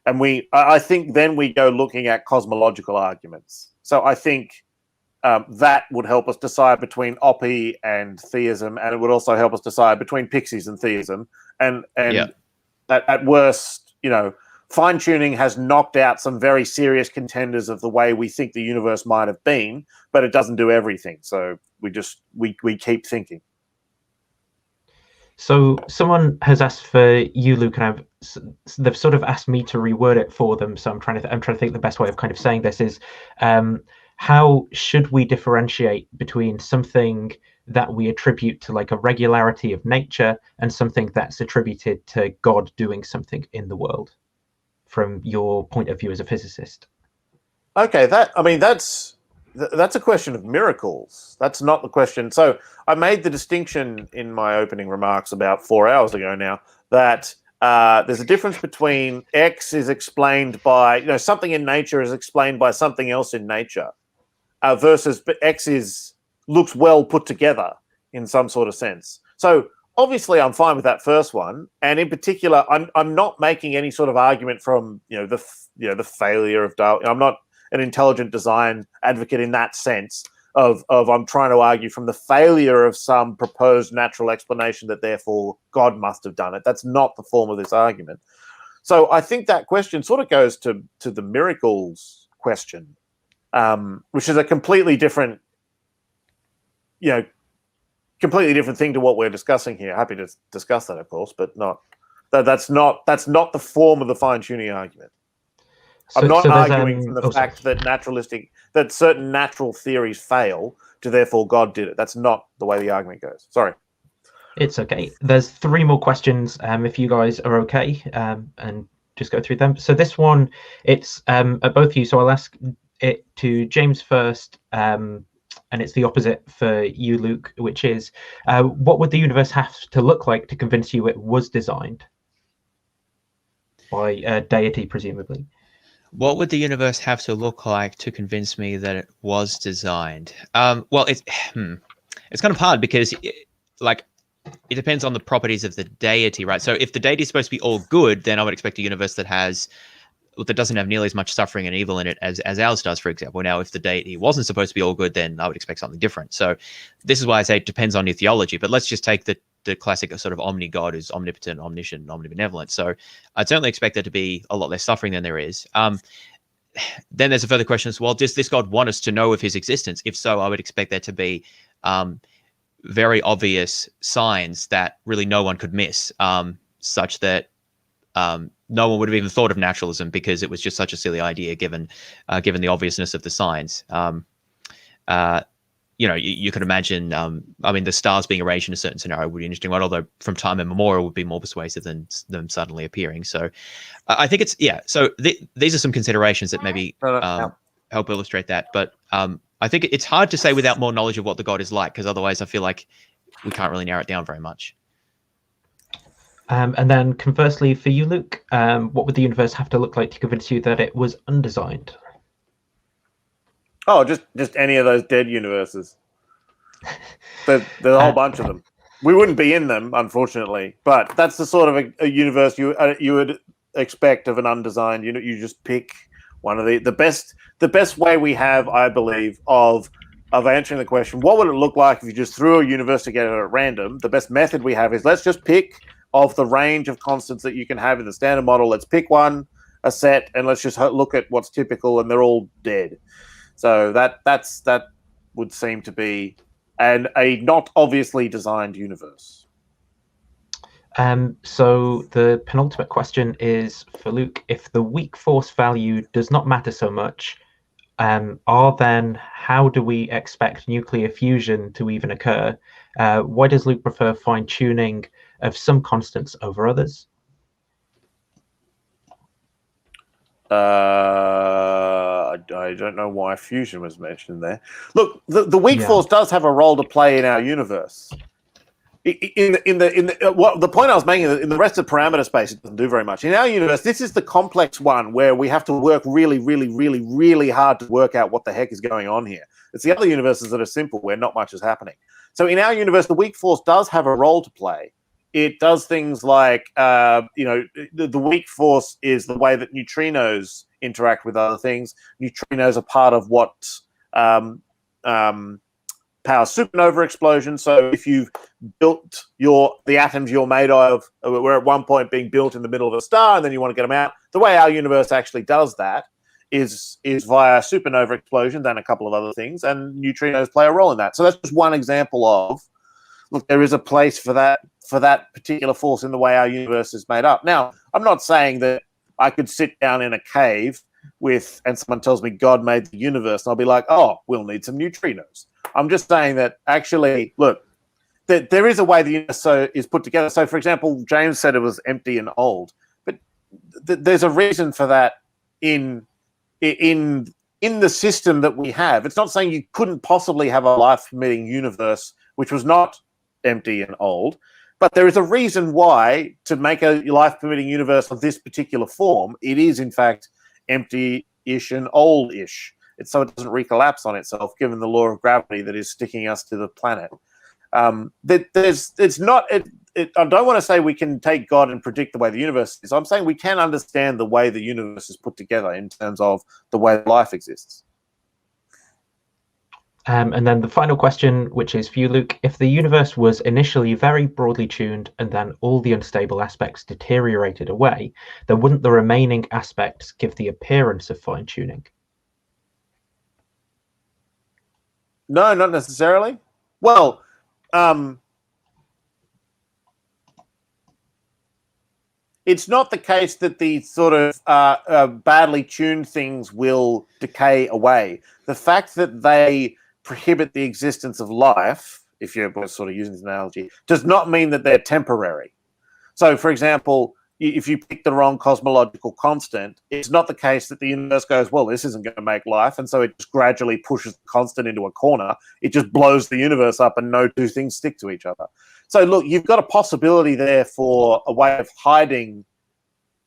And I think then we go looking at cosmological arguments. So I think that would help us decide between Oppie and theism, and it would also help us decide between pixies and theism. And yeah. At worst, fine-tuning has knocked out some very serious contenders of the way we think the universe might have been, but it doesn't do everything. So we keep thinking. So someone has asked for you, Luke, and they've sort of asked me to reword it for them. So I'm trying to think the best way of kind of saying this is, how should we differentiate between something that we attribute to like a regularity of nature and something that's attributed to God doing something in the world, from your point of view as a physicist? Okay, that's a question of miracles. That's not the question. So I made the distinction in my opening remarks about 4 hours ago now that there's a difference between X is explained by, something in nature is explained by something else in nature, versus X looks well put together in some sort of sense. So obviously I'm fine with that first one, and in particular, I'm not making any sort of argument from the failure of Darwin. I'm not an intelligent design advocate in that sense of I'm trying to argue from the failure of some proposed natural explanation that therefore God must have done it. That's not the form of this argument. So I think that question sort of goes to the miracles question, which is a completely different thing to what we're discussing here. Happy to discuss that, of course, but that's not the form of the fine-tuning argument. I'm not arguing from the fact that certain natural theories fail to therefore God did it. That's not the way the argument goes. Sorry. It's okay. There's 3 more questions, if you guys are okay, and just go through them. So this one, it's at both of you. So I'll ask it to James first, and it's the opposite for you, Luke, which is, what would the universe have to look like to convince you it was designed by a deity, presumably? What would the universe have to look like to convince me that it was designed? Well, it's it's kind of hard because, it depends on the properties of the deity, right? So if the deity is supposed to be all good, then I would expect a universe that doesn't have nearly as much suffering and evil in it as ours does, for example. Now, if the deity wasn't supposed to be all good, then I would expect something different. So this is why I say it depends on your theology. But let's just take the classic sort of omni-God who's omnipotent, omniscient, omnibenevolent. So I'd certainly expect there to be a lot less suffering than there is. Then there's a further question as well, does this God want us to know of his existence? If so, I would expect there to be very obvious signs that really no one could miss, such that no one would have even thought of naturalism because it was just such a silly idea given the obviousness of the signs. You could imagine, the stars being arranged in a certain scenario would be an interesting one, although from time immemorial would be more persuasive than them suddenly appearing. So I think it's, so these are some considerations that maybe help illustrate that. But I think it's hard to say without more knowledge of what the God is like, because otherwise I feel like we can't really narrow it down very much. And then conversely for you, Luke, what would the universe have to look like to convince you that it was undesigned? Oh, just any of those dead universes. There's a whole bunch of them. We wouldn't be in them, unfortunately, but that's the sort of a universe you would expect of an undesigned. You just pick one of the best way we have, I believe, of answering the question, what would it look like if you just threw a universe together at random? The best method we have is let's just pick of the range of constants that you can have in the standard model. Let's pick a set, and let's just look at what's typical, and they're all dead. So that would seem to be a not obviously designed universe. So the penultimate question is for Luke: if the weak force value does not matter so much, how do we expect nuclear fusion to even occur? Why does Luke prefer fine-tuning of some constants over others? I don't know why fusion was mentioned there. Look, the weak force does have a role to play in our universe. The point I was making, in the rest of parameter space, it doesn't do very much. In our universe, this is the complex one where we have to work really, really, really, really hard to work out what the heck is going on here. It's the other universes that are simple, where not much is happening. So in our universe, the weak force does have a role to play. It does things like, the weak force is the way that neutrinos interact with other things. Neutrinos are part of what power supernova explosion. So if you've built the atoms you're made of, were at one point being built in the middle of a star, and then you want to get them out, the way our universe actually does that is via supernova explosions and a couple of other things, and neutrinos play a role in that. So that's just one example of, look, there is a place for that particular force in the way our universe is made up. Now, I'm not saying that I could sit down in a cave and someone tells me God made the universe, and I'll be like, oh, we'll need some neutrinos. I'm just saying that actually, look, that there is a way the universe is put together. So, for example, James said it was empty and old, but there's a reason for that in the system that we have. It's not saying you couldn't possibly have a life-permitting universe which was not empty and old, but there is a reason why, to make a life-permitting universe of this particular form, it is in fact empty-ish and old-ish. It's so it doesn't recollapse on itself, given the law of gravity that is sticking us to the planet. I don't want to say we can take God and predict the way the universe is. I'm saying we can understand the way the universe is put together in terms of the way life exists. And then the final question, which is for you, Luke: if the universe was initially very broadly tuned and then all the unstable aspects deteriorated away, then wouldn't the remaining aspects give the appearance of fine-tuning? No, not necessarily. Well, it's not the case that the sort of badly tuned things will decay away. The fact that they prohibit the existence of life, if you're sort of using this analogy, does not mean that they're temporary. So, for example, if you pick the wrong cosmological constant, it's not the case that the universe goes, well, this isn't going to make life, and so it just gradually pushes the constant into a corner. It just blows the universe up, and no two things stick to each other. So look, you've got a possibility there for a way of hiding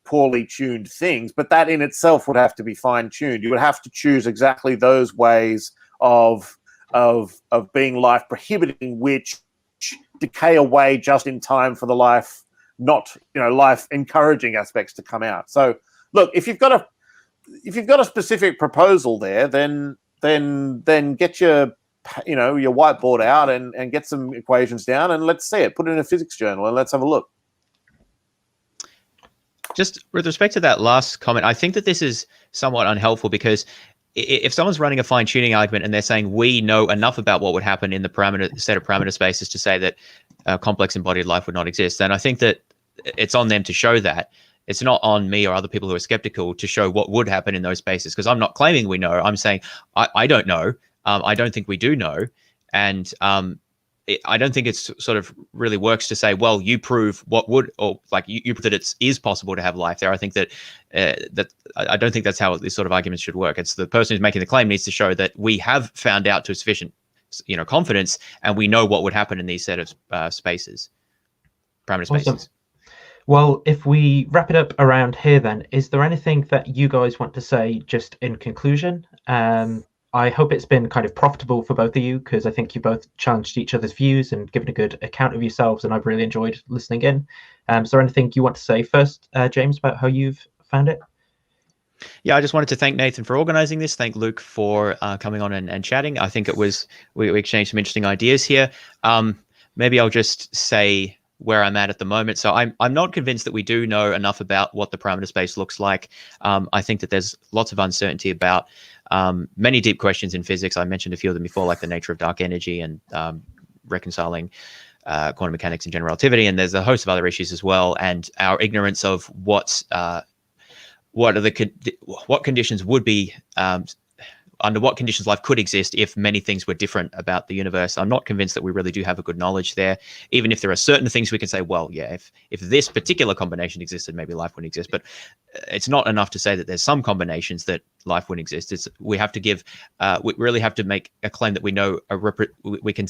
poorly tuned things, but that in itself would have to be fine-tuned. You would have to choose exactly those ways of being life prohibiting, which decay away just in time for the life life encouraging aspects to come out. So look, if you've got a specific proposal there, then get your whiteboard out and get some equations down, and let's see it. Put it in a physics journal and let's have a look. Just with respect to that last comment, I think that this is somewhat unhelpful, because if someone's running a fine-tuning argument and they're saying we know enough about what would happen in the set of parameter spaces to say that complex embodied life would not exist, then I think that it's on them to show that. It's not on me or other people who are skeptical to show what would happen in those spaces, because I'm not claiming we know. I'm saying I don't know. I don't think we do know. And I don't think it's sort of really works to say, well, you prove what would, or like you prove that it is possible to have life there. I think that I don't think that's how this sort of argument should work. It's the person who's making the claim needs to show that we have found out to sufficient, confidence, and we know what would happen in these set of spaces, parameter spaces. Awesome. Well, if we wrap it up around here, then, is there anything that you guys want to say just in conclusion? I hope it's been kind of profitable for both of you, because I think you both challenged each other's views and given a good account of yourselves, and I've really enjoyed listening in. Is there anything you want to say first, James, about how you've found it? Yeah, I just wanted to thank Nathan for organizing this. Thank Luke for coming on and chatting. I think we exchanged some interesting ideas here. Maybe I'll just say where I'm at the moment. So I'm not convinced that we do know enough about what the parameter space looks like. I think that there's lots of uncertainty about many deep questions in physics. I mentioned a few of them before, like the nature of dark energy and reconciling quantum mechanics and general relativity. And there's a host of other issues as well. And our ignorance of what conditions would be under what conditions life could exist if many things were different about the universe. I'm not convinced that we really do have a good knowledge there, even if there are certain things we can say, well, yeah, if this particular combination existed, maybe life wouldn't exist. But it's not enough to say that there's some combinations that life wouldn't exist. We have to we really have to make a claim that we know, we can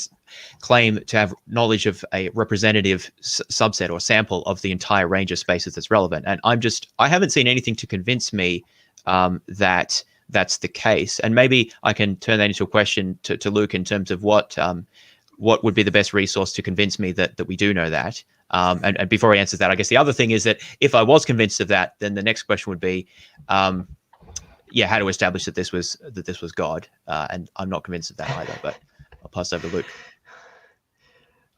claim to have knowledge of a representative subset or sample of the entire range of spaces that's relevant. And I haven't seen anything to convince me that that's the case. And maybe I can turn that into a question to Luke in terms of what would be the best resource to convince me that we do know that. And before he answers that, I guess the other thing is that if I was convinced of that, then the next question would be, how to establish that this was God. And I'm not convinced of that either, but I'll pass over to Luke.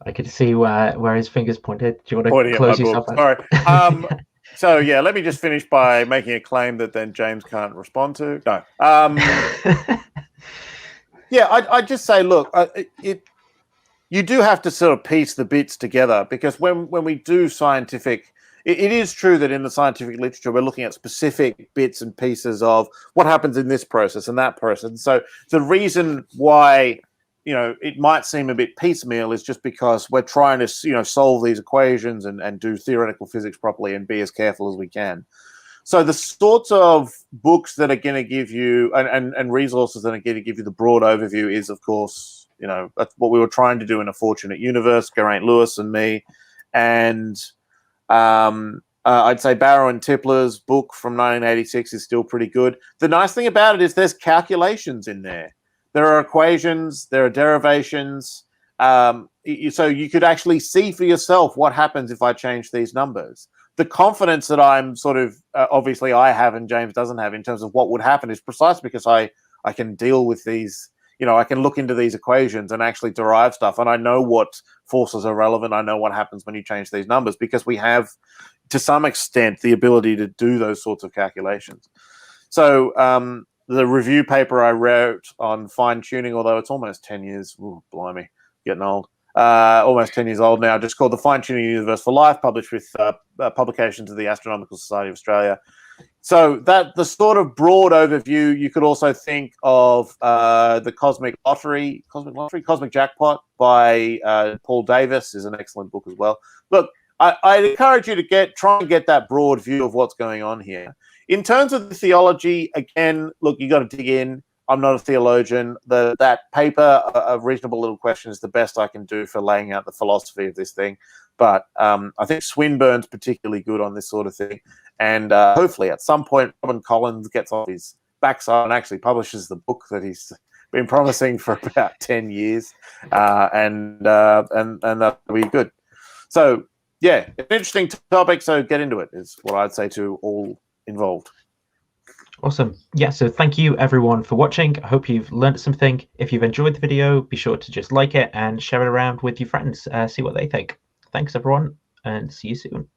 I could see where his fingers pointed. Do you want to close yourself out? Sorry. So, yeah, let me just finish by making a claim that then James can't respond to. No. I'd just say, look, you do have to sort of piece the bits together, because when we do scientific, it is true that in the scientific literature, we're looking at specific bits and pieces of what happens in this process and that process. So the reason why it might seem a bit piecemeal is just because we're trying to, solve these equations and do theoretical physics properly and be as careful as we can. So the sorts of books that are going to give you and resources that are going to give you the broad overview is, of course, that's what we were trying to do in A Fortunate Universe, Geraint Lewis and me. And I'd say Barrow and Tipler's book from 1986 is still pretty good. The nice thing about it is there's calculations in there. There are equations, there are derivations, so you could actually see for yourself what happens if I change these numbers. The confidence that I'm sort of, obviously I have and James doesn't have in terms of what would happen is precisely because I can deal with these, I can look into these equations and actually derive stuff, and I know what forces are relevant. I know what happens when you change these numbers, because we have, to some extent, the ability to do those sorts of calculations. So, the review paper I wrote on fine-tuning, although it's almost 10 years, ooh, blimey, getting old, almost 10 years old now, just called The Fine-Tuning Universe for Life, published with publications of the Astronomical Society of Australia. So that the sort of broad overview, you could also think of the Cosmic Jackpot by Paul Davis is an excellent book as well. Look, I'd encourage you to try and get that broad view of what's going on here. In terms of the theology, again, look, you got to dig in. I'm not a theologian. That paper, A Reasonable Little Question, is the best I can do for laying out the philosophy of this thing. But I think Swinburne's particularly good on this sort of thing. And hopefully at some point, Robin Collins gets off his backside and actually publishes the book that he's been promising for about 10 years. And that'll be good. So, yeah, an interesting topic. So get into it is what I'd say to all involved. Awesome. Yeah, so thank you everyone for watching. I hope you've learned something. If you've enjoyed the video, be sure to just like it and share it around with your friends, see what they think. Thanks everyone, and see you soon.